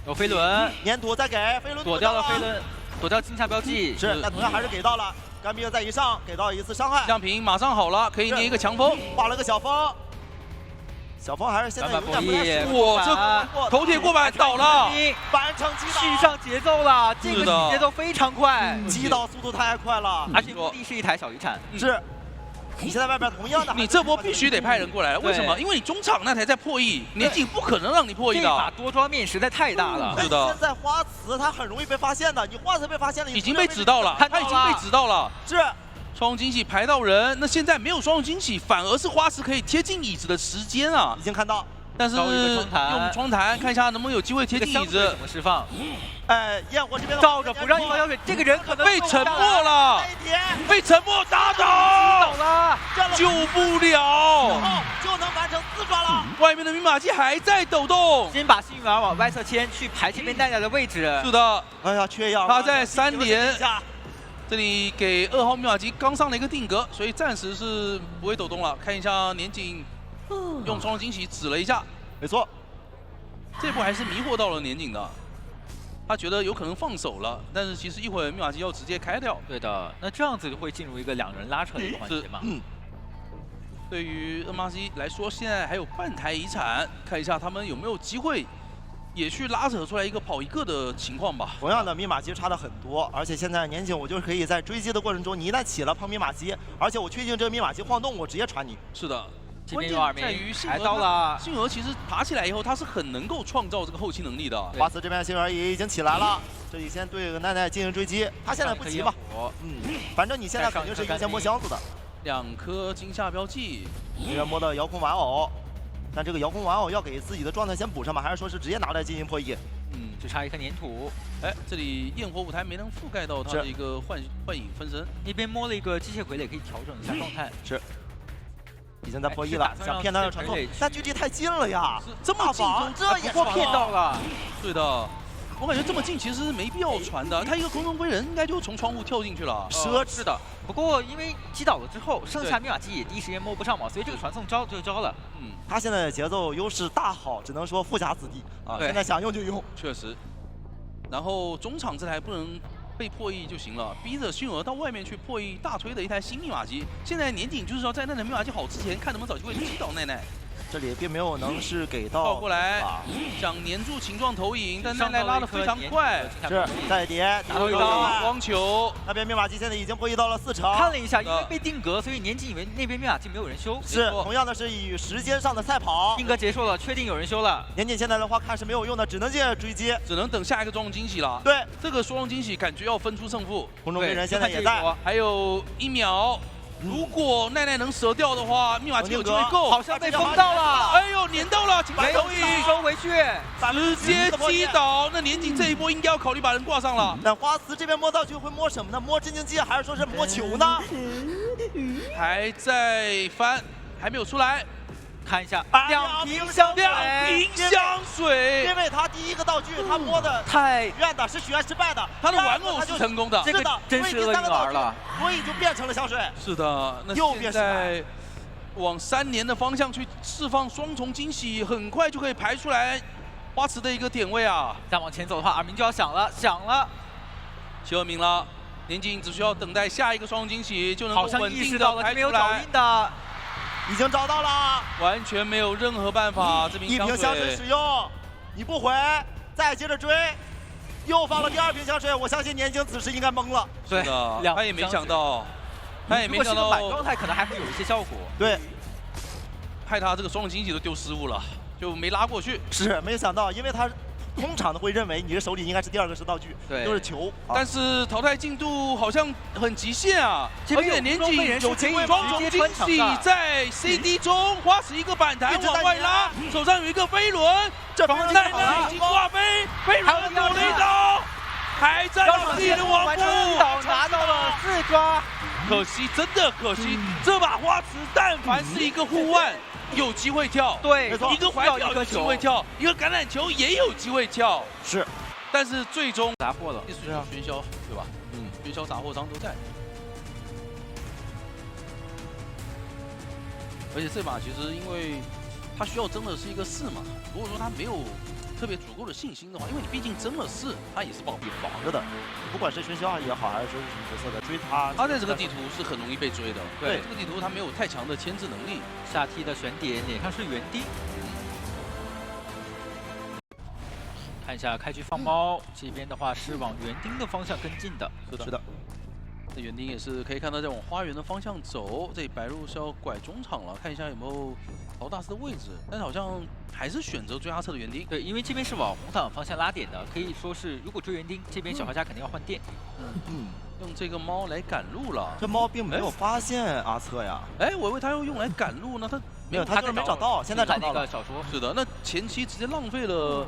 有飞轮，粘土再给飞轮躲掉了飞轮，躲掉惊吓标记。是，但同样还是给到了。干冰在一上，给到一次伤害。降平马上好了，可以捏一个强风，画了个小风。小风还是现在有点不太舒服。哇，这头铁过板倒了，完成击倒，续上节奏了，这个节奏非常快，击倒速度太快了，而且墓地是一台小遗产。是，你现在外边同样的，你这波必须得派人过来，为什么？因为你中场那台在破译，年景不可能让你破译的。这把多装面实在太大了，是的。现在花瓷它很容易被发现的，你花瓷被发现了，已经被指到了，他已经被指到了，是。双惊喜排到人，那现在没有双惊喜，反而是花池可以贴近椅子的时间啊！已经看到，但是用窗台看一下能不能有机会贴近椅子。怎么释放？焰火这边照着不让一方药水，这个人可能被沉默了，被沉默打倒了，救不了，就能完成4抓了。外面的密码机还在抖动，先把幸运儿往外侧牵，去排这边奈奈的位置。是的，哎呀，缺氧，他在3连。这里给2号密码机刚上了一个定格，所以暂时是不会抖动了。看一下年景，用双惊喜指了一下，没错，这波还是迷惑到了年景的。他觉得有可能放手了，但是其实一会儿密码机要直接开掉。对的，那这样子就会进入一个2人拉扯的环节嘛。对于 NMRC 来说，现在还有半台遗产，看一下他们有没有机会也去拉扯出来一个跑一个的情况吧。同样的密码机差的很多，而且现在年景我就可以在追击的过程中，你一旦起了碰密码机，而且我确定这个密码机晃动，我直接传你。是的。 这边有耳在于鸣，还到了。星河其实爬起来以后，他是很能够创造这个后期能力的。华慈这边星儿也已经起来了，这里先对奈奈进行追击，他现在不急嘛，反正你现在肯定是优先摸箱子的。2颗惊吓标记，这边摸到遥控玩偶，但这个遥控玩偶要给自己的状态先补上吗？还是说是直接拿来进行破译？就差一颗粘土。哎，这里焰火舞台没能覆盖到他的一个幻影分身，那边摸了一个机械傀儡，可以调整一下状态。是。 已经在破译了，想骗他的传送，但距离太近了呀！这么近，这也骗到了。对的，我感觉这么近其实没必要传的，他一个空中飞人应该就从窗户跳进去了。奢侈的。不过因为击倒了之后，剩下密码机也第一时间摸不上嘛，所以这个传送招就招了。他现在的节奏优势大好，只能说富家子弟啊！现在想用就用。确实。然后中场这台不能。 被破译就行了，逼着熏儿到外面去破译大推的一台新密码机。现在年景就是要在奈奈密码机好之前，看能不能找机会击倒奈奈。这里并没有能是给到倒过来，想粘住形状投影，但奈奈拉得非常快。是再叠，打到一刀光球。那边密码机现在已经破译到了4成。看了一下，因为被定格，所以年景以为那边密码机没有人修。是，同样的是与时间上的赛跑。定格结束了，确定有人修了。年景现在的话看是没有用的，只能进行追击，只能等下一个双惊喜了。对，这个双惊喜感觉要分出胜负。空中飞人现在也在，还有1秒。 如果奈奈能折掉的话，密码机有机会够。好像被封到了。哎呦，粘到了，请没有收回去，直接击倒。那年景这一波应该要考虑把人挂上了。那花慈这边摸道具会摸什么呢？摸真经机还是说是摸球呢？还在翻，还没有出来。 看一下，2瓶香水，因为他第一个道具他摸的太远的是许愿失败的，他的玩偶是成功的，这个真是恶女儿了，所以就变成了香水。是的，那现在往3年的方向去释放双重惊喜，很快就可以排出来花池的一个点位啊。再往前走的话，耳鸣就要响了，谢尔明了，年景只需要等待下一个双重惊喜就能够稳定的排出来。已经找到了，完全没有任何办法。这1瓶香水使用，你不回，再接着追，又放了第2瓶香水。我相信年景此时应该懵了。对的，他也没想到，满状态可能还会有一些效果。对，害他这个双重惊喜都丢失误了，就没拉过去。是没想到，因为他。 通常的会认为你的手里应该是第2个是道具，对，就是球。但是淘汰进度好像很极限啊，而且年景有机会双重惊喜在 CD 中，花池一个反弹往外拉，手上有一个飞轮，这奈奈已经挂飞，飞轮躲了一刀，还在自己的王府拿到了4抓，可惜，真的可惜，这把花池但凡是一个护腕。 有机会跳，对，一个怀表有机会跳，一个橄榄球也有机会跳，是，但是最终砸破了，是啊，喧嚣对吧？喧嚣杂货商都在，而且这把其实因为他需要争的是一个4嘛，如果说他没有特别足够的信心的话，因为你毕竟争了4，他也是保着的，不管是喧嚣也好，还是说是什么角色的追他，他在这个地图是很容易被追的，对，这个地图他没有太强的牵制能力。 下踢的悬点，脸上是园丁。看一下开局放猫，这边的话是往园丁的方向跟进的。是的。那园丁也是可以看到在往花园的方向走。这里白鹿是要拐中场了，看一下有没有曹大师的位置，但是好像还是选择追阿策的园丁。对，因为这边是往红场方向拉点的，可以说是如果追园丁，这边小画家肯定要换电。用这个猫来赶路了，这猫并没有发现阿策呀。哎，我以为他要用来赶路呢，他没有，他就是没找到，现在找到了。小说是的，那前期直接浪费了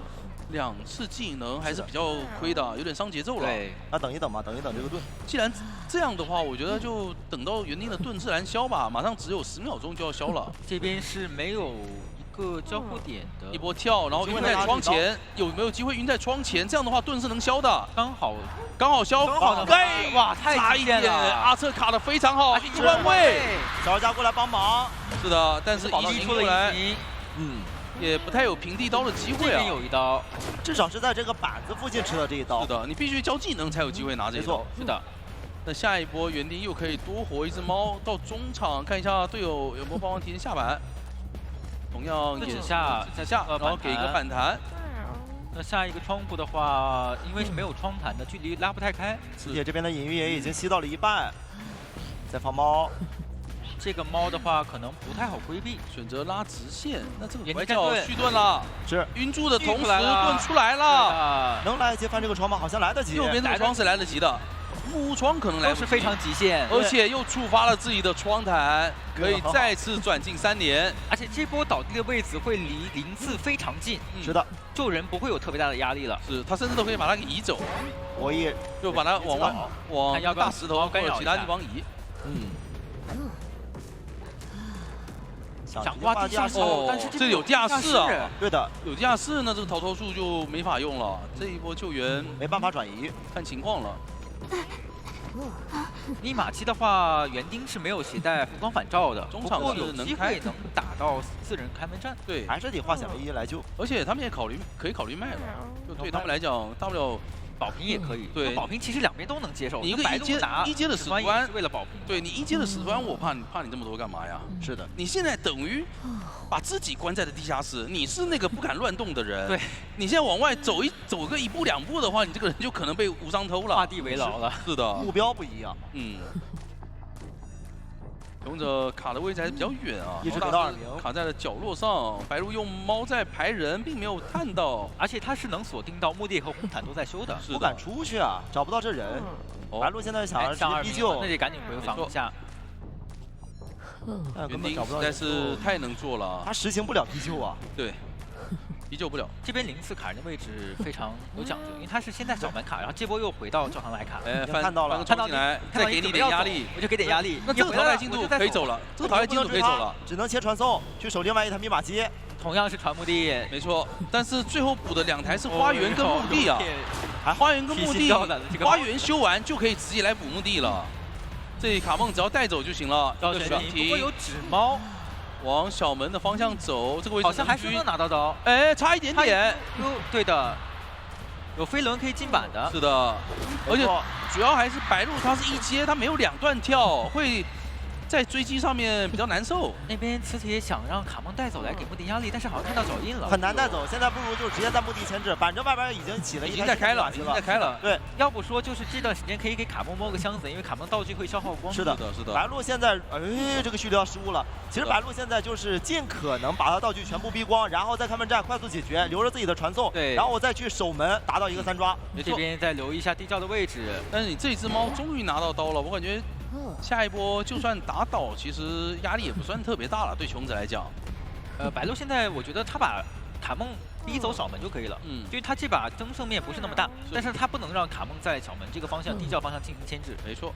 2次技能，还是比较亏的，有点伤节奏了。对，那等一等吧，等一等这个盾。既然这样的话，我觉得就等到园丁的盾自然消吧，马上只有10秒钟就要消了。这边是没有一个交互点的，一波跳，然后晕在窗前，有没有机会晕在窗前？这样的话盾是能消的，刚好消，哎，哇，太差一点，阿策卡的非常好，一换位，小家过来帮忙。是的，但是一出来，也不太有平地刀的机会啊。这边有一刀，至少是在这个板子附近吃的这一刀。是的，你必须交技能才有机会拿这一刀。是的。那下一波园丁又可以多活一只猫，到中场看一下队友有没有帮忙提前下板，同样也是下，然后给一个反弹。那下一个窗户的话，因为是没有窗弹的，距离拉不太开。磁铁这边的隐喻也已经吸到了一半，再放猫。这个猫的话可能不太好规避，选择拉直线，那这个拐眼睛盾角续盾了，是晕住的同时续出来了盾出来了，能来得及翻这个窗吗？好像来得及。右边这个窗是来得及的，木屋窗可能来不及，都是非常极限，而且又触发了自己的窗弹，可以再次转进3连。而且这波倒地的位置会离04非常近，是的，救人不会有特别大的压力了。是他甚至都可以把它给移走，博弈就把它往要不要大石头或者其他地方移。想挖地下室，但是这有地下室啊，对的，有地下室，那这个逃脱术就没法用了。这一波救援没办法转移，看情况了。密码机的话，园丁是没有携带浮光返照的，中场不过有是能开机会能打到4人开门战。对，还是得化险为夷来救。而且他们也可以考虑卖了，就对他们来讲，大不了保平也可以。对，保平其实两边都能接受。你一个一阶的10关是为了保平。对你1阶的10关，我怕你这么多干嘛呀？是的，你现在等于把自己关在了地下室，你是那个不敢乱动的人。对，你现在往外走个1步2步的话，你这个人就可能被无伤偷了，画地为牢了。是的，目标不一样。勇者卡的位置还是比较远啊，一直给到2名，卡在了角落上。白鹿用猫在排人，并没有看到，而且他是能锁定到墓地和红毯都在修的，不敢出去啊，找不到这人。白鹿现在想直接逼救，那得赶紧回防一下。根本找不到，实在是太能做了，他实行不了逼救啊。对。急救不了，这边04卡人的位置非常有讲究，因为他是先在小门卡，然后这波又回到正常来卡。哎，看到了，看到进来，再给你点压力，我就给点压力。那这个淘汰进度可以走了，这个淘汰进度可以走了，只能切传送去守另外一台密码机，同样是传墓地，没错。但是最后补的2台是花园跟墓地啊，花园跟墓地，花园修完就可以直接来补墓地了。这卡梦只要带走就行了。这个选题不过有纸猫。往小门的方向走，这个位置好像还是能拿到刀，哎，差一点点。对的，有飞轮可以进板的。是的，而且主要还是白鹿，他是1阶，他没有2段跳，会在追击上面比较难受。那边磁铁想让卡梦带走来给墓地压力，但是好像看到脚印了，很难带走。现在不如就直接在墓地牵制，反正外边已经起了，已经在开了，已经在开了。对，要不说就是这段时间可以给卡梦摸个箱子，因为卡梦道具会消耗光。是的，是的。白鹿现在，哎，这个序列要失误了。其实白鹿现在就是尽可能把他道具全部逼光，然后再开门战快速解决，留着自己的传送，对，然后我再去守门，达到一个3抓。没错。这边再留意一下地窖的位置。但是你这只猫终于拿到刀了，我感觉下一波就算打倒，其实压力也不算特别大了，对穷子来讲。白鹿现在我觉得他把卡梦逼走小门就可以了，因为他这把争胜面不是那么大，但是他不能让卡梦在小门这个方向地窖方向进行牵制。没错。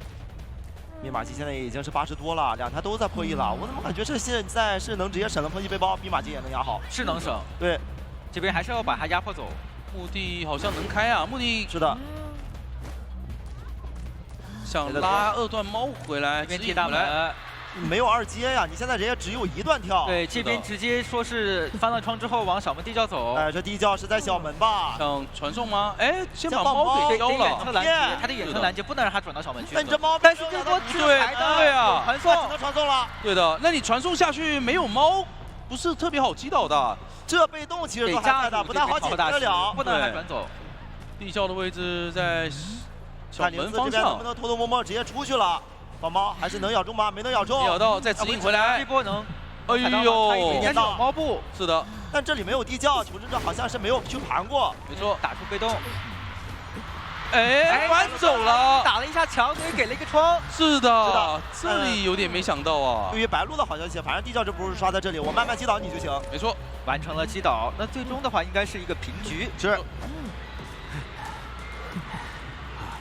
密码机现在已经是80多了，2台都在破1了，我怎么感觉这现在是能直接省了抨击背包，密码机也能压好，是能省。对，这边还是要把他压迫走。墓地好像能开啊，墓地是的。想拉2段猫回来，这边贴大门，没有2阶呀！你现在人家只有1段跳。对，这边直接说是翻了窗之后往小门地窖走。哎，这地窖是在小门吧？想传送吗？哎，先把猫给交了。远程拦截，他的远程拦截不能让他转到小门去。那你这猫，但是这波对啊，传送只能传送了。对的，那你传送下去没有猫，不是特别好击倒的。这被动其实都还在的，不太好解决得了，不能让他转走。地窖的位置在小门方向，能不能偷偷摸摸直接出去了？宝猫还是能咬中吗？没能咬中，咬到再指引回来。这波能，哎呦，应该是有猫步。是的，但这里没有地窖，求生者好像是没有去盘过。没错，打出被动。哎，翻走了，打了一下墙，所以给了一个窗。是的，这里有点没想到啊。对于白鹿的好消息，反正地窖这不是刷在这里，我慢慢击倒你就行。没错，完成了击倒，那最终的话应该是一个平局。是。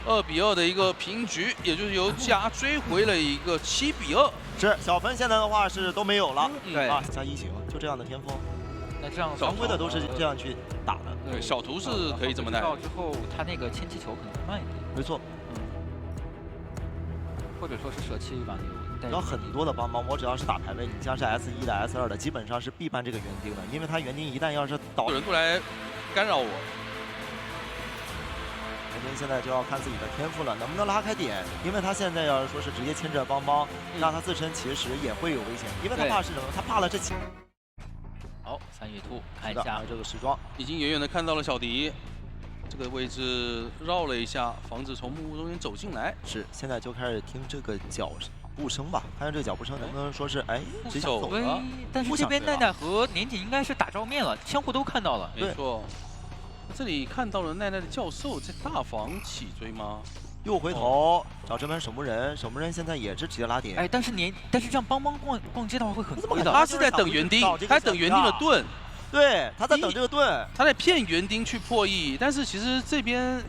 2比2的一个平局，也就是由加追回了一个7比2。是小分现在的话是都没有了，对啊，加1行，就这样的天风。那这样常规的都是这样去打的。对，小图是可以这么带。之后他那个牵气球可能会慢一点。没错。或者说是舍弃一把那个。有很多的帮忙，我只要是打排位，你像是 S1的 S2的，基本上是必搬这个园丁的，因为他园丁一旦要是倒，有人过来干扰我。明现在就要看自己的天赋了，能不能拉开点，因为他现在要是说是直接牵制邦邦，让他自身其实也会有危险，因为他怕是什么？他怕了这好，三月兔看一下这个时装，已经远远的看到了小迪。 这个位置绕了一下，防止从幕布中间走进来。是，现在就开始听这个脚步声吧，看看这个脚步声能不能说是直接走了。但是这边奈奈和年景应该是打照面了，相互都看到了。没错，这里看到了奈奈的教授在大房起追吗？又回头找这边守墓人，守墓人现在也是直接拉点。哎，但是这样帮逛街的话会很亏的。他是在等园丁，他在等园丁的盾。 对，他在等这个盾，他在骗园丁去破译，但是其实这边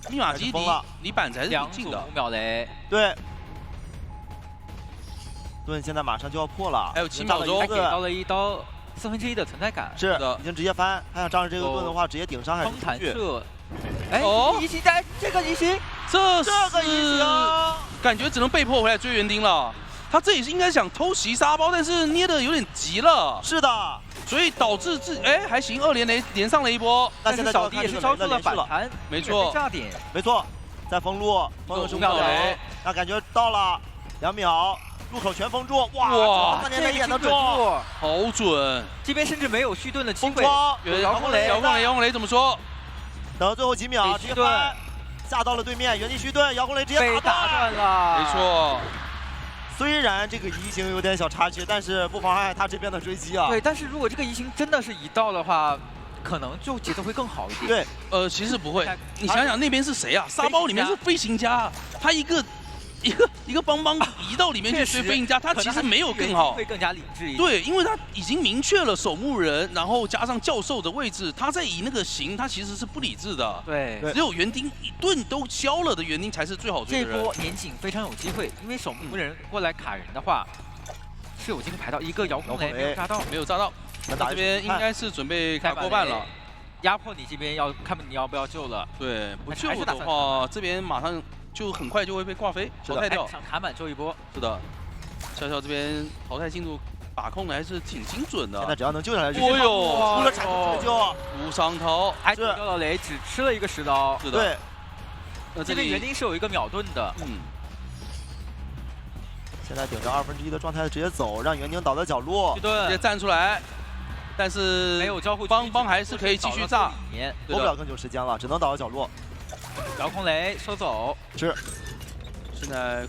密码机离板子还是挺近的。5秒雷，对，盾现在马上就要破了，还有7秒钟，还给到了一刀1/4的存在感。是的，已经直接翻，他想仗着这个盾的话，直接顶伤害出去。哎，移形在这个移形，这个移形感觉只能被迫回来追园丁了。他这里是应该想偷袭沙包，但是捏的有点急了。是的。 所以导致还行，2连雷连上了一波。那现在小迪也是招出了反弹，没错，炸点，没错，在封路，封了5秒雷，那感觉到了2秒，路口全封住，哇，3连雷也能中，好准！这边甚至没有续盾的机会。遥控雷，遥控雷怎么说？等最后几秒，直接翻，下到了对面，原地续盾，遥控雷直接打断了，没错。 虽然这个移形有点小插曲，但是不妨碍他这边的追击啊。对，但是如果这个移形真的是一到的话，可能就节奏会更好一点。对，其实不会。你想想那边是谁啊？沙包里面是飞行家，他一个邦邦移到里面去追飞行家，他其实没有更好，会更加理智一点。对，因为他已经明确了守墓人，然后加上教授的位置，他在以那个形，他其实是不理智的。对，只有园丁一盾都消了的园丁才是最好追的人。这波年景非常有机会，因为守墓人过来卡人的话，是有机会排到一个遥控雷没有炸到，没有炸到。那这边应该是准备开过半了，压迫你这边要看你要不要救了。对，不救的话，这边马上。 就很快就会被挂飞淘汰掉，想卡满救一波。是的，笑笑这边淘汰进度把控的还是挺精准的。现在只要能救下来，哦呦，出了铲子就无伤逃，还掉到雷，只吃了一个10刀。是的，对。那这边园丁是有一个秒盾的，现在顶着1/2的状态直接走，让园丁倒在角落，直接站出来。但是没有交互，邦还是可以继续炸，拖不了更久时间了，只能倒在角落。 遥控雷收走，是。现在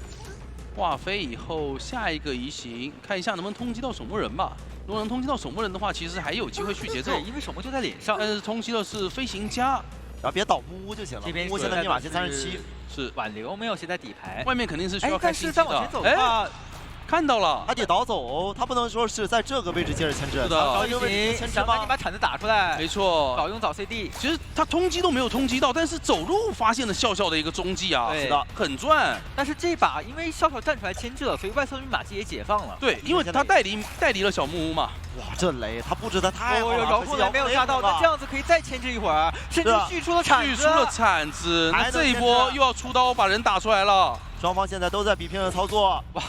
挂飞以后，下一个移形，看一下能不能通缉到守墓人吧。如果能通缉到守墓人的话，其实还有机会续节奏。对，因为守墓就在脸上。但是通缉的是飞行家，然后别倒木屋就行了。这边木屋现在密码是37，是挽留没有写在底牌。外面肯定是需要开心机的。但是再往前走的话。 看到了，他得倒走，他不能说是在这个位置接着牵制。是的，高一行，想赶紧把铲子打出来。没错，早用早 CD。其实他通缉都没有通缉到，但是走路发现了笑笑的一个踪迹啊，是的，很赚。但是这把因为笑笑站出来牵制了，所以外侧密码机也解放了。对，因为他带离了小木屋嘛。哇，这雷他布置的太好了，遥控雷没有炸到，那这样子可以再牵制一会儿，甚至续出了铲子。那这一波又要出刀把人打出来了。双方现在都在比拼的操作，哇！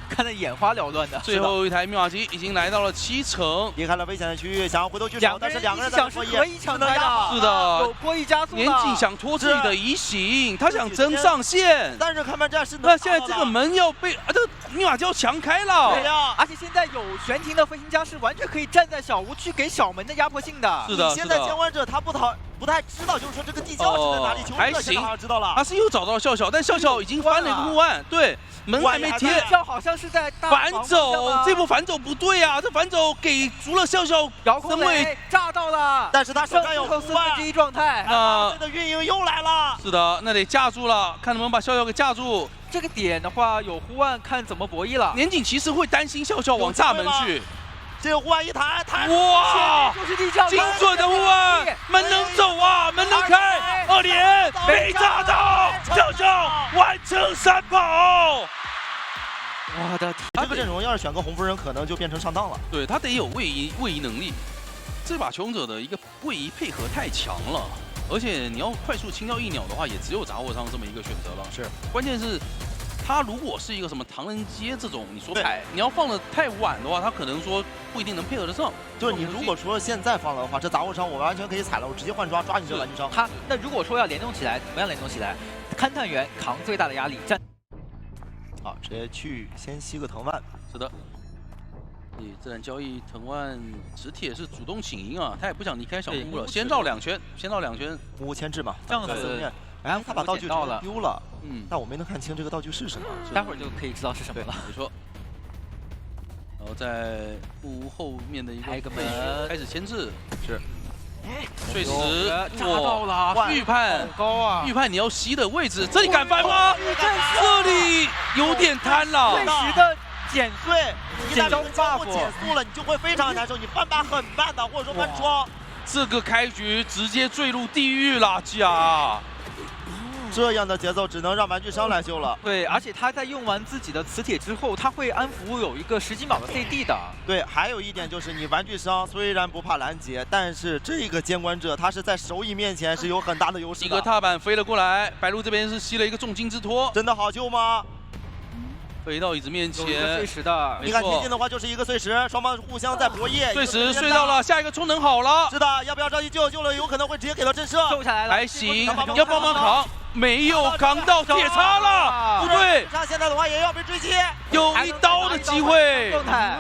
看得眼花缭乱的，最后一台密码机已经来到了7成，离开了危险的区域，想要回头去守，但是2个人想是可以抢开的，是的，有波一加速。年景想拖自己的移形，他想争上线，但是看盘战是那现在这个门要被这个密码机要强开了，对呀，而且现在有悬停的飞行家是完全可以站在小屋去给小门的压迫性的。是的，现在监管者他不太知道，就是说这个地窖是在哪里，还行，好像知道了，他是又找到笑笑，但笑笑已经翻了一个木案，对，门还没贴，笑好像是在反走，这波反走不对啊，这反走给足了笑笑遥控雷炸到了，但是他手上有1/4状态，这个运营又来了，是的，那得架住了，看能不能把笑笑给架住。这个点的话有呼万，看怎么博弈了。年景其实会担心笑笑往炸门去。 这个护腕一弹，哇！精准的护腕，门能走啊，门能开，2连没炸到，笑笑完成3跑。我的天！这个阵容要是选个红夫人，可能就变成上当了。对他得有位移能力，这把求生者的一个位移配合太强了，而且你要快速清掉1鸟的话，也只有杂货商这么一个选择了。是，关键是他如果是一个什么唐人街这种，你说踩，你要放的太晚的话，他可能说不一定能配合得上。就是你如果说现在放了的话，这杂货商我完全可以踩了，我直接换抓你这蓝巨伤。那如果说要联动起来，怎么样联动起来？勘探员扛最大的压力，好，直接去先吸个藤蔓。是的。自然交易藤蔓直铁是主动请缨啊，他也不想离开小屋了，先绕2圈，木屋牵制嘛，这样子。哎，他把道具到了丢了，但我没能看清这个道具是什么，待会儿就可以知道是什么了。没错。然后在木屋后面的一个门开始牵制，是。碎石炸到了，预判高啊！预判你要吸的位置，这里敢翻吗？这里有点贪了。碎石的减对，一旦这个交互 buff 减速了，你就会非常难受，你翻把很慢的，或者说翻窗。这个开局直接坠入地狱了，家。这样的节奏只能让玩具商来救了。对，而且他在用完自己的磁铁之后，他会安抚有一个10几秒的 CD 的。对，还有一点就是你玩具商虽然不怕拦截，但是这个监管者他是在手椅面前是有很大的优势的。一个踏板飞了过来，白鹿这边是吸了一个重金之托，真的好救吗？飞到椅子面前，碎石的，你看贴近的话就是一个碎石，双方互相在博弈。碎石碎到了，下一个充能好了。是的，要不要着急救？救了有可能会直接给到震慑。救下来了，还行，要帮忙扛，没有扛到铁叉了，不对，他现在的话也要被追击，有一刀的机会，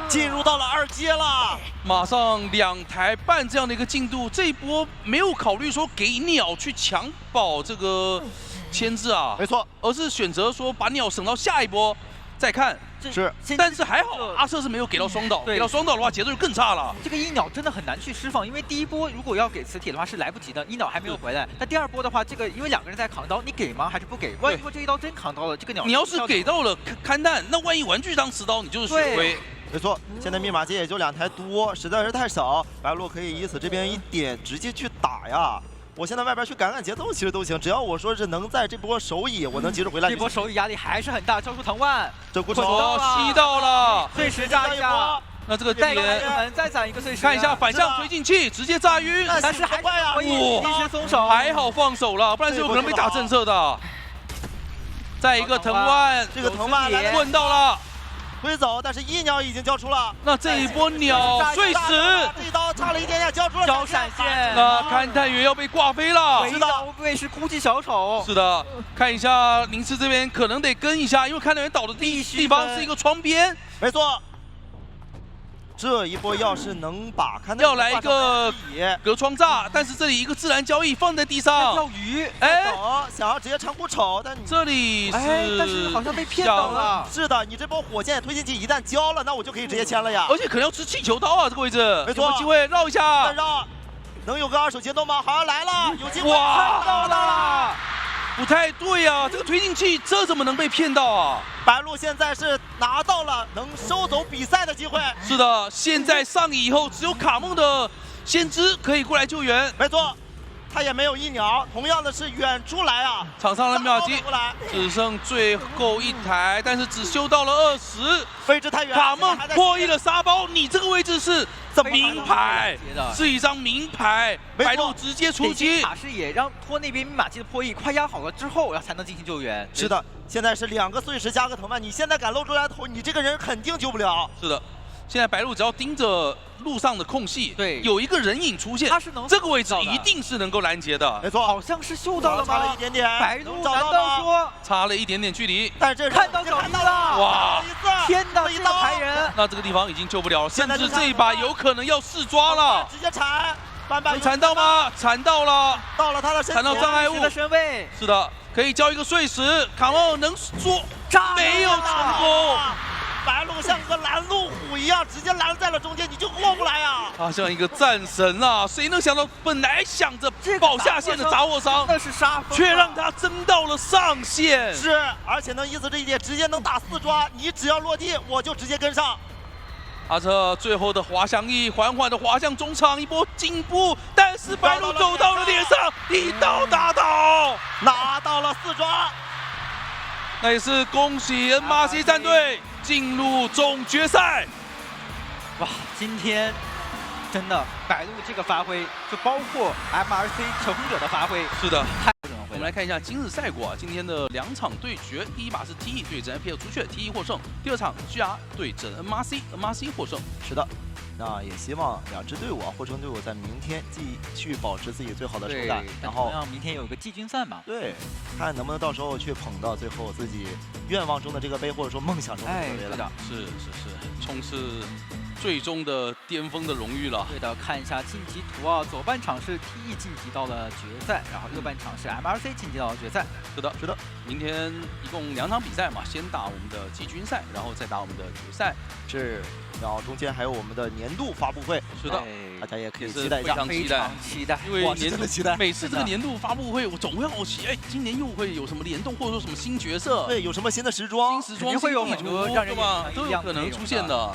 进入到了2阶了。马上2台半这样的一个进度，这一波没有考虑说给鸟去抢保这个牵制啊，没错，而是选择说把鸟省到下一波。再看是，但是还好，阿瑟是没有给到双倒，给到双倒的话节奏就更差了。这个一鸟真的很难去释放，因为第一波如果要给磁铁的话是来不及的，一鸟还没有回来。那第2波的话，这个因为2个人在扛刀，你给吗？还是不给？万一说这一刀真扛刀了，这个鸟你要是给到了勘探，那万一玩具当持刀，你就是血亏。没错，现在密码机也就2台多，实在是太少。白鹿可以以此这边一点直接去打呀。我现在外边去赶节奏其实都行，只要我说是能在这波手椅，我能及时回来。这波手椅压力还是很大，交出藤蔓，这股手吸到了，碎石炸一下，那这个点再攒一个碎石，看一下反向推进器，直接炸晕，但是还快啊！及时松手，还好放手了，不然是有可能被打震慑的。再一个藤蔓，这个藤蔓混到了。推走，但是一鸟已经交出了。那这一波鸟碎石，这一刀差了一点点，交出了闪现。那勘探员要被挂飞了。是的，位是估计小丑。是的，看一下宁次这边可能得跟一下，因为勘探员倒的地方是一个窗边。没错。这一波要是能把看要来一个隔窗炸，但是这里一个自然交易放在地上钓鱼，哎，想要直接长谷丑，但这里是，但是好像被骗到了。是的，你这波火箭推进器一旦交了，那我就可以直接签了呀。而且可能要吃气球刀啊，这个位置。没错，有机会绕一下。再绕，能有个2手节奏吗？好像来了，有机会。哇，到了。不太对啊，这个推进器这怎么能被骗到啊？白鹿现在是拿到了能收走比赛的机会。是的，现在上以后只有卡梦的先知可以过来救援。没错，他也没有一鸟，同样的是远处来啊。场上的秒机只剩最后1台，但是只修到了20，位置太远。卡梦破译了沙包，你这个位置是名牌，是一张名牌。白鹿直接出击，卡是也让拖那边密码机的破译快压好了之后，才能进行救援。是的，现在是2个碎石加个藤蔓，你现在敢露出来头，你这个人肯定救不了。是的。现在白鹿只要盯着路上的空隙，对，有一个人影出现，他是能这个位置一定是能够拦截的。没错，好像是嗅到了吗？差了一点点。白鹿难道说差了一点点距离？但是这看到脚印了！哇！天哪，这个排人，那这个地方已经救不了了，甚至这一把有可能要试抓了。直接铲，能铲到吗？铲到了，到了他的身体，铲到障碍物的身位。是的，可以交一个碎石，卡梦能说没有成功。白鹿像个拦路虎一样，直接拦在了中间，你就过不来呀！他像一个战神啊！谁能想到，本来想着保下线的杂货商，那是杀疯，却让他争到了上线。是，而且能以此这一点，直接能打4抓，你只要落地，我就直接跟上。阿彻最后的滑翔翼缓缓的滑向中场，一波进步，但是白鹿走到了脸上，一刀打倒，拿到了4抓。那也是恭喜 NMAC 战队进入总决赛。哇，今天真的白鹿这个发挥，就包括 MRC 求生者的发挥，是的，太不能回来。来看一下今日赛果啊，今天的2场对决，第一把是 TE 对阵 FPL 朱雀 ，TE 获胜；第2场 GR 对阵 MRC 获胜。是的。 那也希望2支队伍啊，获胜队伍在明天继续保持自己最好的手感，然后明天有个季军赛嘛，对，看能不能到时候去捧到最后自己愿望中的这个杯，或者说梦想中的这个杯了。是，冲刺最终的巅峰的荣誉了。对的，看一下晋级图啊，左半场是 TE 晋级到了决赛，然后右半场是 MRC 晋级到了决赛。是的，明天一共2场比赛嘛，先打我们的季军赛，然后再打我们的决赛。是，然后中间还有我们的年度发布会。是的，大家也可以是期待一下，非常期待，因为年度期待，每次这个年度发布会，我总会好奇，哎，今年又会有什么联动，或者说什么新角色？对，有什么新的时装？新时装会有很多让人都有可能出现的。